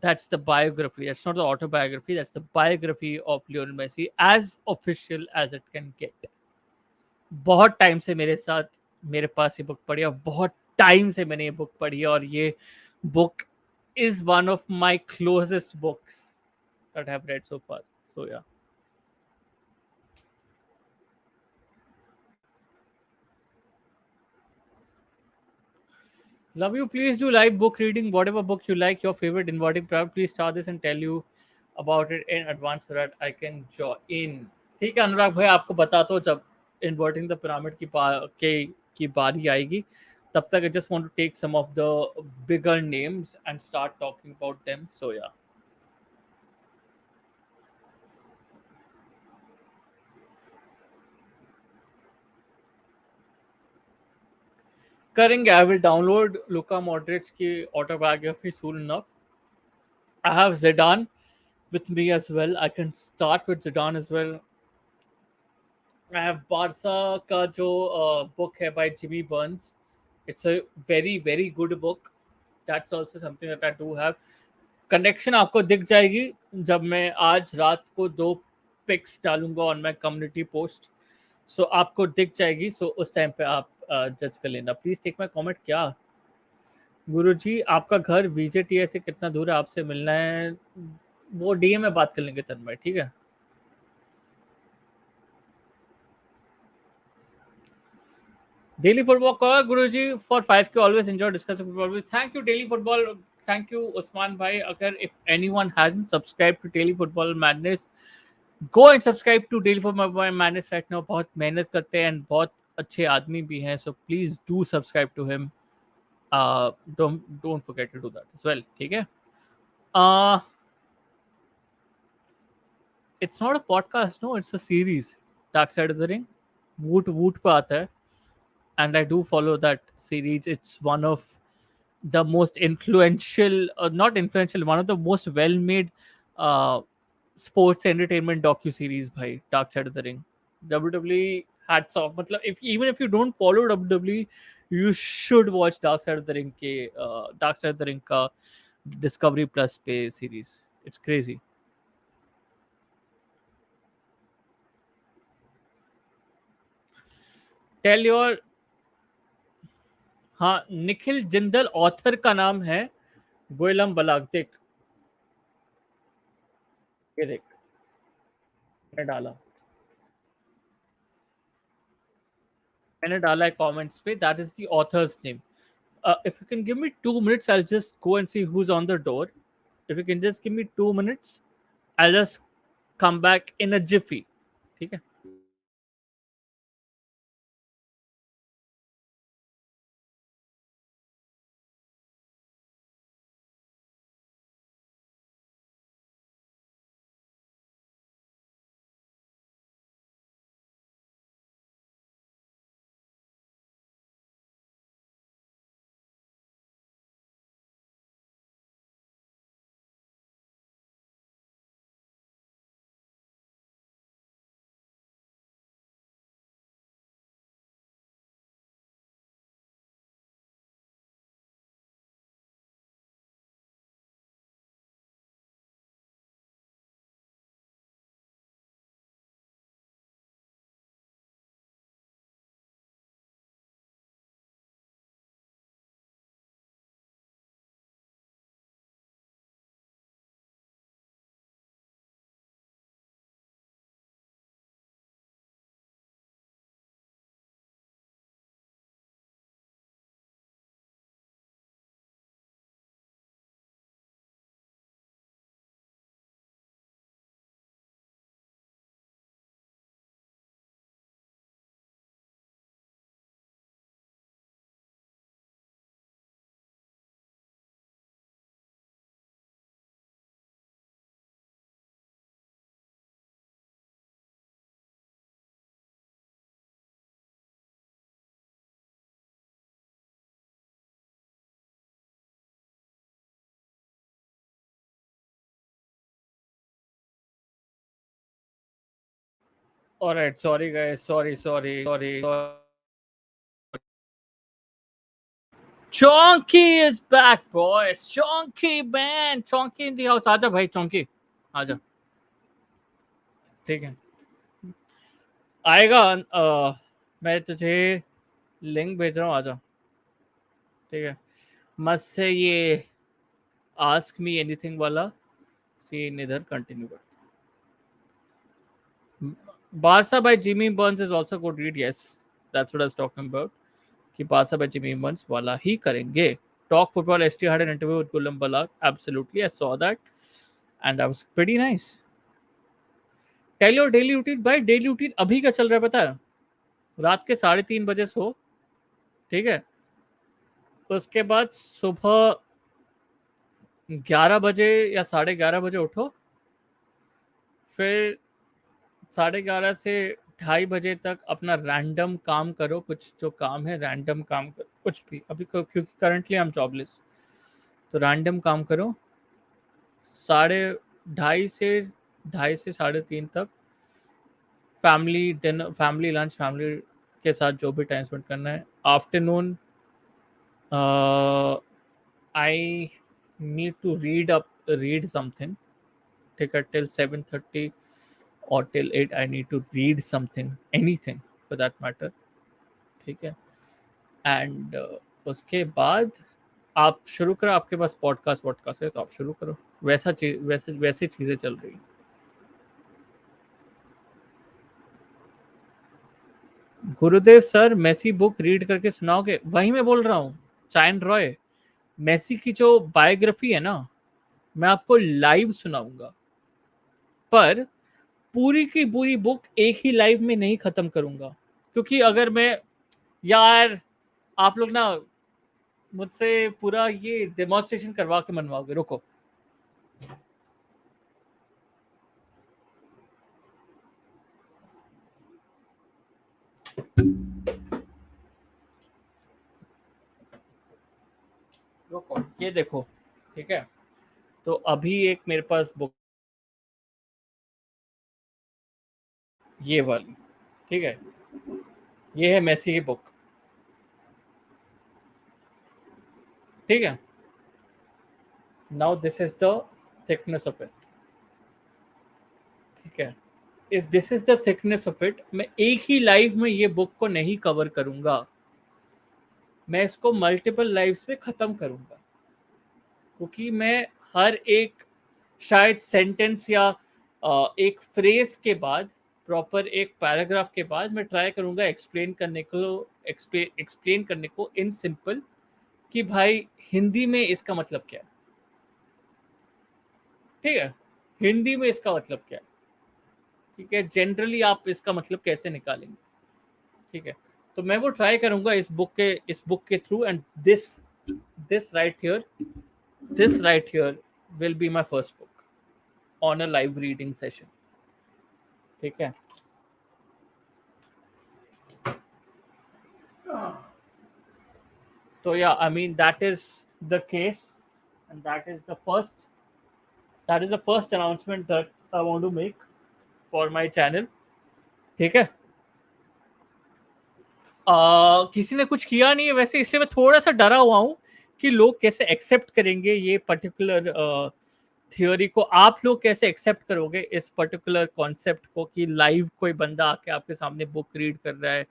That's the biography. That's not the autobiography. That's the biography of Lionel Messi, as official as it can get. बहुत time से मेरे साथ, मेरे पास ये बुक पढ़ी है, और बहुत टाइम से मैंने ये बुक पढ़ी है, और ये book is one of my closest books that I have read so far. So yeah. Love you. Please do live book reading. Whatever book you like, your favorite inverting pyramid, please start this and tell you about it in advance so that I can join. ठीक है अनुराग भाई, आपको बताता हूँ जब inverting the pyramid की बारी आएगी। तब तक I just want to take some of the bigger names and start talking about them. So yeah, करेंगे। I will download Luka Modric की autobiography soon enough. I have Zidane with me as well. I can start with Zidane as well. I have Barca का जो book है by Jimmy Burns. It's a very very good book. That's also something that I do have. Connection आपको दिख जाएगी जब मैं आज रात को दो पिक्स डालूंगा ऑन माई कम्युनिटी पोस्ट। सो आपको दिख जाएगी। सो उस टाइम पे आप जज कर लेना। Please take my comment. क्या गुरुजी, आपका घर VJTS से कितना दूर है? आपसे मिलना है, वो DM में बात कर लेंगे तन्मय, ठीक है? Daily football call, Guruji, for 5K. Always enjoy discussing football with. Thank you, Daily Football. Thank you, Usman Bhai. Agar if anyone hasn't subscribed to Daily Football Madness, go and subscribe to Daily Football Madness right now. बहुत मेहनत करते हैं and बहुत अच्छे आदमी भी हैं. So please do subscribe to him. Don't forget to do that as well. ठीक है? Uh, it's not a podcast. No, it's a series. Dark Side of the Ring. Woot Woot पे आता है. And I do follow that series. It's one of the most influential, not influential, one of the most well-made uh, sports entertainment docu-series by Dark Side of the Ring. WWE, hats off. मतलब even if you don't follow WWE, you should watch Dark Side of the Ring के Dark Side of the Ring का Discovery Plus पे series. It's crazy. Tell your, हाँ, Nikhil Jindal author का नाम है गोयलम बलाग। देख, ये देख, मैंने डाला, मैंने डाला है कमेंट्स पे। That is the author's name. If you can give me 2 minutes, I'll just go and see who's on the door. If you can just give me 2 minutes, I'll just come back in a jiffy. ठीक है? Alright, sorry guys, sorry. Chonky is back, boys. Chonky man, Chonky in the house. आजा भाई Chonky, आजा. ठीक है, आएगा. मैं तुझे लिंक भेज रहा हूँ, आजा. ठीक है, मस्त से ये आस्क मी एनीथिंग वाला सीन इधर कंटिन्यू कर. Barca by Jimmy Burns is also good read. Yes, that's what I was talking about. कि Barca by Jimmy Burns वाला ही करेंगे. Talk Football ST had an interview with Gulam Balak. Absolutely, I saw that, and that was pretty nice. Tell your daily routine. भाई daily routine अभी क्या चल रहा है पता है? रात के 3:30 बजे सो, ठीक है. उसके बाद सुबह 11 बजे या 11:30 बजे उठो. फिर 11:30 से 2:30 बजे तक अपना रैंडम काम करो. कुछ जो काम है रैंडम काम करो, कुछ भी अभी क्योंकि करंटली आई एम जॉबलेस, तो रैंडम काम करो. 2:30 से 3:30 तक family dinner, family lunch, family के साथ जो भी टाइम स्पेंड करना है. Afternoon I need to read something. ठीक है, till 7:30 or till 8 I need to read something, anything for that matter. ठीक है, एंड उसके बाद आप शुरू करो. आपके पास पॉडकास्ट है तो आप शुरू करो. वैसे चीजें चल रही. गुरुदेव सर, मेसी बुक रीड करके सुनाओगे? वही मैं बोल रहा हूँ, चाइन रॉय. मेसी की जो बायोग्राफी है ना, मैं आपको लाइव सुनाऊंगा, पर पूरी की पूरी बुक एक ही लाइव में नहीं खत्म करूंगा. क्योंकि अगर मैं, यार आप लोग ना मुझसे पूरा ये डेमोन्स्ट्रेशन करवा के मनवाओगे. रुको, रुको, ये देखो. ठीक है, तो अभी एक मेरे पास बुक, ये वाली. ठीक है, ये है मेसी की बुक. ठीक है, now this is the thickness of it. ठीक है, if this is the thickness of it, मैं एक ही लाइव में ये बुक को नहीं कवर करूंगा. मैं इसको मल्टीपल लाइव्स में खत्म करूंगा. क्योंकि मैं हर एक, शायद सेंटेंस या एक फ्रेज के बाद, प्रॉपर एक पैराग्राफ के बाद मैं ट्राई करूंगा एक्सप्लेन करने को इन सिंपल, कि भाई हिंदी में इसका मतलब क्या है. ठीक है, हिंदी में इसका मतलब क्या है. ठीक है, जनरली आप इसका मतलब कैसे निकालेंगे. ठीक है, तो मैं वो ट्राई करूंगा इस बुक के through. And this right here will be my first book on a live reading session. ठीक है, तो या I mean that is the case, and that is the first announcement that I want to make for my channel. ठीक है, किसी ने कुछ किया नहीं है वैसे, इसलिए मैं थोड़ा सा डरा हुआ हूँ कि लोग कैसे एक्सेप्ट करेंगे ये पर्टिकुलर थियोरी को. आप लोग कैसे एक्सेप्ट करोगे इस पर्टिकुलर कॉन्सेप्ट को, कि लाइव कोई बंदा आके आपके सामने बुक रीड कर रहा है,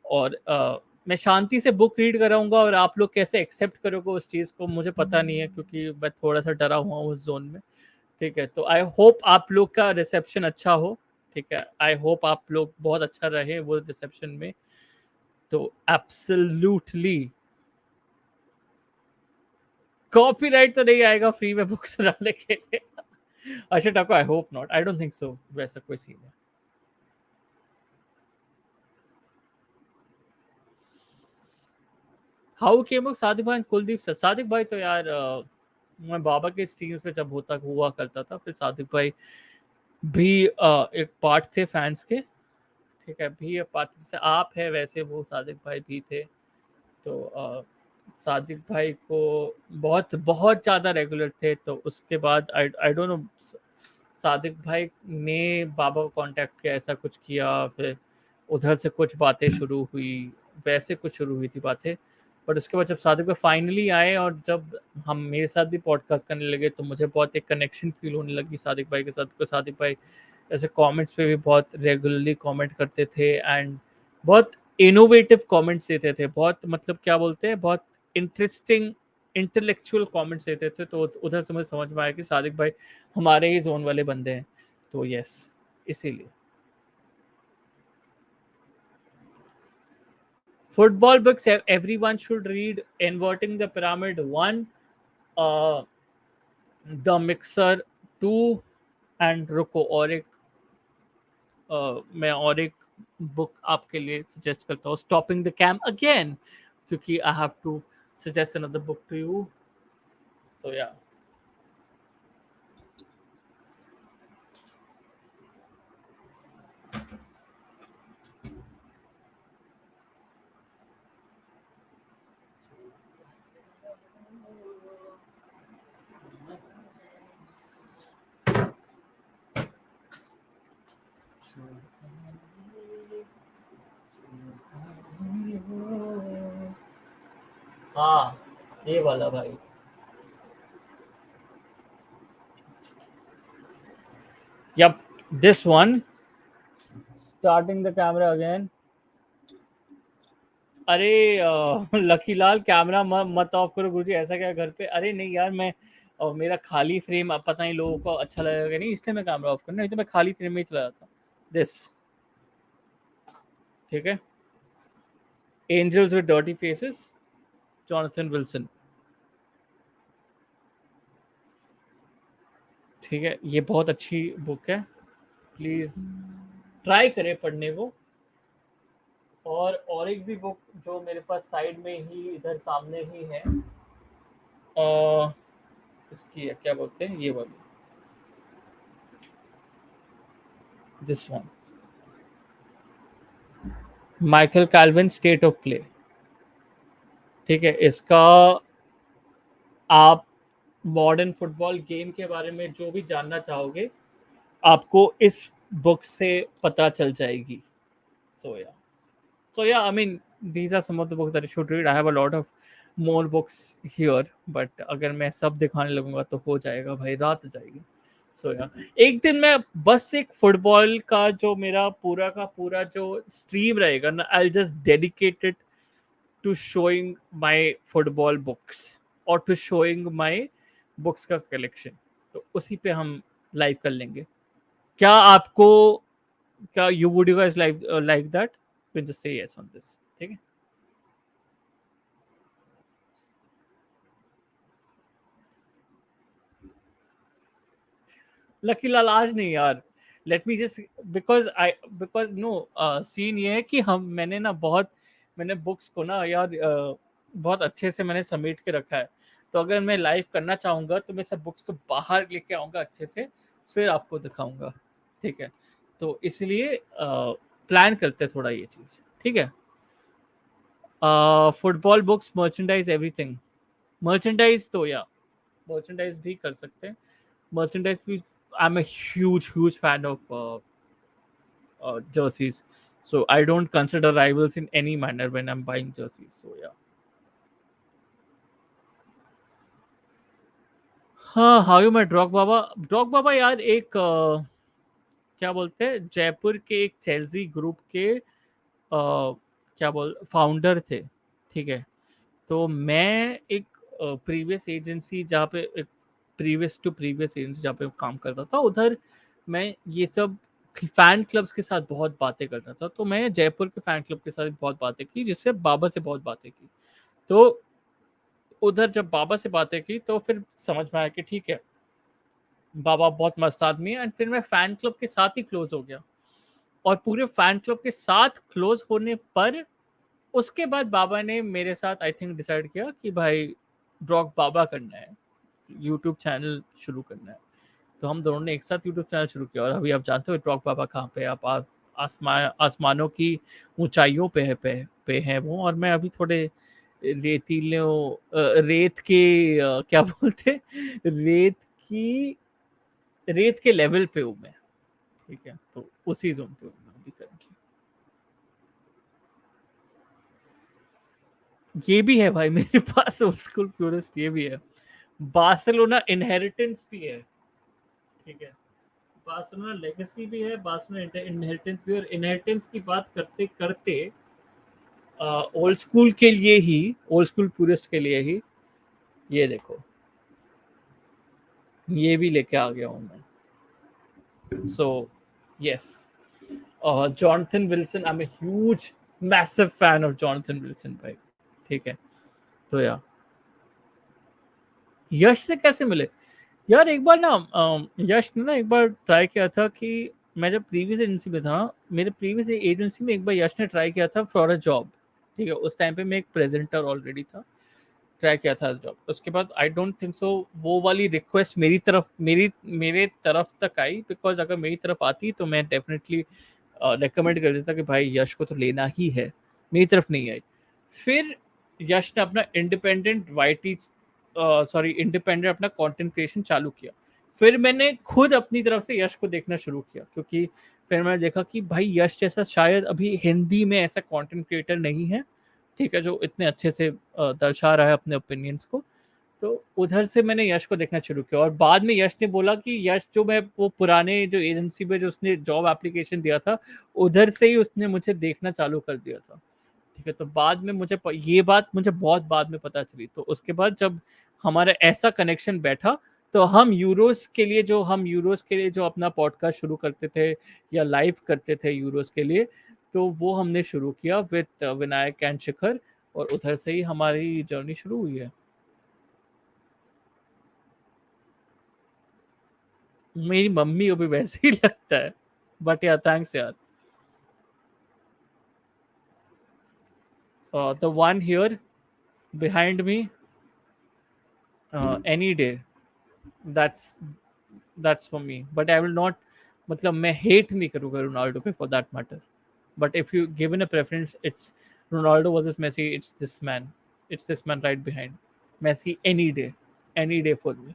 और मैं शांति से बुक रीड कराऊंगा, और आप लोग कैसे एक्सेप्ट करोगे उस चीज़ को, मुझे पता नहीं है, क्योंकि मैं थोड़ा सा डरा हुआ हूँ उस जोन में. ठीक है, तो आई होप आप लोग का रिसेप्शन अच्छा हो. ठीक है, आई होप आप लोग बहुत अच्छा रहे वो रिसेप्शन में. तो एब्सोल्युटली कॉपीराइट तो नहीं आएगा फ्री में बुक सुनाने के लिए. अच्छा टाको, I hope not, I don't think so वैसा कोई सीन है. हाउ केम सादिक भाई, कुलदीप सर. सादिक भाई तो यार मैं बाबा के स्ट्रीम्स पे जब हुआ करता था, फिर सादिक भाई भी एक पार्ट थे फैंस के. ठीक है, भी पार्ट से आप है वैसे, वो सादिक भाई भी थे. तो सादिक भाई को बहुत बहुत ज़्यादा रेगुलर थे. तो उसके बाद आई डोंट नो, सादिक भाई ने बाबा को कांटेक्ट किया, ऐसा कुछ किया, फिर उधर से कुछ बातें शुरू हुई, वैसे कुछ शुरू हुई थी बातें। बट उसके बाद जब सादिक भाई फाइनली आए और जब हम मेरे साथ भी पॉडकास्ट करने लगे, तो मुझे बहुत एक कनेक्शन फील होने लगी सादिक भाई के साथ। तो सादिक भाई ऐसे कमेंट्स पे भी बहुत रेगुलरली कमेंट करते थे एंड बहुत इनोवेटिव कमेंट्स देते थे, बहुत मतलब क्या बोलते हैं, बहुत इंटरेस्टिंग इंटेलेक्चुअल कमेंट्स देते थे। तो उधर से मुझे समझ में आया कि सादिक भाई हमारे ही जोन वाले बंदे हैं। तो यस, इसीलिए football books everyone should read: inverting the pyramid 1, the mixer 2, and रुको और एक मैं और एक बुक आपके लिए सजेस्ट करता हूँ, स्टॉपिंग द कैम अगेन, क्योंकि I have to suggest another book to you. So yeah, हाँ ये वाला भाई, yep, this one, starting the camera again. अरे लकी लाल कैमरा मत ऑफ करो गुरुजी, ऐसा क्या घर पे? अरे नहीं यार, मैं मेरा खाली फ्रेम, अब पता नहीं लोगों को अच्छा लगेगा नहीं, इसलिए मैं कैमरा ऑफ करना, नहीं तो मैं खाली फ्रेम में ही चला जाता। दिस, ठीक है, angels with dirty faces, Jonathan Wilson. ठीक है, ये बहुत अच्छी बुक है, प्लीज ट्राई करें पढ़ने को। और एक भी बुक जो मेरे पास साइड में ही इधर सामने ही है, अ, इसकी है, क्या बोलते हैं ये वाली, this one, Michael Calvin state of play. ठीक है, इसका आप मॉडर्न फुटबॉल गेम के बारे में जो भी जानना चाहोगे, आपको इस बुक से पता चल जाएगी। सो या, so yeah, I mean, these are some of the books that you should read. I have a lot of more books here, but अगर मैं सब दिखाने लगूंगा तो हो जाएगा भाई, रात जाएगी। so yeah, एक दिन मैं बस एक फुटबॉल का जो मेरा पूरा का पूरा जो स्ट्रीम रहेगा ना, I'll just dedicate it to showing my football books और to showing my books का कलेक्शन। तो उसी पे हम लाइव कर लेंगे। क्या आपको, क्या you would you guys like that? Can just say yes on this, ठीक है? लकी लाल आज नहीं यार, let me just, because no, scene ये है कि हम मैंने ना बहुत, मैंने बुक्स को ना यार बहुत अच्छे से मैंने समेट के रखा है। तो अगर मैं लाइव करना चाहूंगा तो मैं सब बुक्स को बाहर लेके आऊंगा अच्छे से, फिर आपको दिखाऊंगा। ठीक है, तो इसलिए प्लान करते हैं थोड़ा ये चीज, ठीक है? Football books, merchandise, everything. Merchandise तो या मर्चेंडाइज भी कर सकते हैं, merchandise piece. I'm a huge fan of jerseys, so I don't consider rivals in any manner when I'm buying jerseys. So yeah. हाँ, हाउ यू मैं ड्रॉग बाबा यार, एक क्या बोलते हैं, जयपुर के एक चेल्सी ग्रुप के क्या बोल फाउंडर थे। ठीक है, तो मैं एक प्रीवियस एजेंसी जहाँ पे एक प्रीवियस एजेंसी जहाँ पे काम करता था, उधर मैं ये सब फैन क्लब्स के साथ बहुत बातें करता था। तो मैं जयपुर के फैन क्लब के साथ बहुत बातें की, जिससे बाबा से बहुत बातें की। तो उधर जब बाबा से बातें की तो फिर समझ में आया कि ठीक है, बाबा बहुत मस्त आदमी है। एंड फिर मैं फैन क्लब के साथ ही क्लोज हो गया, और पूरे फैन क्लब के साथ क्लोज होने पर उसके बाद बाबा ने मेरे साथ आई थिंक डिसाइड किया कि भाई ड्रॉग बाबा करना है, यूट्यूब चैनल शुरू करना है। तो हम दोनों ने एक साथ यूट्यूब चैनल शुरू किया, और अभी आप जानते हो ड्रॉग बाबा कहाँ पे, आप आसमानों की ऊंचाइयों पे हैं वो, और मैं अभी थोड़े रेतीलों रेत के क्या बोलते, रेत की रेत के लेवल पे हूँ मैं, ठीक है, तो उसी जोन पे हूँ मैं अभी करंटली। ये भी है भाई मेरे पास ओल्ड स्कूल प्योरिस्ट, ये भी है। बार्सिलोना इनहेरिटेंस भी है, ठीक है, बार्सिलोना लेगेसी भी है, बार्सिलोना इनहेरिटेंस भी है। और इनहेरिटेंस की बात करते करते ओल्ड स्कूल के लिए ही, ओल्ड स्कूल प्योरिस्ट के लिए ही, ये देखो, ये भी लेके आ गया हूँ मैं। So yes, Jonathan Wilson, I am a huge massive fan of Jonathan Wilson भाई, ठीक है। तो यार यश से कैसे मिले? यार एक बार ना यश ने ना एक बार ट्राई किया था कि मैं जब प्रीवियस एजेंसी में था, मेरे प्रीवियस एजेंसी में एक बार यश ने ट्राई किया था फॉर अ जॉब, ठीक है, उस टाइम पे मैं एक प्रेजेंटर ऑलरेडी था, ट्राई किया था जॉब। उसके बाद आई डोंट थिंक सो वो वाली रिक्वेस्ट मेरी तरफ, मेरे तरफ तक आई, बिकॉज अगर मेरी तरफ आती तो मैं डेफिनेटली रिकमेंड कर देता कि भाई यश को तो लेना ही है, मेरी तरफ नहीं आई। फिर यश ने अपना इंडिपेंडेंट वाईटी, सॉरी इंडिपेंडेंट अपना कंटेंट क्रिएशन चालू किया। फिर मैंने खुद अपनी तरफ से यश को देखना शुरू किया, क्योंकि फिर मैंने देखा कि भाई यश जैसा शायद अभी हिंदी में ऐसा कंटेंट क्रिएटर नहीं है, ठीक है, जो इतने अच्छे से दर्शा रहा है अपने ओपिनियंस को। तो उधर से मैंने यश को देखना शुरू किया, और बाद में यश ने बोला कि यश जो मैं वो पुराने जो एजेंसी में जो उसने जॉब एप्लीकेशन दिया था, उधर से ही उसने मुझे देखना चालू कर दिया था, ठीक है। तो बाद में मुझे ये बात मुझे बहुत बाद में पता चली। तो उसके बाद जब हमारा ऐसा कनेक्शन बैठा, तो हम यूरोस के लिए जो अपना पॉडकास्ट शुरू करते थे या लाइव करते थे यूरोस के लिए, तो वो हमने शुरू किया विद विनायक एंड शिखर, और उधर से ही हमारी जर्नी शुरू हुई है। मेरी मम्मी को भी वैसे ही लगता है, बट या थैंक्स यार। The one here behind me, any day, that's that's for me, but I will not, मतलब मैं हेट नहीं करूंगा रोनाल्डो पे for that matter, but if you given a preference, it's Ronaldo versus Messi, it's this man right behind Messi, any day for me.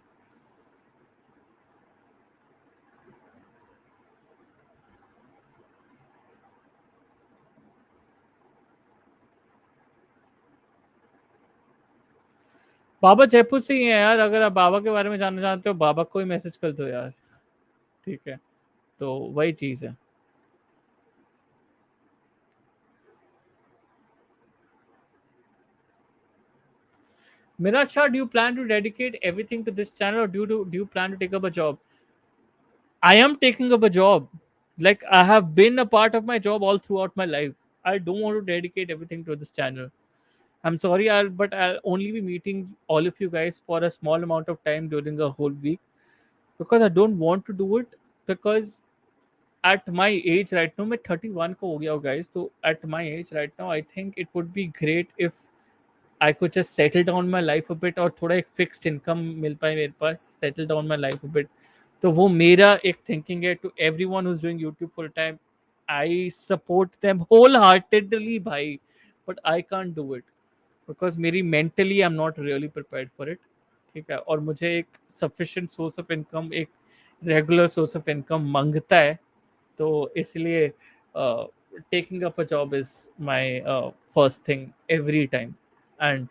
बाबा जयपुर से ही है यार, अगर आप बाबा के बारे में जानना चाहते हो बाबा को ही मैसेज कर दो यार, ठीक है, तो वही चीज है। Mirasha, do you plan to dedicate everything to this channel, or do you plan to take up a job? I am taking up a job. Like I have been a part of my job all throughout my life. I don't want to dedicate everything to this channel. I'm sorry, but I'll only be meeting all of you guys for a small amount of time during a whole week, because I don't want to do it, because at my age right now, मैं 31 को हो गया हूँ guys, तो at my age right now I think it would be great if I could just settle down my life a bit, और थोड़ा एक fixed income मिल पाए मेरे पास, settle down my life a bit। तो वो मेरा एक थिंकिंग है to everyone who is doing YouTube full time. I support them whole heartedly भाई, but I can't do it, because मेरी mentally I am not really prepared for it, ठीक है। और मुझे एक सफिशिएंट सोर्स ऑफ इनकम, एक regular source of income मांगता है, तो इसलिए taking up a job is my first thing every time। And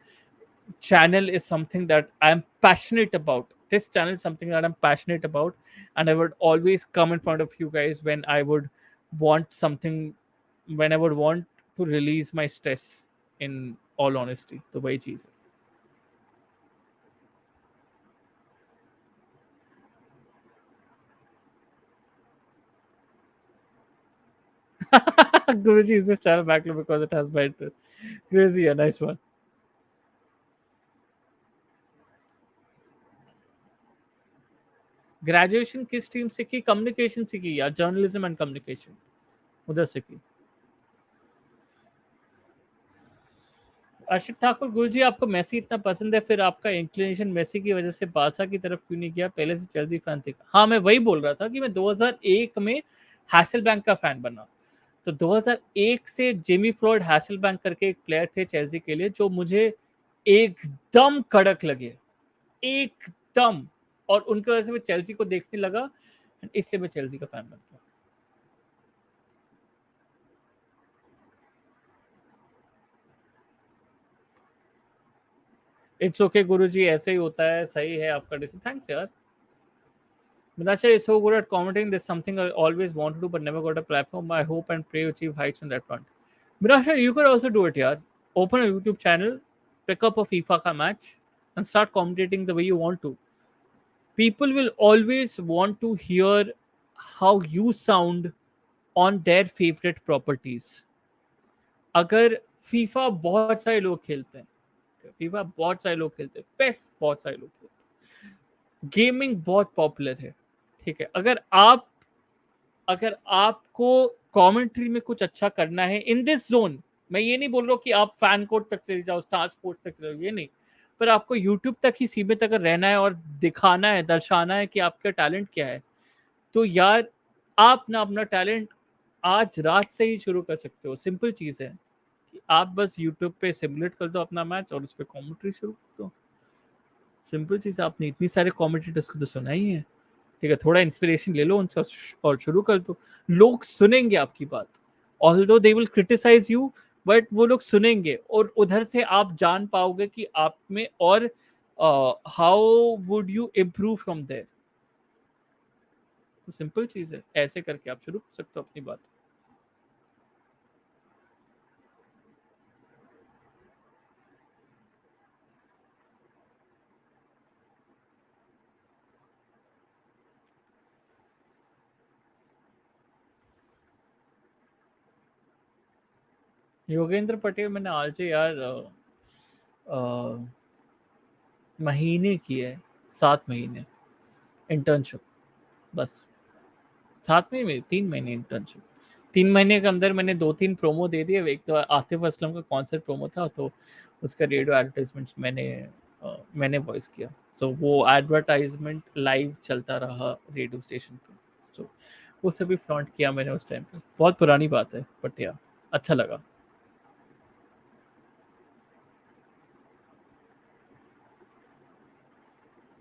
channel is something that I'm passionate about. This channel is something that I'm passionate about, and I would always come in front of you guys when I would want something, when I would want to release my stress, in all honesty। तो वही चीज है। Guruji is this channel backlog because it has my interest. Crazy, a nice one। Graduation किस team से की? Communication से की यार, जर्नलिज्म एंड कम्युनिकेशन, उधर से की। अर्षित ठाकुर, गुरुजी आपको मेसी इतना पसंद है, फिर आपका इंक्लिनेशन मेसी की वजह से बारसा की तरफ क्यों नहीं किया? पहले से चेल्सी फैन थे। हाँ, मैं वही बोल रहा था कि मैं 2001 में हैसलबैंक का फैन बना। तो 2001 से जेमी फ्रॉड हैसलबैंक करके एक प्लेयर थे चेल्सी के लिए, जो मुझे एकदम कड़क लगे, एकदम। और उनकी वजह से मैं चेल्सी को देखने लगा। इसलिए मैं चेल्सी का फैन बन गया. इट्स ओके गुरुजी, ऐसे ही होता है. सही है आपका डिसीजन. थैंक्स यार. Minasha is so good at commenting. There's something I always wanted to do but never got a platform. I hope and pray you achieve heights on that front. Minasha, you could also do it, yaar. Open a YouTube channel, pick up a FIFA ka match, and start commentating the way you want to. People will always want to hear how you sound on their favorite properties. अगर FIFA बहुत सारे लोग खेलते हैं, FIFA बहुत सारे लोग खेलते हैं, पेस बहुत सारे लोग खेलते हैं, गेमिंग बहुत पॉपुलर है, ठीक है. अगर आपको कमेंट्री में कुछ अच्छा करना है इन दिस जोन, मैं ये नहीं बोल रहा हूँ कि आप फैन कोड तक चले जाओ, स्टार स्पोर्ट्स तक चले जाओ, ये नहीं. पर आपको यूट्यूब तक ही सीमित अगर रहना है और दिखाना है, दर्शाना है कि आपका टैलेंट क्या है, तो यार आप ना अपना टैलेंट आज रात से ही शुरू कर सकते हो. सिंपल चीज़ है कि आप बस यूट्यूब पे सिमुलेट कर दो अपना मैच और उस पर कॉमेंट्री शुरू कर दो. सिंपल चीज़. आपने इतनी सारे कॉमेंटेटर्स को तो सुना ही है, ठीक है. थोड़ा इंस्पिरेशन ले लो उनसे और शुरू कर दो. लोग सुनेंगे आपकी बात, although they will criticize you, but वो लोग सुनेंगे और उधर से आप जान पाओगे कि आप में और how would you improve from there. तो सिंपल चीज है, ऐसे करके आप शुरू कर सकते हो अपनी बात. योगेंद्र पटेल मैंने आज यार अ, महीने की है, 7 महीने इंटर्नशिप, बस. 7 महीने, 3 महीने इंटर्नशिप. 3 महीने के अंदर मैंने 2-3 प्रोमो दे दिए. एक तो आतिफ असलम का कॉन्सर्ट प्रोमो था, तो उसका रेडियो एडवर्टाइजमेंट मैंने वॉइस किया. सो वो एडवर्टाइजमेंट लाइव चलता रहा रेडियो स्टेशन पे. सो वो सभी फ्रंट किया मैंने उस टाइम पे. बहुत पुरानी बात है, बट यार अच्छा लगा.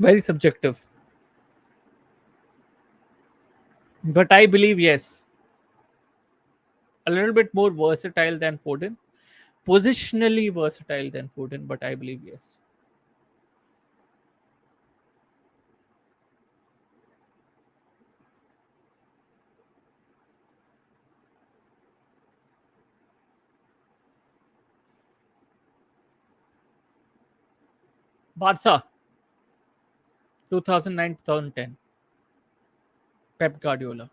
Very subjective, but I believe yes, a little bit more versatile than Foden, positionally versatile than Foden, but I believe yes. Barca, 2009-2010, Pep Guardiola.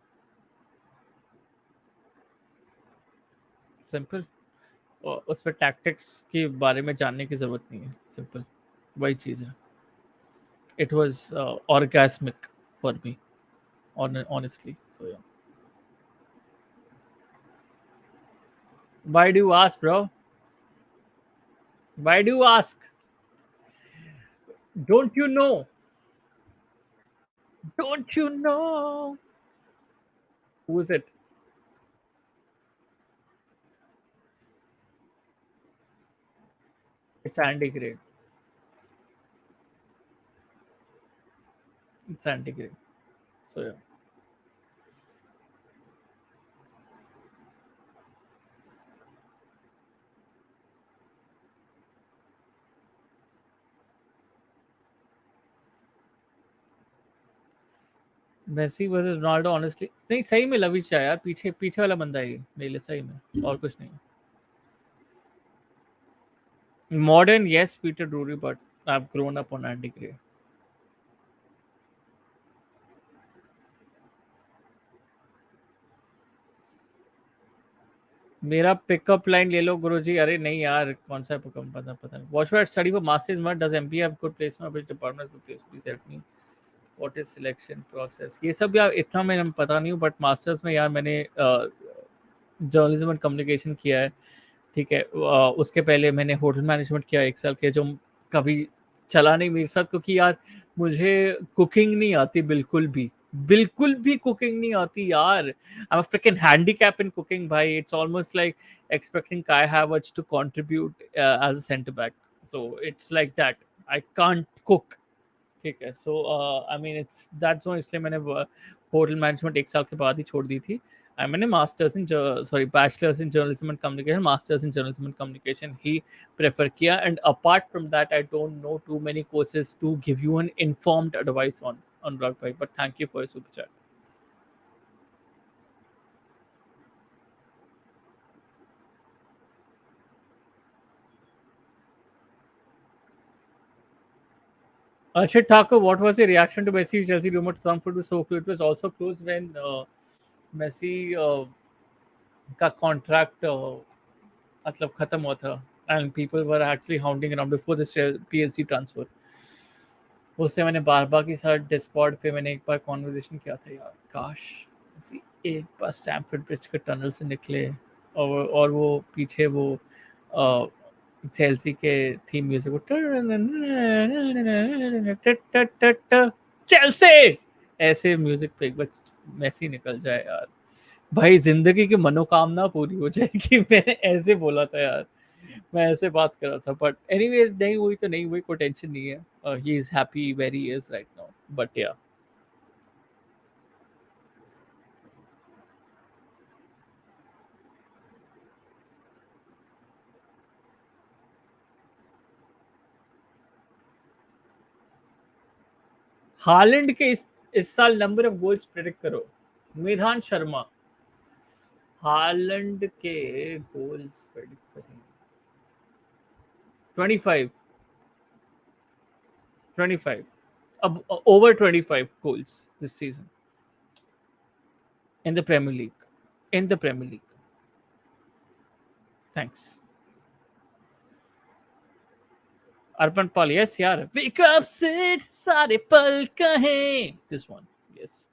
Simple. और उस पर टैक्टिक्स के बारे में जानने की जरूरत नहीं है. सिंपल वही चीज़ है. It was orgasmic for me, honestly. So yeah. Why do you ask, bro? Why do you ask? Don't you know? Don't you know? Who is it? It's Andy Gray. It's Andy Gray. So yeah. Messi versus Ronaldo, honestly नहीं, सही में lavish है यार. पीछे पीछे वाला बंदा है ये मेरे लिए, सही में, और कुछ नहीं. Modern yes Peter Drury, but I have grown up on Andy grey. मेरा पिकअप लाइन ले लो गुरुजी. अरे नहीं यार, कौन सा पिकअप, पता नहीं. What should study for masters मट, does MBA have good placement, which departments good place, please help me. What is selection process, ये सब यार इतना मैं पता नहीं हूँ. बट मास्टर्स में यार मैंने जर्नलिज्म एंड कम्युनिकेशन किया है, ठीक है. उसके पहले मैंने होटल मैनेजमेंट किया 1 साल के, जो कभी चला नहीं मेरे साथ, क्योंकि यार मुझे कुकिंग नहीं आती बिल्कुल भी. बिल्कुल भी कुकिंग नहीं आती यार. I am freaking handicap in cooking भाई. It's almost like expecting Kai Havertz to contribute as a centre back. So it's like that. I can't cook. ठीक है. So I mean it's that's why इसलिए मैंने hotel management एक साल के बाद ही छोड़ दी थी. मैंने masters in sorry bachelors in journalism and communication, masters in journalism and communication ही प्रेफर किया. And apart from that I don't know too many courses to give you an informed advice on Anurag भाई, but thank you for your super chat. Arshad Thakur, what was your reaction to Messi Chelsea rumor to Frankfurt was so close? It was also close when Messi का contract मतलब खत्म हुआ था and people were actually hounding around before this PSG transfer. उससे मैंने बारबा के साथ Discord पे मैंने एक बार कॉन्वर्जेशन किया था यार, काश किसी एक बार स्टैमफोर्ड ब्रिज के टनल से निकले और वो पीछे वो चेल्सी के थीम म्यूजिक चेल्सी ऐसे म्यूजिक पे एक बार मेसी निकल जाए यार, भाई जिंदगी की मनोकामना पूरी हो जाएगी. मैंने ऐसे बोला था यार, मैं ऐसे बात कर रहा था. बट एनीवेज नहीं हुई तो नहीं हुई, कोई टेंशन नहीं है. He is happy very he is right now. But या हालैंड के इस साल नंबर ऑफ गोल्स प्रेडिक्ट करो. मिधान शर्मा, हालैंड के गोल्स प्रेडिक्ट करें. 25 25 अब over 25 goals this season in the Premier League. In the Premier League. Thanks. Arpan Paul, yes, yaar. Wake up, sit, सारे पल कहें. This one, yes.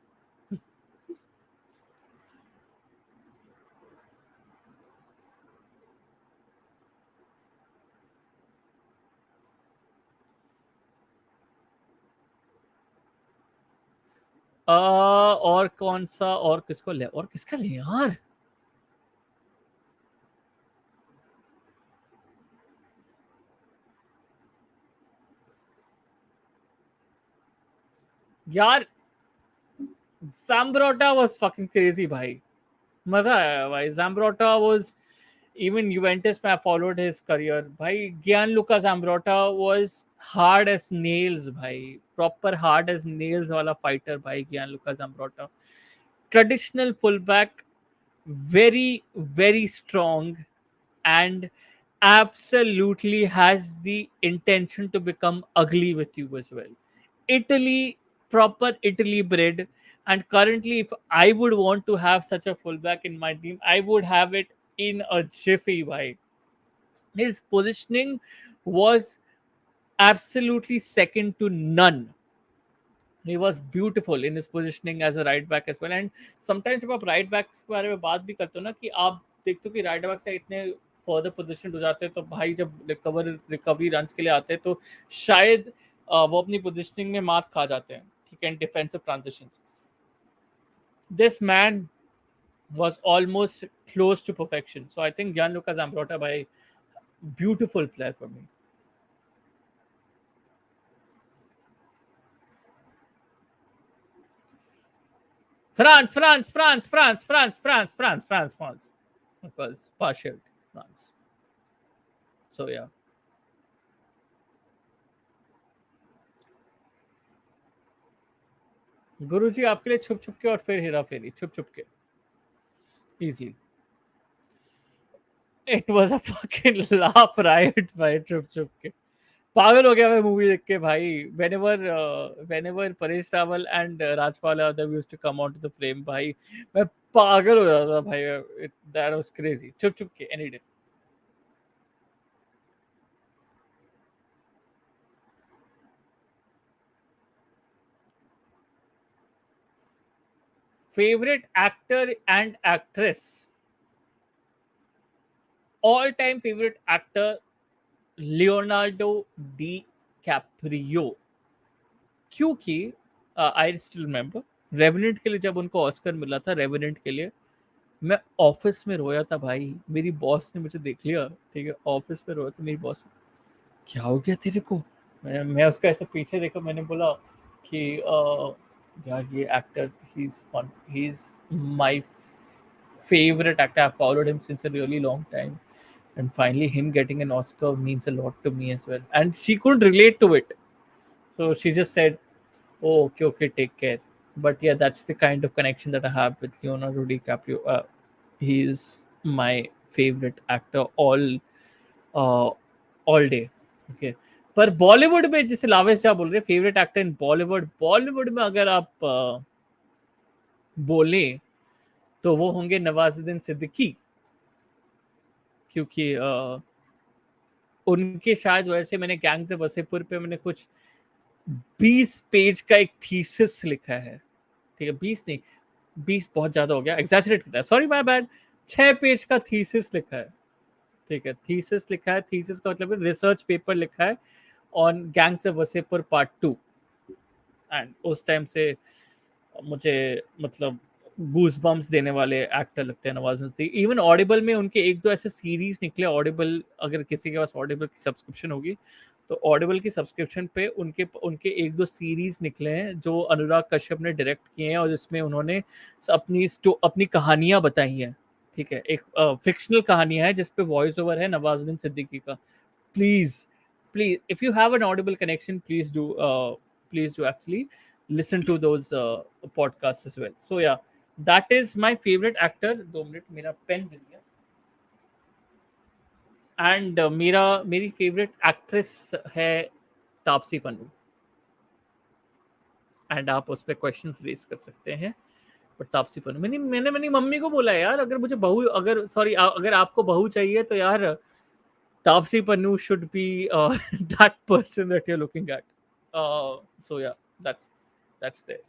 और कौन सा और किसको ले और किसका ले यार. यार Zambrotta was fucking crazy भाई. मजा आया भाई. Zambrotta was even Juventus में I followed his career. भाई Gianluca Zambrotta was hard as nails भाई. Proper hard as nails वाला fighter भाई Gianluca Zambrotta. Traditional fullback, very very strong and absolutely has the intention to become ugly with you as well. Italy, proper Italy bred. And currently, if I would want to have such a fullback in my team, I would have it in a jiffy. Why? His positioning was absolutely second to none. He was beautiful in his positioning as a right back as well. And sometimes जब आप right backs के बारे में बात भी करते हो ना, कि आप देखते हो कि right back से इतने फर्दर पोजीशन हो जाते हैं, तो भाई जब रिकवरी रन्स के लिए आते हैं तो शायद वो अपनी पोजीशनिंग में मात खा जाते हैं. ठीक है, defensive transition. This man was almost close to perfection. So I think Gianluca Zambrotta by beautiful player for me. France. Because partial France. So yeah. गुरुजी आपके लिए छुप छुप के और फिर हेरा फेरी. छुप छुप के easily. It was a fucking laugh riot भाई. छुप छुप के पागल हो गया मैं मूवी देख के भाई. whenever Paresh Rawal and Rajpal Yadav used to come onto the frame भाई, मैं पागल हो जाता था भाई. That was crazy. छुप छुप के any day. Favorite actor and actress. All time favorite actor Leonardo D Caprio. क्योंकि आई स्टिल रिमेम्बर रेवेनेंट के लिए जब उनको ऑस्कर मिला था, रेवेनेंट के लिए मैं ऑफिस में रोया था भाई. मेरी बॉस ने मुझे देख लिया. ठीक है, ऑफिस में रोया था. मेरी बॉस, क्या हो गया तेरे को, मैं उसका ऐसे पीछे देखा, मैंने बोला कि यार ये actor, he is my favorite actor. I've followed him since a really long time, and finally him getting an Oscar means a lot to me as well. And she could relate to it, so she just said, "Oh, okay, okay, take care." But yeah, that's the kind of connection that I have with Leonardo DiCaprio. He is my favorite actor uh, all day. Okay. पर बॉलीवुड में, जैसे लावेश झा बोल रहे favourite actor in Bollywood, Bollywood में अगर आप बोले तो वो होंगे नवाजुद्दीन सिद्दीकी, क्योंकि उनके शायद वैसे, मैंने गैंग्स ऑफ वसेपुर पे मैंने कुछ 20 पेज का एक थीसिस लिखा है, ठीक है, 20 नहीं, 20 बहुत ज्यादा हो गया, एग्जैजरेट करता है, सॉरी माय बैड, 6 पेज का थीसिस लिखा है, ठीक है, थीसिस लिखा है, थीसिस का मतलब रिसर्च पेपर लिखा है on gangs of Wasseypur part 2। And उस टाइम से मुझे, मतलब, गूज बम्स देने वाले एक्टर लगते हैं नवाजुद्दीन सिद्दीकी। इवन ऑडिबल में उनके एक दो ऐसे सीरीज निकले, ऑडिबल, अगर किसी के पास ऑडिबल की सब्सक्रिप्शन होगी तो ऑडिबल की सब्सक्रिप्शन पे उनके उनके एक दो सीरीज निकले हैं जो अनुराग कश्यप ने डायरेक्ट किए हैं, और जिसमें उन्होंने अपनी कहानियां बताई हैं, ठीक है, एक फिक्शनल कहानियां है जिसपे वॉइस ओवर है नवाजुद्दीन सिद्दीकी का। Please, please, if you have an audible connection, please do actually listen to those podcasts as well. So yeah, that is my favorite actor। 2 minute, मेरा पेन गिर गया। एंड मेरी फेवरेट एक्ट्रेस है Taapsee Pannu. And आप उस पर क्वेश्चन रेज कर सकते हैं, पर तापसी पन्नू, मैंने मेरी मम्मी को बोला यार, अगर मुझे बहू, अगर सॉरी, अगर आपको बहू चाहिए तो यार Tapsi Pannu should be that person that you're looking at. So yeah, that's there.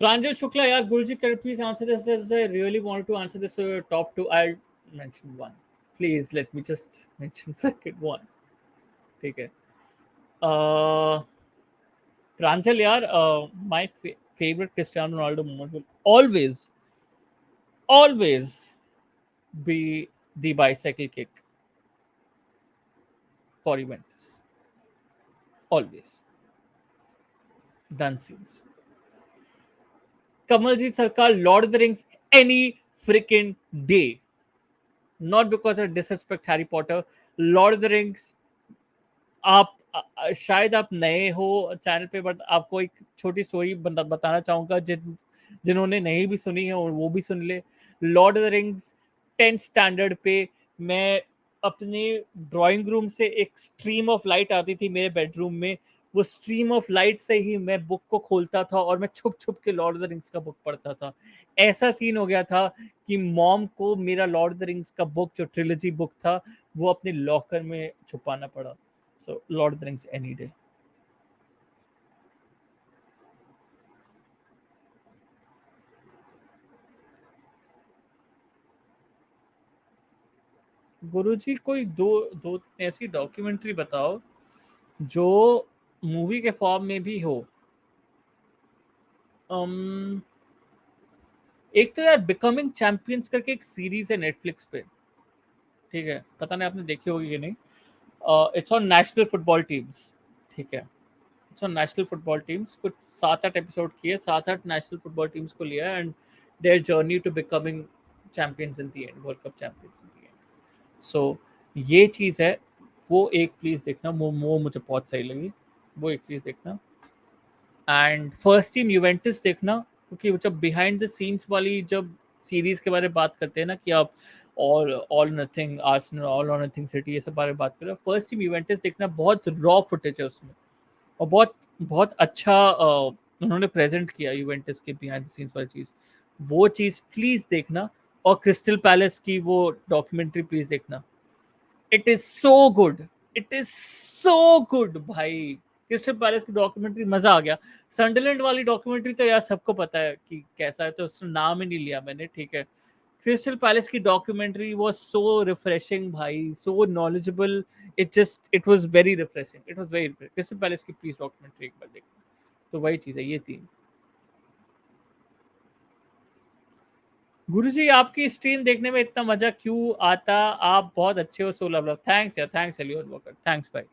Pranjal Shukla, yaar, Guruji, can you please answer this? As I really wanted to answer this top two. I'll mention one. Please let me just mention second one. ठीक है. Uh, Pranjal, yaar, my favorite Cristiano Ronaldo moment will always be the bicycle kick for Juventus. Always. Done scenes. Kamaljeet Sarkar, Lord of the Rings, any freaking day. Not because I disrespect Harry Potter. Lord of the Rings, आप शायद आप नए हो channel पे, but आपको एक छोटी story बताना चाहूंगा, जिन्होंने नहीं भी सुनी है और वो भी सुन ले। Lord of the rings 10th standard पे मैं अपने ड्राइंग रूम से, एक स्ट्रीम ऑफ लाइट आती थी मेरे बेडरूम में, वो स्ट्रीम ऑफ लाइट से ही मैं बुक को खोलता था और मैं छुप छुप के लॉर्ड ऑफ द रिंग्स का बुक पढ़ता था। ऐसा सीन हो गया था कि मॉम को मेरा लॉर्ड ऑफ द रिंग्स का बुक, जो ट्रिलॉजी बुक था, वो अपने लॉकर में छुपाना पड़ा। So Lord of the Rings any day. गुरुजी, कोई दो दो तीन ऐसी डॉक्यूमेंट्री बताओ जो मूवी के फॉर्म में भी हो। um, एक तो यार बिकमिंग चैंपियंस करके एक सीरीज है नेटफ्लिक्स पे, ठीक है, पता नहीं आपने देखी होगी कि नहीं। It's on national football teams, ठीक है, it's on national football teams, कुछ 7-8 एपिसोड किए, 7-8 नेशनल फुटबॉल टीम्स को लिया है, and their journey to becoming champions in the end, world cup champions in the end. So ये चीज़ है, वो एक प्लीज़ देखना, वो मुझे बहुत सही लगी, वो एक चीज़ देखना। एंड फर्स्ट टीम यूवेंटस देखना, क्योंकि जब बिहाइंड द सीन्स वाली जब सीरीज के बारे में बात करते हैं ना, कि आप ऑल नथिंग आर्सेनल, ऑल और नथिंग सिटी, ये सब बारे में बात करें, फर्स्ट टीम यूवेंटस देखना, बहुत रॉ फुटेज है उसमें, और बहुत बहुत अच्छा उन्होंने प्रेजेंट किया यूवेंटस के बिहाइंड द सीन्स वाली चीज़, वो चीज़ प्लीज़ देखना। और क्रिस्टल पैलेस की वो डॉक्यूमेंट्री प्लीज़ देखना, it is so good, it is so good भाई। क्रिस्टल पैलेस की डॉक्यूमेंट्री मजा आ गया। सनडरलैंड वाली डॉक्यूमेंट्री तो यार सबको पता है कि कैसा है, तो उसका नाम ही नहीं लिया मैंने, ठीक है। क्रिस्टल पैलेस की डॉक्यूमेंट्री वाज सो रिफ्रेशिंग भाई, सो knowledgeable, it was very refreshing, it was very refreshing. Crystal palace की प्लीज डॉक्यूमेंट्री एक बार देखना। तो वही चीज है, ये 3। गुरुजी आपकी स्ट्रीम देखने में इतना मजा क्यों आता, आप बहुत अच्छे हो, सो लव लव, थैंक्स यार, थैंक्स एलियन वॉकर, थैंक्स भाई।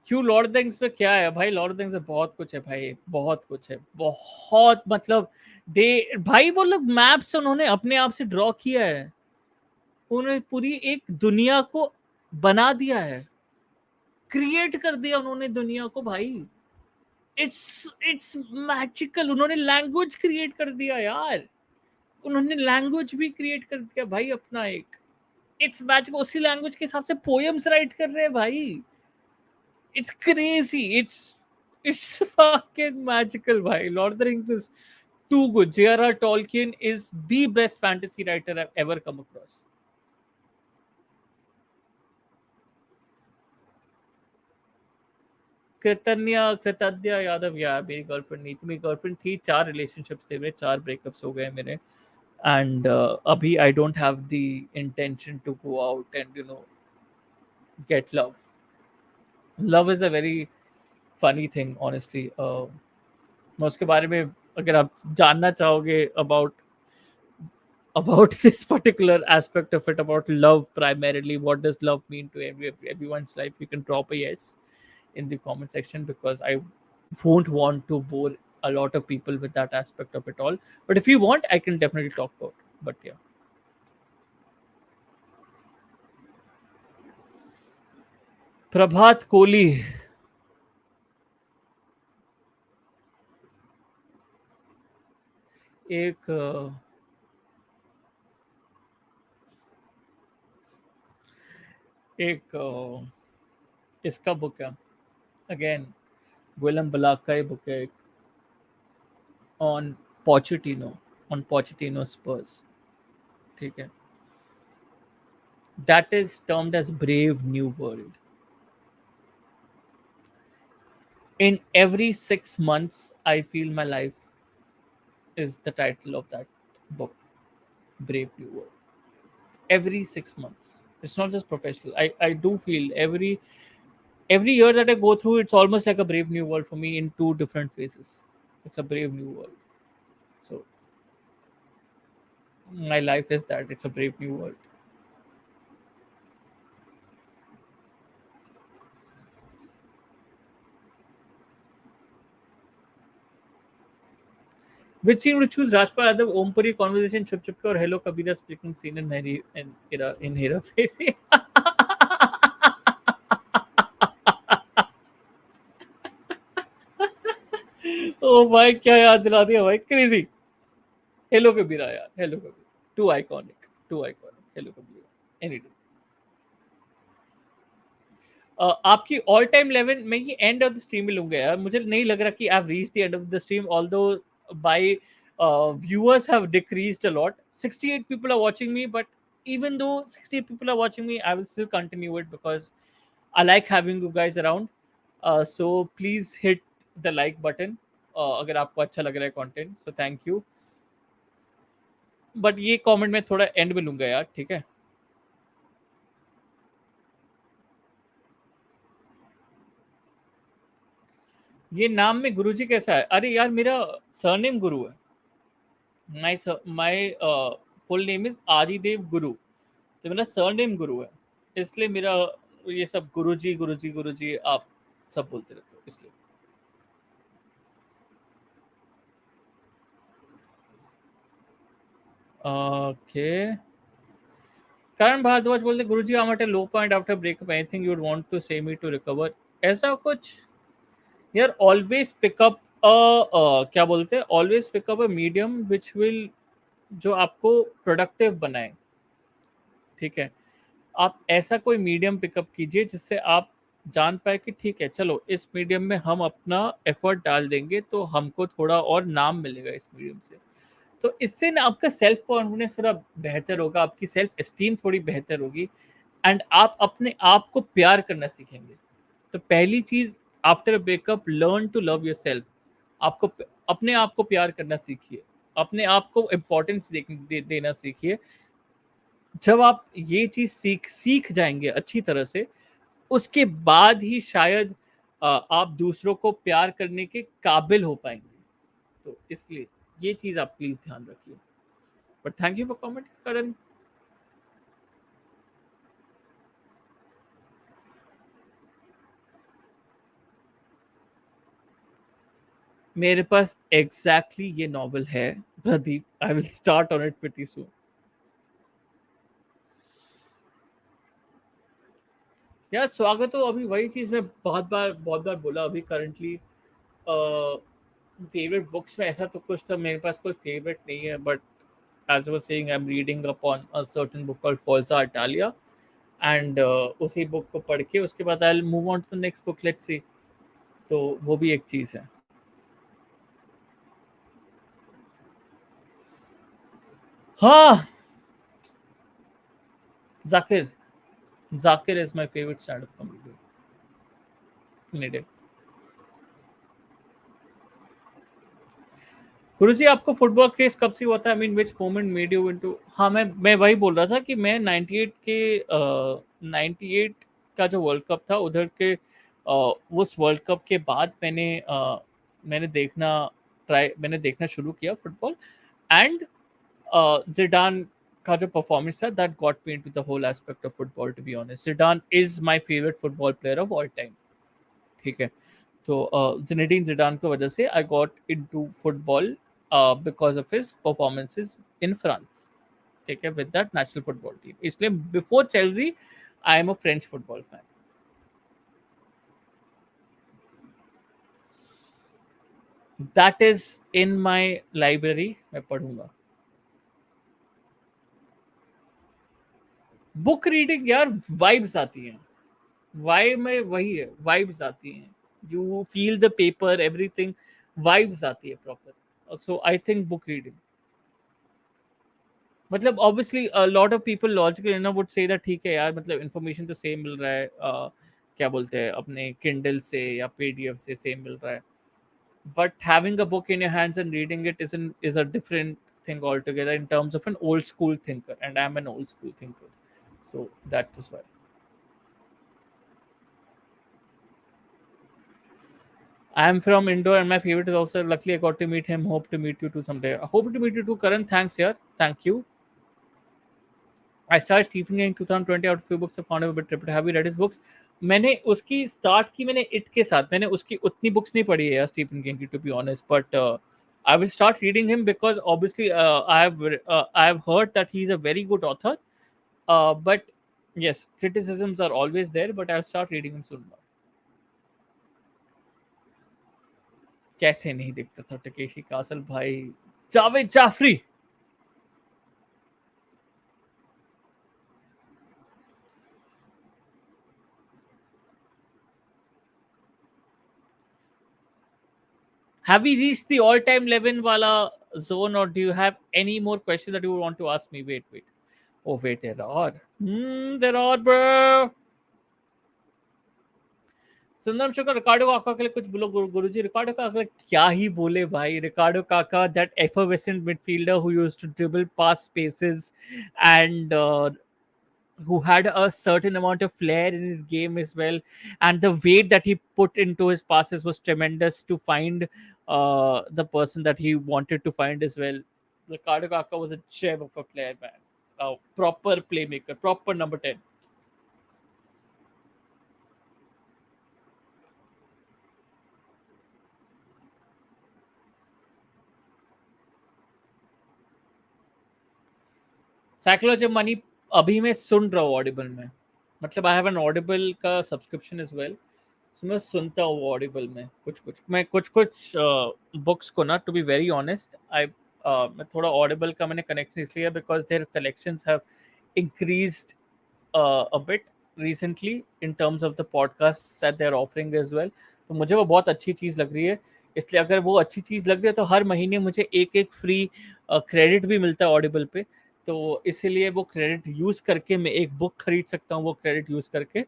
क्यों लॉर्ड ऑफ द रिंग्स में क्या है भाई, लॉर्ड ऑफ द रिंग्स में बहुत कुछ है भाई, बहुत कुछ है, बहुत मतलब दे भाई वो लोग मैप्स उन्होंने अपने आप से ड्रॉ किया है, उन्होंने पूरी एक दुनिया को बना दिया है, क्रिएट कर दिया उन्होंने दुनिया को भाई। इट्स मैजिकल, उन्होंने लैंग्वेज क्रिएट कर दिया यार, उन्होंने लैंग्वेज भी क्रिएट कर दिया भाई अपना एक, इट्स मैजिकल, उसी लैंग्वेज के हिसाब से पोएम्स राइट कर रहे हैं भाई। It's crazy. It's fucking magical, bhai. Lord of the Rings is too good. J.R.R. Tolkien is the best fantasy writer I've ever come across. कृतज्ञ यादव, यार मेरी गर्लफ्रेंड नहीं थी, मेरी गर्लफ्रेंड थी, 4 रिलेशनशिप्स थे मेरे, 4 ब्रेकअप्स हो गए मेरे, एंड अभी I don't have the intention to go out and get love. Love is a very funny thing honestly. मैं उसके बारे में, अगर आप जानना चाहोगे about this particular aspect of it, about love primarily, what does love mean to everyone's life, you can drop a yes in the comment section, because I won't want to bore a lot of people with that aspect of it all, but if you want I can definitely talk about it. But yeah, प्रभात कोहली, एक एक इसका book है, again William block का ही book है, on Pochettino, on Pochettino स्पर्स, ठीक है, that is termed as brave new world. In every 6 months I feel my life is the title of that book, Brave New World. Every 6 months, it's not just professional, I do feel every year that I go through, it's almost like a brave new world for me in 2 different phases. It's a brave new world. So my life is that, it's a brave new world. Which scene would you choose? Rajpal Yadav, Ompuri conversation, Chup Chup or Hello Kabira speaking scene in Heri in Hera Fairy? ओ भाई क्या याद दिला दिया भाई, crazy. Hello Kabira यार, hello Kabira, too iconic, too iconic, hello Kabira any day. आपकी all time 11 मैं ये एंड ऑफ द स्ट्रीम में लूंगा यार, मुझे नहीं लग रहा कि I reach the end of the stream, although by viewers have decreased a lot, 68 people are watching me, but even though 68 people are watching me, I will still continue it because I like having you guys around. So please hit the like button अगर आपको अच्छा लग रहा है content, so thank you. But ये comment मैं थोड़ा and में लूंगा यार, ठीक है। ये नाम में गुरुजी कैसा है? अरे यार मेरा सरनेम गुरु है, माय फुल नेम इज आदिदेव गुरु, तो मेरा सरनेम गुरु है, इसलिए मेरा ये सब गुरुजी गुरुजी गुरुजी आप सब बोलते रहते हो इसलिए। ओके, करण भारद्वाज बोलते गुरुजी I am at a low point after breakup, anything you would want to say me to recover? ऐसा कुछ यार, ऑलवेज पिकअप क्या बोलते हैं, always pick up a medium which will, जो आपको प्रोडक्टिव बनाए, ठीक है। आप ऐसा कोई मीडियम पिकअप कीजिए जिससे आप जान पाए कि ठीक है चलो इस मीडियम में हम अपना एफर्ट डाल देंगे तो हमको थोड़ा और नाम मिलेगा इस मीडियम से, तो इससे ना आपका सेल्फ कॉन्फिडेंस थोड़ा बेहतर होगा, आपकी सेल्फ एस्टीम थोड़ी बेहतर होगी, एंड आप अपने आप को प्यार करना सीखेंगे। तो पहली चीज after breakup, learn to love yourself. आपको अपने आप को प्यार करना सीखिए, अपने आप को इम्पोर्टेंस देना सीखिए। जब आप ये चीज सीख जाएंगे अच्छी तरह से, उसके बाद ही शायद आप दूसरों को प्यार करने के काबिल हो पाएंगे। तो इसलिए ये चीज आप प्लीज ध्यान रखिए। But thank you for comment Karan. मेरे पास एग्जैक्टली ये नॉवल है Pradeep, I will start on it pretty soon. यार स्वागत हो, अभी वही चीज मैं बहुत बार बोला, अभी करंटली फेवरेट बुक्स में ऐसा तो कुछ तो मेरे पास कोई फेवरेट नहीं है, but as I was saying, I'm reading upon a certain book called Forza Italia, and उसी बुक को पढ़ के उसके बाद I'll move on to the next book, let's see। तो वो भी एक चीज है। हाँ, Zakir, Zakir is my favourite stand up comedy. गुरुजी आपको फुटबॉल क्रेज कब से हुआ था? I mean which moment made you into. हाँ, मैं वही बोल रहा था कि मैं 98 के 98 का जो वर्ल्ड कप था उधर के उस वर्ल्ड कप के बाद मैंने देखना शुरू किया फुटबॉल। एंड जिडान का जो परफॉर्मेंस था that got me into the whole aspect of football, to be honest Zidane is my favourite football player of all time. ठीक है, तो जिनेडिन जिडान की वजह से I got into football because of his performances in France. ठीक है, with that national football team, इसलिए before Chelsea I am a French football fan. That is in my library, मैं पढ़ूंगा। बुक रीडिंग यार, vibes आती हैं। Vibe में वही है, वाइब्स आती हैं, you feel the paper everything, vibes आती है proper. So I think book reading, मतलब obviously lot of people logically ना वुड से दैट ठीक है यार, मतलब इन्फॉर्मेशन तो सेम मिल रहा है, क्या बोलते हैं, अपने किंडल से या पीडीएफ से सेम मिल रहा है, but having a book in your hands and reading it is a different thing altogether in terms of an old school thinker, and I'm an old school thinker, so that is why I'm from Indore, and my favorite is also, luckily I got to meet him, hope to meet you too someday. I hope to meet you too, Karan. Thanks yaar, thank you। I started Stephen King in 2020 out of few books I found him a bit trippy। Have you read his books? मैंने उसकी start की, मैंने it के साथ, मैंने उसकी उतनी books नहीं पढ़ी है यार स्टीफन किंग की, to be honest, but I will start reading him because obviously I have heard that he's a very good author, but yes, criticisms are always there, but I'll start reading him soon। कैसे नहीं देखता था टकेशी castle भाई, Javed Jafri. Have we reached the all-time 11 wala zone, or do you have any more questions that you want to ask me? Wait, wait. Oh, wait, there are. There are, bro. सुंदर शुक्र, रिकार्डो काका के लिए कुछ बोलो गुरुजी। रिकार्डो काका के लिए क्या ही बोले भाई। रिकार्डो काका, that effervescent midfielder who used to dribble past spaces, and who had a certain amount of flair in his game as well, and the weight that he put into his passes was tremendous to find the person that he wanted to find as well। Ricardo Kaka was a gem of a player, man, a proper playmaker, proper number 10। Psychology of money अभी मैं सुन रहा हूँ Audible में, मतलब I have an audible का subscription is well, so मैं सुनता हूँ ऑडिबल में कुछ कुछ बुक्स को ना, टू बी वेरी ऑनेस्ट। मैं थोड़ा ऑडिबल का मैंने कनेक्शन इसलिए because their collections have increased a bit recently in terms of the podcasts that they're offering as well। तो मुझे वो बहुत अच्छी चीज़ लग रही है, इसलिए अगर वो अच्छी चीज़ लग रही है तो हर महीने मुझे एक एक फ्री क्रेडिट भी मिलता है ऑडिबल पे। तो इसीलिए वो क्रेडिट यूज़ करके मैं एक बुक खरीद सकता हूँ वो क्रेडिट यूज़ करके।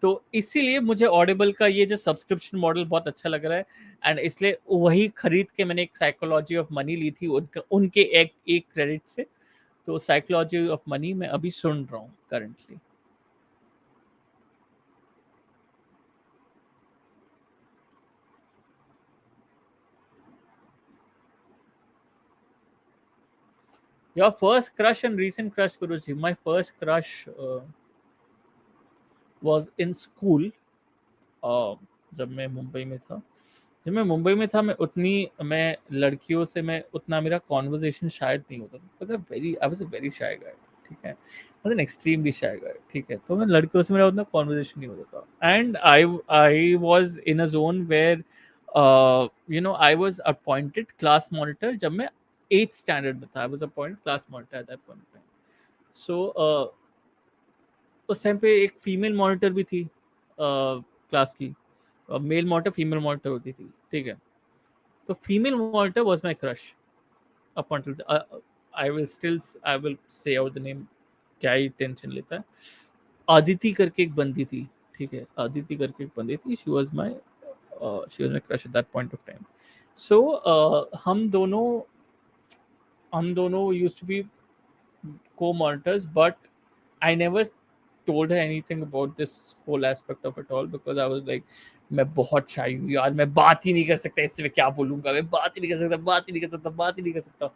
तो इसीलिए मुझे ऑडिबल का ये जो सब्सक्रिप्शन मॉडल बहुत अच्छा लग रहा है, एंड इसलिए वही खरीद के मैंने एक साइकोलॉजी ऑफ मनी ली थी उनके एक एक क्रेडिट से। तो साइकोलॉजी ऑफ मनी मैं अभी सुन रहा हूँ currently. Your first crush and recent crush, Guruji. My first crush was in school. uh, जब मैं मुंबई में था जब मैं मुंबई में था मैं उतनी मैं लड़कियों से मैं उतना मेरा कॉन्वर्जेशन शायद नहीं होता था because I was a very shy guy, ठीक है, मतलब एक्सट्रीमली शाय गाय, ठीक है, तो मैं लड़कियों से मेरा उतना कॉन्वर्जेशन नहीं होता था and I was in a zone where I was appointed class monitor जब मैं 8th स्टैंडर्ड में था। I was appointed class monitor at that point. So उस टाइम पे एक फीमेल मॉनिटर भी थी क्लास की। मेल मॉनिटर फीमेल मॉनिटर होती थी, ठीक है। तो female monitor was my crush up until I will say out the name, क्या ही टेंशन लेता है। आदिति करके एक बंदी थी, ठीक है, आदिति करके एक बंदी थी, she was my crush at that point of time. So हम दोनों used to be co-monitors, but I never told her anything about this whole aspect of it all because I was like, मैं बहुत शाई हूँ यार, मैं बात ही नहीं कर सकता इससे, मैं क्या बोलूंगा, मैं बात ही नहीं कर सकता, बात ही नहीं कर सकता, बात ही नहीं कर सकता।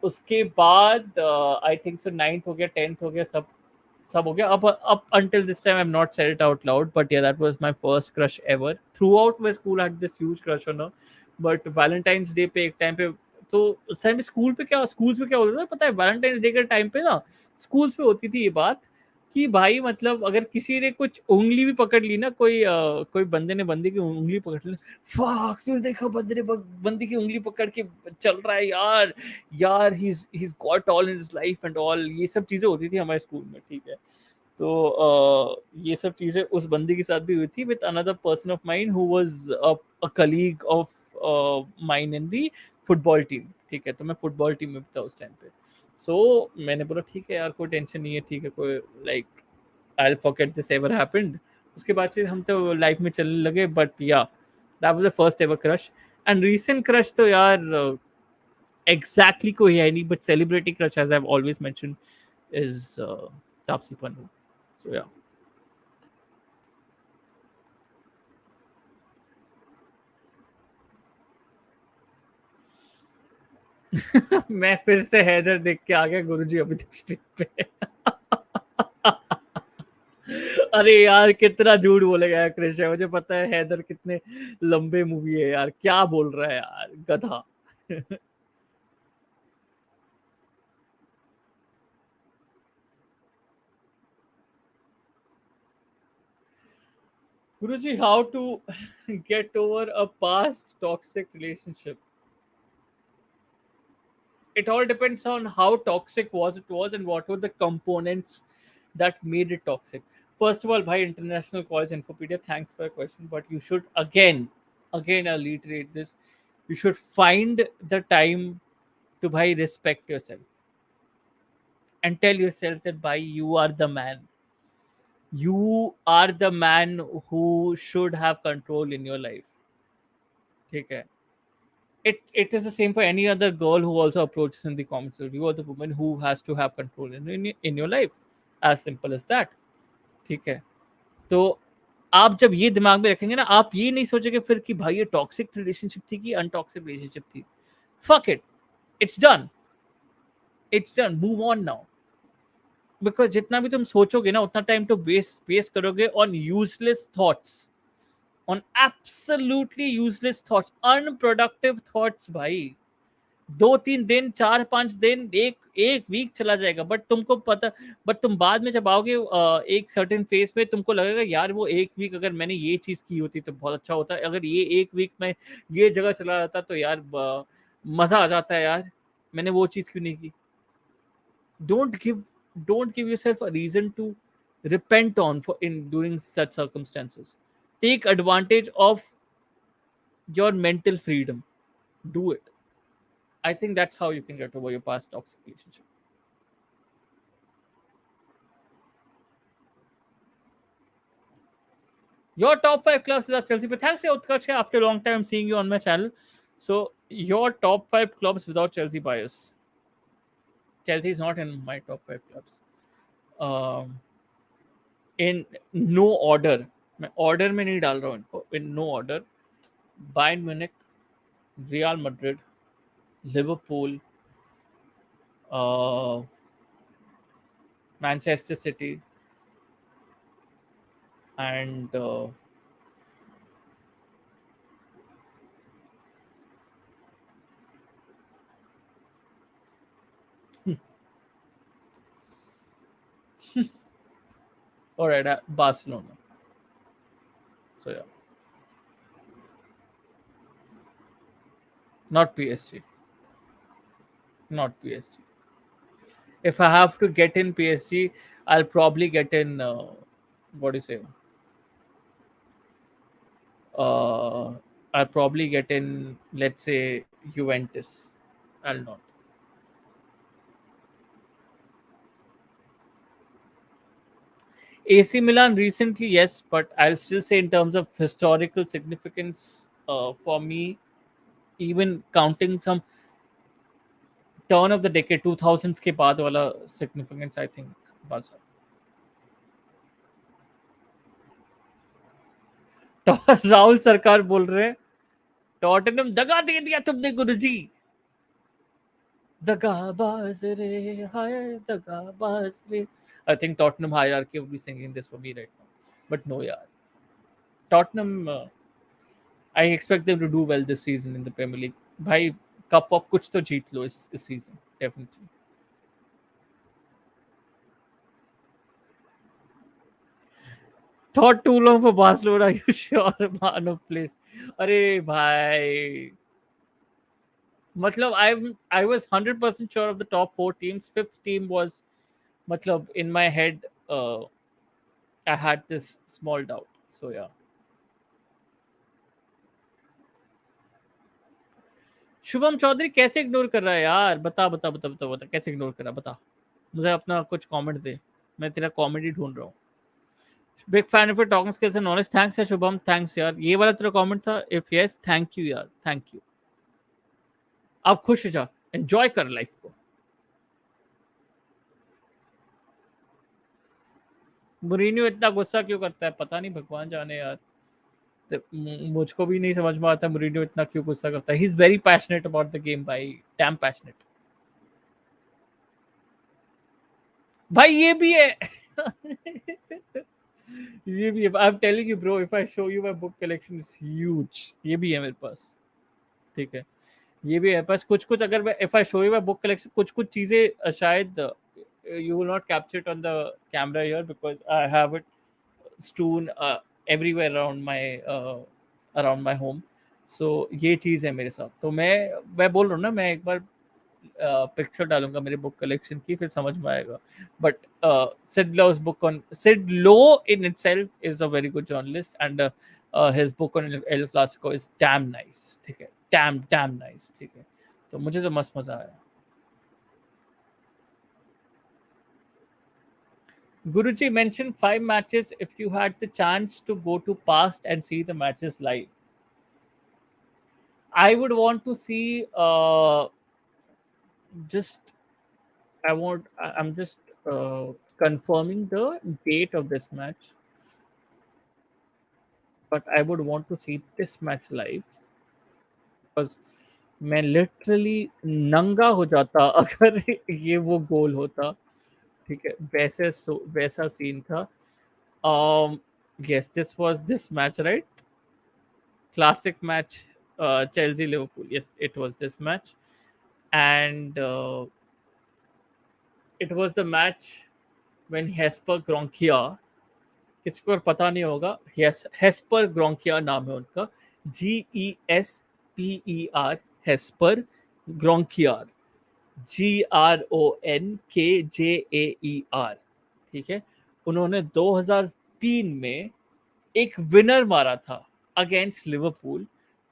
उसके बाद आई थिंक सो 9th हो गया, 10th हो गया, सब हो गया। up until this time I've not said it out loud, but yeah, that was my first crush ever. Throughout my school I had this huge crush on her, but Valentine's Day पे एक time पे, तो उस time पे schools में क्या होता था पता है, वैलेंटाइंस डे के टाइम पे ना स्कूल्स पे होती थी ये बात कि भाई मतलब अगर किसी ने कुछ उंगली भी पकड़ ली ना, कोई बंदे ने बंदी की उंगली पकड़ ली, फक तू देखा बंदे ने बंदी की उंगली पकड़ के चल रहा है यार, यार he's got all in his life and all, ये सब चीजें होती थी हमारे स्कूल में, ठीक है। तो ये सब चीजें उस बंदी के साथ भी हुई थी with another person of mine who was a colleague of mine in the football team, ठीक है, तो मैं फुटबॉल टीम में था उस टाइम पे। सो मैंने बोला ठीक है यार, कोई टेंशन नहीं है, ठीक है, कोई like I will forget this ever happened. उसके बाद से हम तो लाइफ में चलने लगे, but yeah that was the first ever crush. And recent crush तो यार एग्जैक्टली कोई है नहीं, but celebrity crush as I have always mention is Taapsee Pannu. So yeah मैं फिर से हैदर देख के आ गया गुरुजी अभी तक स्ट्रीट पे। अरे यार कितना झूठ बोलेगा यार क्रिश, है मुझे पता है हैदर कितने लंबे मूवी है यार, क्या बोल रहा है यार गधा। गुरुजी, how to get over a past toxic relationship? It all depends on how toxic was it was and what were the components that made it toxic. First of all, by International College Infopedia, thanks for your question, but you should again I'll reiterate this, you should find the time to by respect yourself and tell yourself that by you are the man, you are the man who should have control in your life, ठीक है। It is the same for any other girl who also approaches in the comments. You are the woman who has to have control in your life, as simple as that, ठीक है। तो आप जब ये दिमाग में रखेंगे ना, आप ये नहीं सोचेंगे फिर कि भाई ये टॉक्सिक रिलेशनशिप थी कि अनटॉक्सिक रिलेशनशिप थी। Fuck it, it's done, it's done, move on now. Because जितना भी तुम सोचोगे ना उतना टाइम तो वेस्ट करोगे on useless thoughts, on absolutely useless thoughts, unproductive thoughts भाई। 2-3 दिन, 4-5 दिन, एक एक वीक चला जाएगा, बट तुमको पता, बट तुम बाद में जब आओगे एक सर्टेन फेज पे तुमको लगेगा यार वो एक वीक अगर मैंने ये चीज की होती तो बहुत अच्छा होता, अगर ये एक वीक में ये जगह चला जाता तो यार मजा आ जाता है यार, मैंने वो चीज क्यों नहीं की। Don't give don't give yourself a reason to repent on for in during such circumstances. Take advantage of your mental freedom, do it. I think that's how you can get over your past toxic relationship. Your top five clubs is at Chelsea. But thanks, Utkarsh. After a long time seeing you on my channel. So, your top five clubs without Chelsea bias. Chelsea is not in my top five clubs. Um, in no order. मैं order में नहीं डाल रहा हूँ इनको. In no order. Bayern Munich, Real Madrid, Liverpool, uh, Manchester City, and all right, Barcelona. So yeah, not PSG, not PSG. If I have to get in PSG, I'll probably get in. What do you say? Uh, I'll probably get in. Let's say Juventus. I'll not. AC Milan recently, yes, but I'll still say in terms of historical significance for me, even counting some turn of the decade 2000s के बाद वाला significance, I think Barca. तो राहुल सरकार बोल रहे हैं Tottenham दगा दे दिया तुमने गुरुजी दगाबाज रे हाय दगाबाज रे. I think Tottenham hierarchy will be singing this for me right now. But no, yeah. Tottenham, I expect them to do well this season in the Premier League. भाई कप अप कुछ तो जीत लो इस season definitely. Thought too long for Barcelona. You sure man of place? अरे भाई मतलब I was 100% sure of the top four teams. Fifth team was मतलब in my head. I had this small doubt. So yeah. Shubham Chaudhary कैसे ignore कर रहा है यार? बता बता बता बता बता कैसे इग्नोर कर रहा है? बता मुझे अपना कुछ कमेंट दे. मैं तेरा कॉमेडी ढूंढ रहा हूँ. Big fan of talking skills and knowledge. Thanks है शुभम. थैंक्स यार. ये वाला तेरा कमेंट था. इफ यस थैंक यू यार. Thank you. आप खुश हो जा. एंजॉय कर लाइफ को. मुरीनियो इतना गुस्सा क्यों करता है? पता नहीं. भगवान जाने यार. मुझको भी नहीं समझ में आता मुरीनियो इतना क्यों गुस्सा करता है. He is very passionate about the game भाई. Damn passionate. भाई ये भी है. ये भी है. I am telling you bro, if I show you my book collection is huge. ये भी है मेरे पास. ठीक है. ये भी है बस कुछ कुछ. अगर मैं if I show you my book collection कुछ कुछ चीजें शायद you will not capture it on the camera here because I have it strewn everywhere around my home. So ये चीज है मेरे साथ. तो मैं बोल रहा हूँ ना. मैं एक बार पिक्चर डालूंगा मेरे बुक कलेक्शन की फिर समझ में आएगा. But Sid Lowe's book on Sid Lowe in itself is a very good journalist and his book on El Clasico is damn nice. ठीक है. damn nice. ठीक है. तो मुझे तो मस्त मजा आया. Guruji mentioned 5 matches if you had the chance to go to past and see the matches live. I would want to see just I'm just confirming the date of this match, but I would want to see this match live because मैं literally नंगा हो जाता अगर ये वो गोल होता. ठीक है. वैसा सीन था. um yes, this was this match, right? Classic match. Chelsea Liverpool. Yes, it was this match. And it was the match when Hesper Gronkia, किसी को पता नहीं होगा. हेस्पर ग्रोंकिया नाम है उनका. GESPER. हेस्पर ग्रोंकियार. GRONKJAER. ठीक है. उन्होंने 2003 में एक विनर मारा था against Liverpool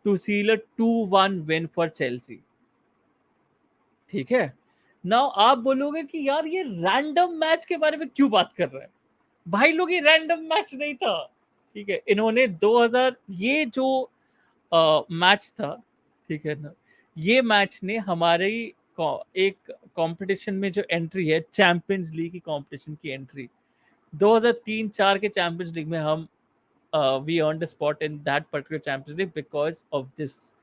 to seal a 2-1 win for Chelsea. ठीक है. नाउ आप बोलोगे कि यार ये रैंडम मैच के बारे में क्यों बात कर रहा है? भाई लोग ये रैंडम मैच नहीं था. ठीक है. इन्होंने 2000 ये जो मैच था. ठीक है ना. ये मैच ने हमारे एक कंपटीशन में जो एंट्री है चैंपियंस लीग की कंपटीशन की एंट्री 2003-4 के चैंपियंस लीग में हम we earned a spot in that particular Champions League because of this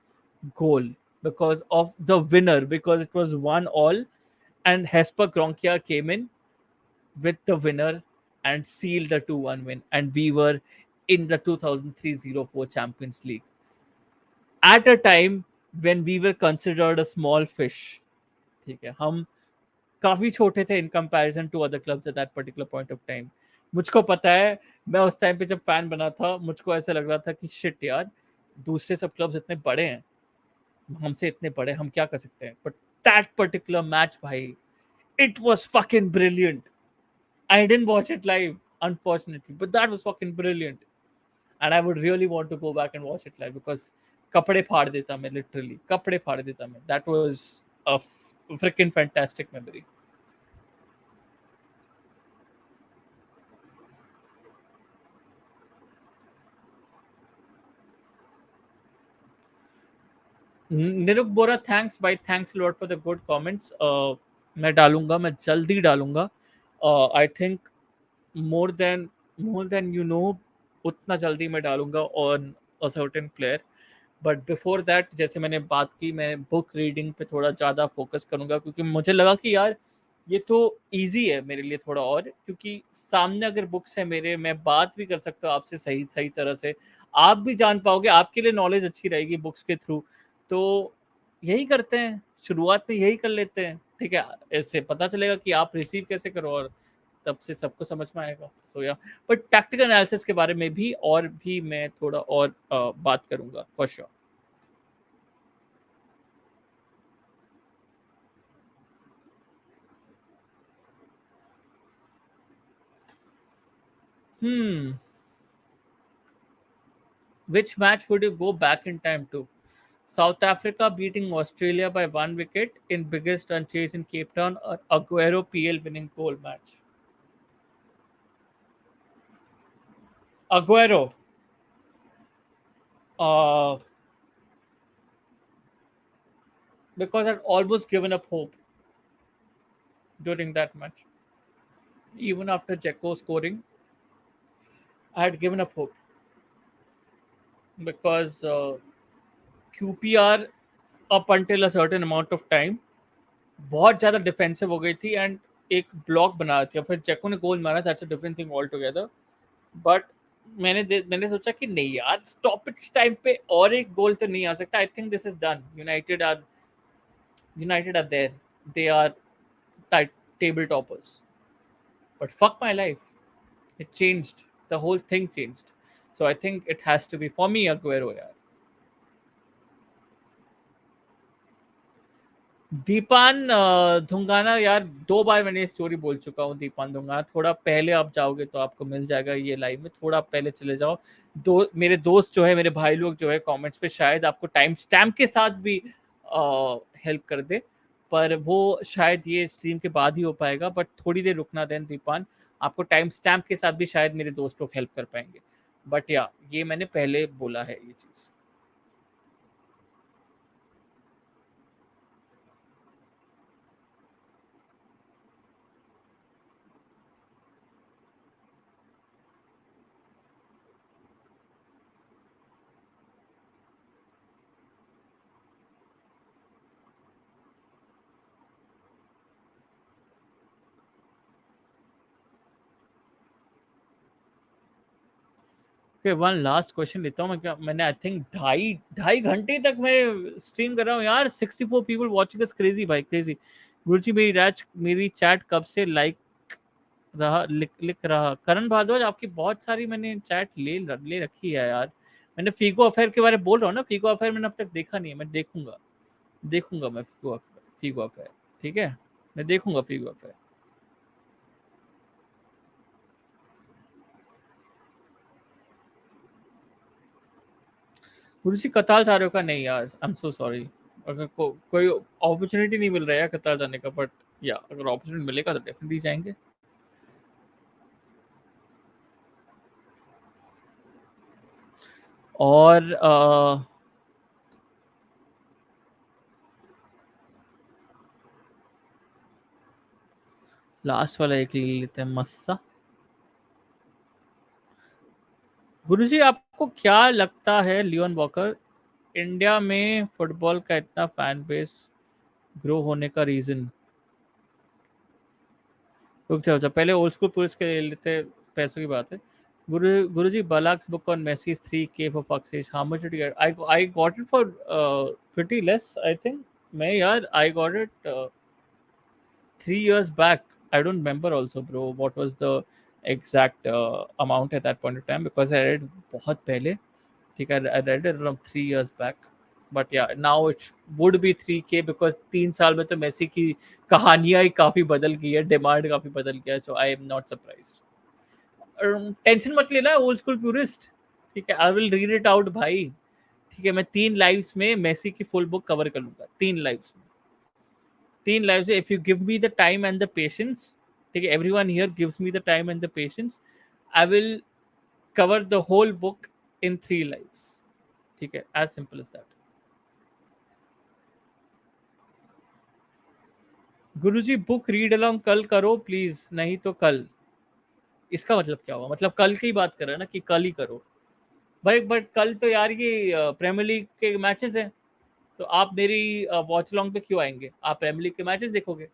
goal, because of the winner, because it was 1-1 and Hesper Gronkia came in with the winner and sealed the 2-1 win. And we were in the 2003-04 Champions League at a time when we were considered a small fish. ठीक है, हम काफी छोटे थे in comparison to other clubs at that particular point of time. मुझको पता है, मैं उस टाइम पे जब फैन बना था, मुझको ऐसा लग रहा था कि शिट यार, दूसरे सब क्लब्स इतने बड़े हैं, हमसे इतने बड़े, हम क्या कर सकते हैं. बट दैट पर्टिकुलर मैच भाई, it was fucking brilliant. I didn't watch it live, unfortunately, but that was fucking brilliant. And I would really want to go back and watch it live because kapde फाड़ देता मैं, literally kapde फाड़ देता मैं. That was a freaking fantastic memory. Niruk Bora, thanks भाई, thanks lot for the good comments. मैं डालूंगा, मैं जल्दी डालूंगा. I think more than more than you know, उतना जल्दी मैं डालूंगा on a certain player. But before that, जैसे मैंने बात की, मैं बुक रीडिंग पे थोड़ा ज़्यादा फोकस करूंगा, क्योंकि मुझे लगा कि यार ये तो इजी है मेरे लिए थोड़ा और, क्योंकि सामने अगर बुक्स है मेरे, मैं बात भी कर सकता हूँ आपसे सही सही तरह से, आप भी जान पाओगे, आपके लिए नॉलेज अच्छी रहेगी बुक्स के थ्रू. तो यही करते हैं, शुरुआत में यही कर लेते हैं, ठीक है. इससे पता चलेगा कि आप रिसीव कैसे करो, और तब से सबको समझ में आएगा. सो या, बट टैक्टिकल एनालिसिस के बारे में भी और भी मैं थोड़ा और बात करूंगा for sure. Hmm. Which match would you go back in time to? South Africa beating Australia by 1 wicket in biggest run chase in Cape Town, or Aguero PL winning goal match? Aguero. Uh, because I'd almost given up hope during that match. Even after Jacko scoring, I had given up hope because QPR up until a certain amount of time बहुत ज़्यादा defensive हो गई थी and एक block बना दिया. फिर जैको ने गोल मारा, that's a different thing all together. But मैंने सोचा कि नहीं यार, स्टॉपेज टाइम पे और एक गोल तो नहीं आ सकता. I think this is done. United are there, they are table toppers. But fuck my life, it changed, the whole thing changed. So I think it has to be for me Aguero यार. दीपान धुंगाना यार, 2 बार मैंने story बोल चुका हूँ. दीपान धुंगाना, थोड़ा पहले आप जाओगे तो आपको मिल जाएगा ये लाइव में, थोड़ा पहले चले जाओ. मेरे दोस्त जो है, मेरे भाई लोग जो है, कमेंट्स पे शायद आपको टाइम स्टैम्प के साथ भी हेल्प कर दे, पर वो शायद ये स्ट्रीम के बाद ही हो पाएगा. बट थोड़ी देर रुकना दें दीपान, आपको टाइम स्टैम्प के साथ भी शायद मेरे दोस्त लोग हेल्प कर पाएंगे. बट या, ये मैंने पहले बोला है ये चीज़. ओके, वन लास्ट क्वेश्चन लेता हूँ मैं. क्या मैंने, आई थिंक ढाई ढाई घंटे तक मैं स्ट्रीम कर रहा हूँ यार. 64 पीपल वॉचिंग अस, क्रेजी भाई, क्रेजी. गुरुजी, मेरी चैट कब से लाइक रहा, लिख रहा. करण भारद्वाज, आपकी बहुत सारी मैंने चैट ले रखी है यार. मैंने फीगो अफेयर के बारे में बोल रहा हूँ ना, फीगो अफेयर मैंने अब तक देखा नहीं है. मैं देखूंगा, देखूंगा मैं फीगो अफेयर. ठीक है, मैं देखूंगा फीगो अफेयर. गुरुजी, कतार जा रहे हो का? नहीं यार, आई एम सो सॉरी. अगर कोई अपॉर्चुनिटी नहीं मिल रहा है कतार जाने का, बट या अगर अपॉर्चुनिटी मिलेगा तो डेफिनेटली जाएंगे. और लास्ट वाला एक ले लेते हैं, मस्सा. गुरुजी, आपको क्या लगता है लियोन वॉकर, इंडिया में फुटबॉल का इतना फैन बेस ग्रो होने का रीजन? रुक जाओ, पहले ओल्ड स्कूल पुलिस के ले लेते हैं, पैसों की बात है। गुरुजी Balak's book on Messi's 3K for fuck's sake. How much did you get? I got it for pretty less, I think. मैं यार I got it 3 years back. I don't remember also, bro. What was the exact amount at that point of time? Because I read बहुत पहले. ठीक है, I read it around 3 years back. But yeah, now it would be 3K because 3 साल में तो Messi की कहानियां ही काफी बदल गई है, डिमांड काफी बदल गया है, so I am not surprised. Tension मत लेना ओल्ड स्कूल प्यूरिस्ट, ठीक है, I will read it out भाई, ठीक है, मैं 3 लाइव्स में मेसी की फुल बुक कवर कर लूंगा, 3 लाइव्स में, 3 lives, if you give me the time and the patience, ठीक है, everyone here gives me the time and the patience, I will cover the whole book in 3 lives, ठीक है, as simple as that. गुरुजी book read along कल करो please, नहीं तो कल, इसका मतलब क्या हुआ, मतलब कल की बात कर रहे हैं ना कि कल ही करो भाई, बट कल तो यार ये प्रीमियर लीग के मैचेस हैं, तो आप मेरी वॉच लॉन्ग पे क्यों आएंगे, आप प्रीमियर लीग के मैचेस देखोगे,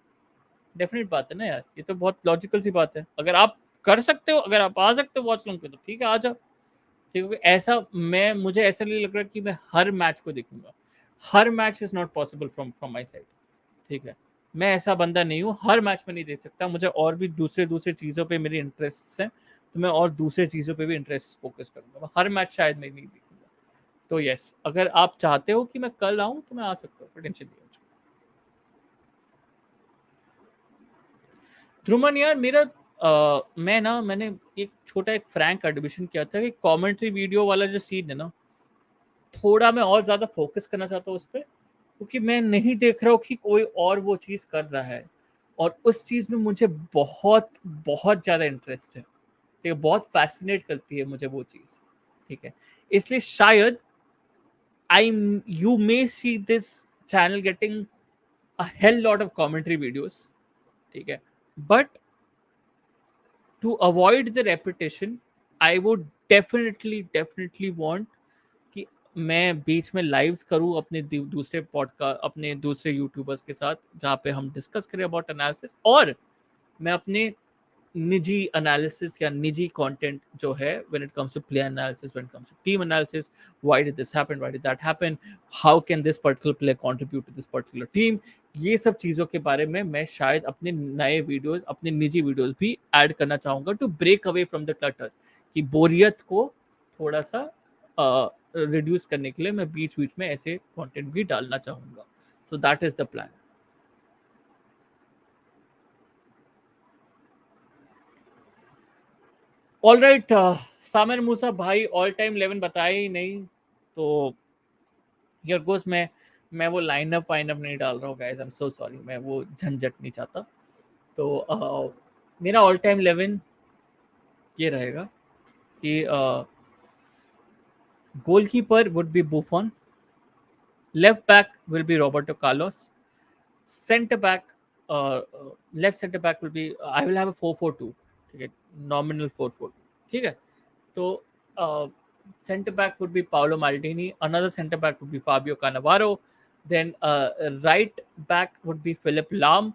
डेफिनेट बात है ना यार, ये तो बहुत लॉजिकल सी बात है, अगर आप कर सकते हो, अगर आप आ सकते हो वॉच लॉन्ग पे तो ठीक है आ जाओ, ठीक है, ऐसा मैं, मुझे ऐसा नहीं लग रहा कि मैं हर मैच को देखूंगा, हर match is not possible from from my side, ठीक है, मैं ऐसा बंदा नहीं हूँ, हर मैच में नहीं देख सकता, मुझे और भी दूसरे दूसरे चीज़ों पे मेरी इंटरेस्ट हैं, तो मैं और दूसरे चीज़ों पे भी इंटरेस्ट फोकस करूंगा, मैं हर मैच शायद मैं नहीं देखूंगा, तो यस, अगर आप चाहते हो कि मैं कल आऊँ तो मैं आ सकता हूँ, टेंशन नहीं है मुझे। ध्रुमन यार मेरा मैंने एक छोटा एक फ्रैंक एडमिशन किया था कि कमेंट्री वीडियो वाला जो सीन है ना, थोड़ा मैं और ज़्यादा फोकस करना चाहता हूँ उस पर, क्योंकि मैं नहीं देख रहा हूँ कि कोई और वो चीज़ कर रहा है, और उस चीज़ में मुझे बहुत बहुत ज़्यादा इंटरेस्ट है, ठीक है, बहुत फैसिनेट करती है मुझे वो चीज़, ठीक है, इसलिए शायद I you may see this channel getting a hell lot of commentary videos, ठीक है, but to avoid the repetition I would definitely want कि मैं बीच में लाइव्स करूं अपने दूसरे पॉडकास्ट, अपने दूसरे यूट्यूबर्स के साथ, जहाँ पे हम डिस्कस करें अबाउट एनालिसिस, और मैं अपने निजी एनालिसिस या निजी कंटेंट जो है when it comes to play analysis, when it comes to team analysis, why did this happen, why did that happen, how can this particular play contribute to this particular team, ये सब चीज़ों के बारे में मैं शायद अपने नए वीडियोस, अपने निजी वीडियोस भी ऐड करना चाहूँगा, to break away from the clutter, कि बोरियत को थोड़ा सा रिड्यूस करने के लिए मैं बीच बीच में ऐसे कंटेंट भी डालना चाहूँगा, so that is the plan. All right, Samir Musa भाई ऑल टाइम 11 बताया ही नहीं, तो हियर गोस, मैं वो लाइनअप वाइनअप नहीं डाल रहा हूँ guys, I am so sorry, मैं वो झंझट नहीं चाहता, तो मेरा ऑल टाइम 11 ये रहेगा कि goalkeeper would be बुफॉन, left back will be Roberto Carlos, centre back, left centre back will be, I will have a 4-4-2, ठीक है, नॉमिनल 4-4-2, ठीक है, तो center back would be Paolo Maldini. Another center back would be Fabio Cannavaro. Then right back would be Philip Lahm.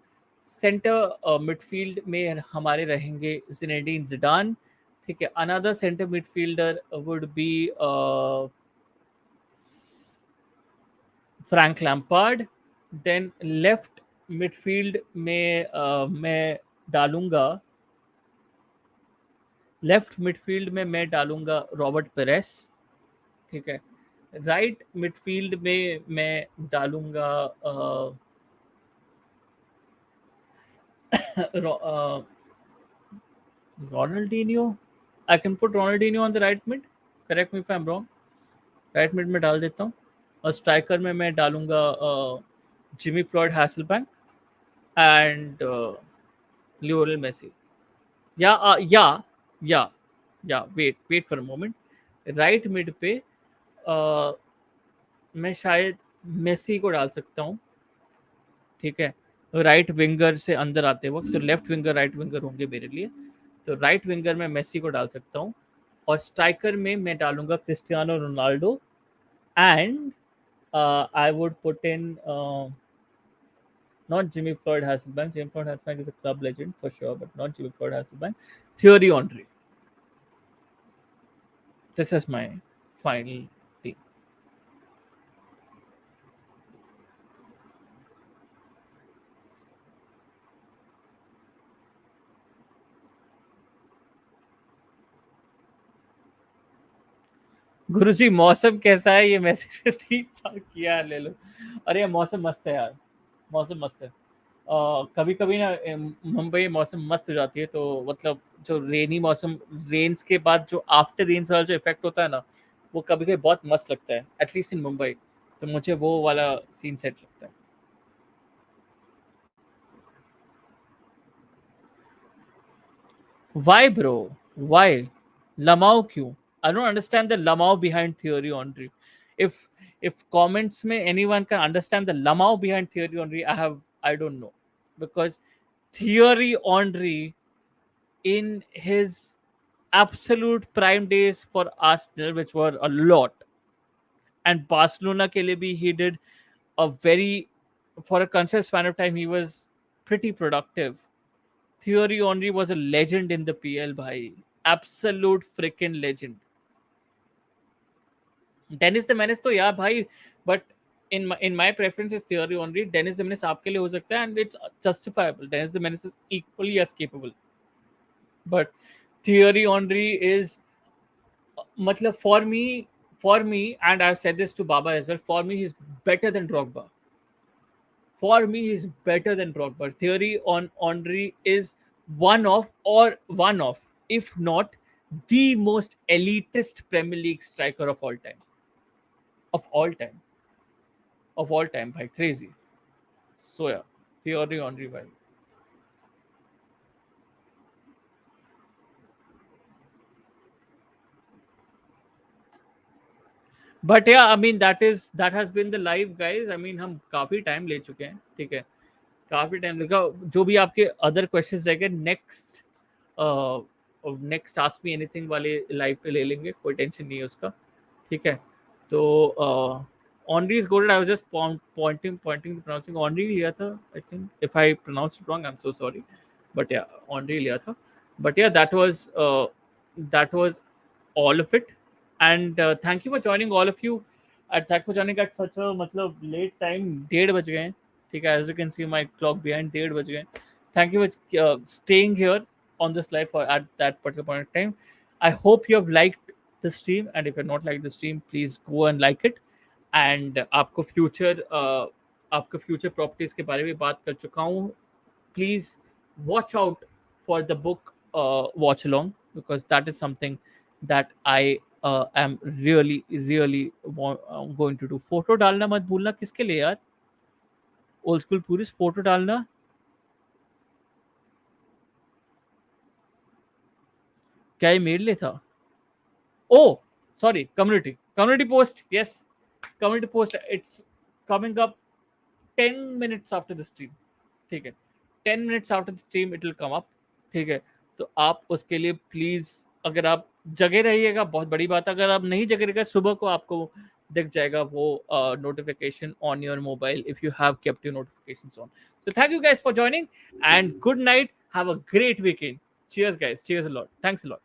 Center midfield में हमारे रहेंगे Zinedine Zidane. ठीक है. Another center midfielder would be Frank Lampard. Then left midfield में मैं डालूंगा, left midfield में मैं डालूंगा रॉबर्ट पेरेस, ठीक है, राइट मिडफील्ड में मैं डालूंगा Ronaldinho, I can put Ronaldinho on the right mid, correct me if I am wrong, right mid में डाल देता हूँ, और स्ट्राइकर में मैं डालूंगा Jimmy Floyd Hasselbaink and Lionel Messi, yeah yeah yeah wait for a moment, right mid पे मैं शायद मेसी को डाल सकता हूँ, ठीक है, राइट विंगर से अंदर आते वक्त, तो लेफ्ट विंगर राइट विंगर होंगे मेरे लिए, तो राइट विंगर में मेसी को डाल सकता हूँ, और स्ट्राइकर में मैं डालूंगा Cristiano Ronaldo, and I would put in Not Jimmy Floyd Hasselbank. Jimmy Floyd Hasselbank is a club legend for sure, but not Jimmy Floyd Hasselbank. Thierry Henry. This is my final team. गुरुजी मौसम कैसा है? ये message 3 बार किया, ले लो। अरे मौसम मस्त है यार, मौसम मस्त है। कभी कभी ना मुंबई में मौसम मस्त हो जाती है, तो मतलब जो रेनी मौसम, रेन्स के बाद जो आफ्टर रेन्स वाला जो इफेक्ट होता है ना, वो कभी कभी बहुत मस्त लगता है, एटलीस्ट इन मुंबई। तो मुझे वो वाला सीन सेट लगता है। Why, bro? Why? Lamau क्यों? I don't understand the Lamau behind theory Henry. If if comments में anyone can understand the Lamau behind theory Henry, I don't know, because theory Henry in his absolute prime days for Arsenal, which were a lot, and Barcelona के लिए भी he did a very, for a considerable span of time he was pretty productive. Thierry Henry was a legend in the PL, bhai. Absolute freaking legend. Dennis the Menace तो यार भाई, but in my preference is Thierry Henry. Dennis the Menace आपके लिए हो सकता है, and it's justifiable. Dennis the Menace is equally as capable, but Thierry Henry is मतलब for me, and I've said this to Baba as well. For me, he's better than Drogba. For me, he's better than Drogba. Theory on Henry is one of, if not the most elitist Premier League striker of all time. Of all time. Of all time, bhai. Crazy. So yeah, Theory Henry, bhai. But yeah, I mean that has been the live, guys. I mean हम काफी time ले चुके हैं, ठीक है, काफी time लगा। जो भी आपके अदर क्वेश्चंस रहेंगे नेक्स्ट आस्क मी एनीथिंग वाले लाइव पे ले लेंगे, कोई टेंशन नहीं है उसका, ठीक है। तो Henry is gold, I was just pointing pronouncing Henry लिया था, I think if I pronounce it wrong I am so sorry, but yeah Henry लिया था। But yeah that was all of it, and thank you for joining, all of you, and thank you for joining at such a मतलब late time, 1:30 बज गए हैं, ठीक है, as you can see my clock behind, 1:30 बज गए हैं। Thank you for staying here on this live for at that particular point of time. I hope you have liked the stream, and if you have not liked the stream, please go and like it. And आपको future properties के बारे में बात कर चुका हूँ। Please watch out for the book watch along, because that is something that I am really going to do. Photo डालना मत भूलना। किसके लिए यार? ओल्ड स्कूल पूरी फोटो डालना क्या ये मेरे लिए था? Oh, sorry, community post. Yes, community post. It's coming up 10 minutes after the stream, ठीक है, 10 minutes after the stream it will come up, ठीक है। तो आप उसके लिए प्लीज, अगर आप जगे रहिएगा, बहुत बड़ी बात। अगर आप नहीं जगे रहिएगा, सुबह को आपको दिख जाएगा वो notification on your mobile, if you have kept your notifications on. So thank you guys for joining, and good night, have a great weekend. Cheers guys, cheers a lot, thanks a lot.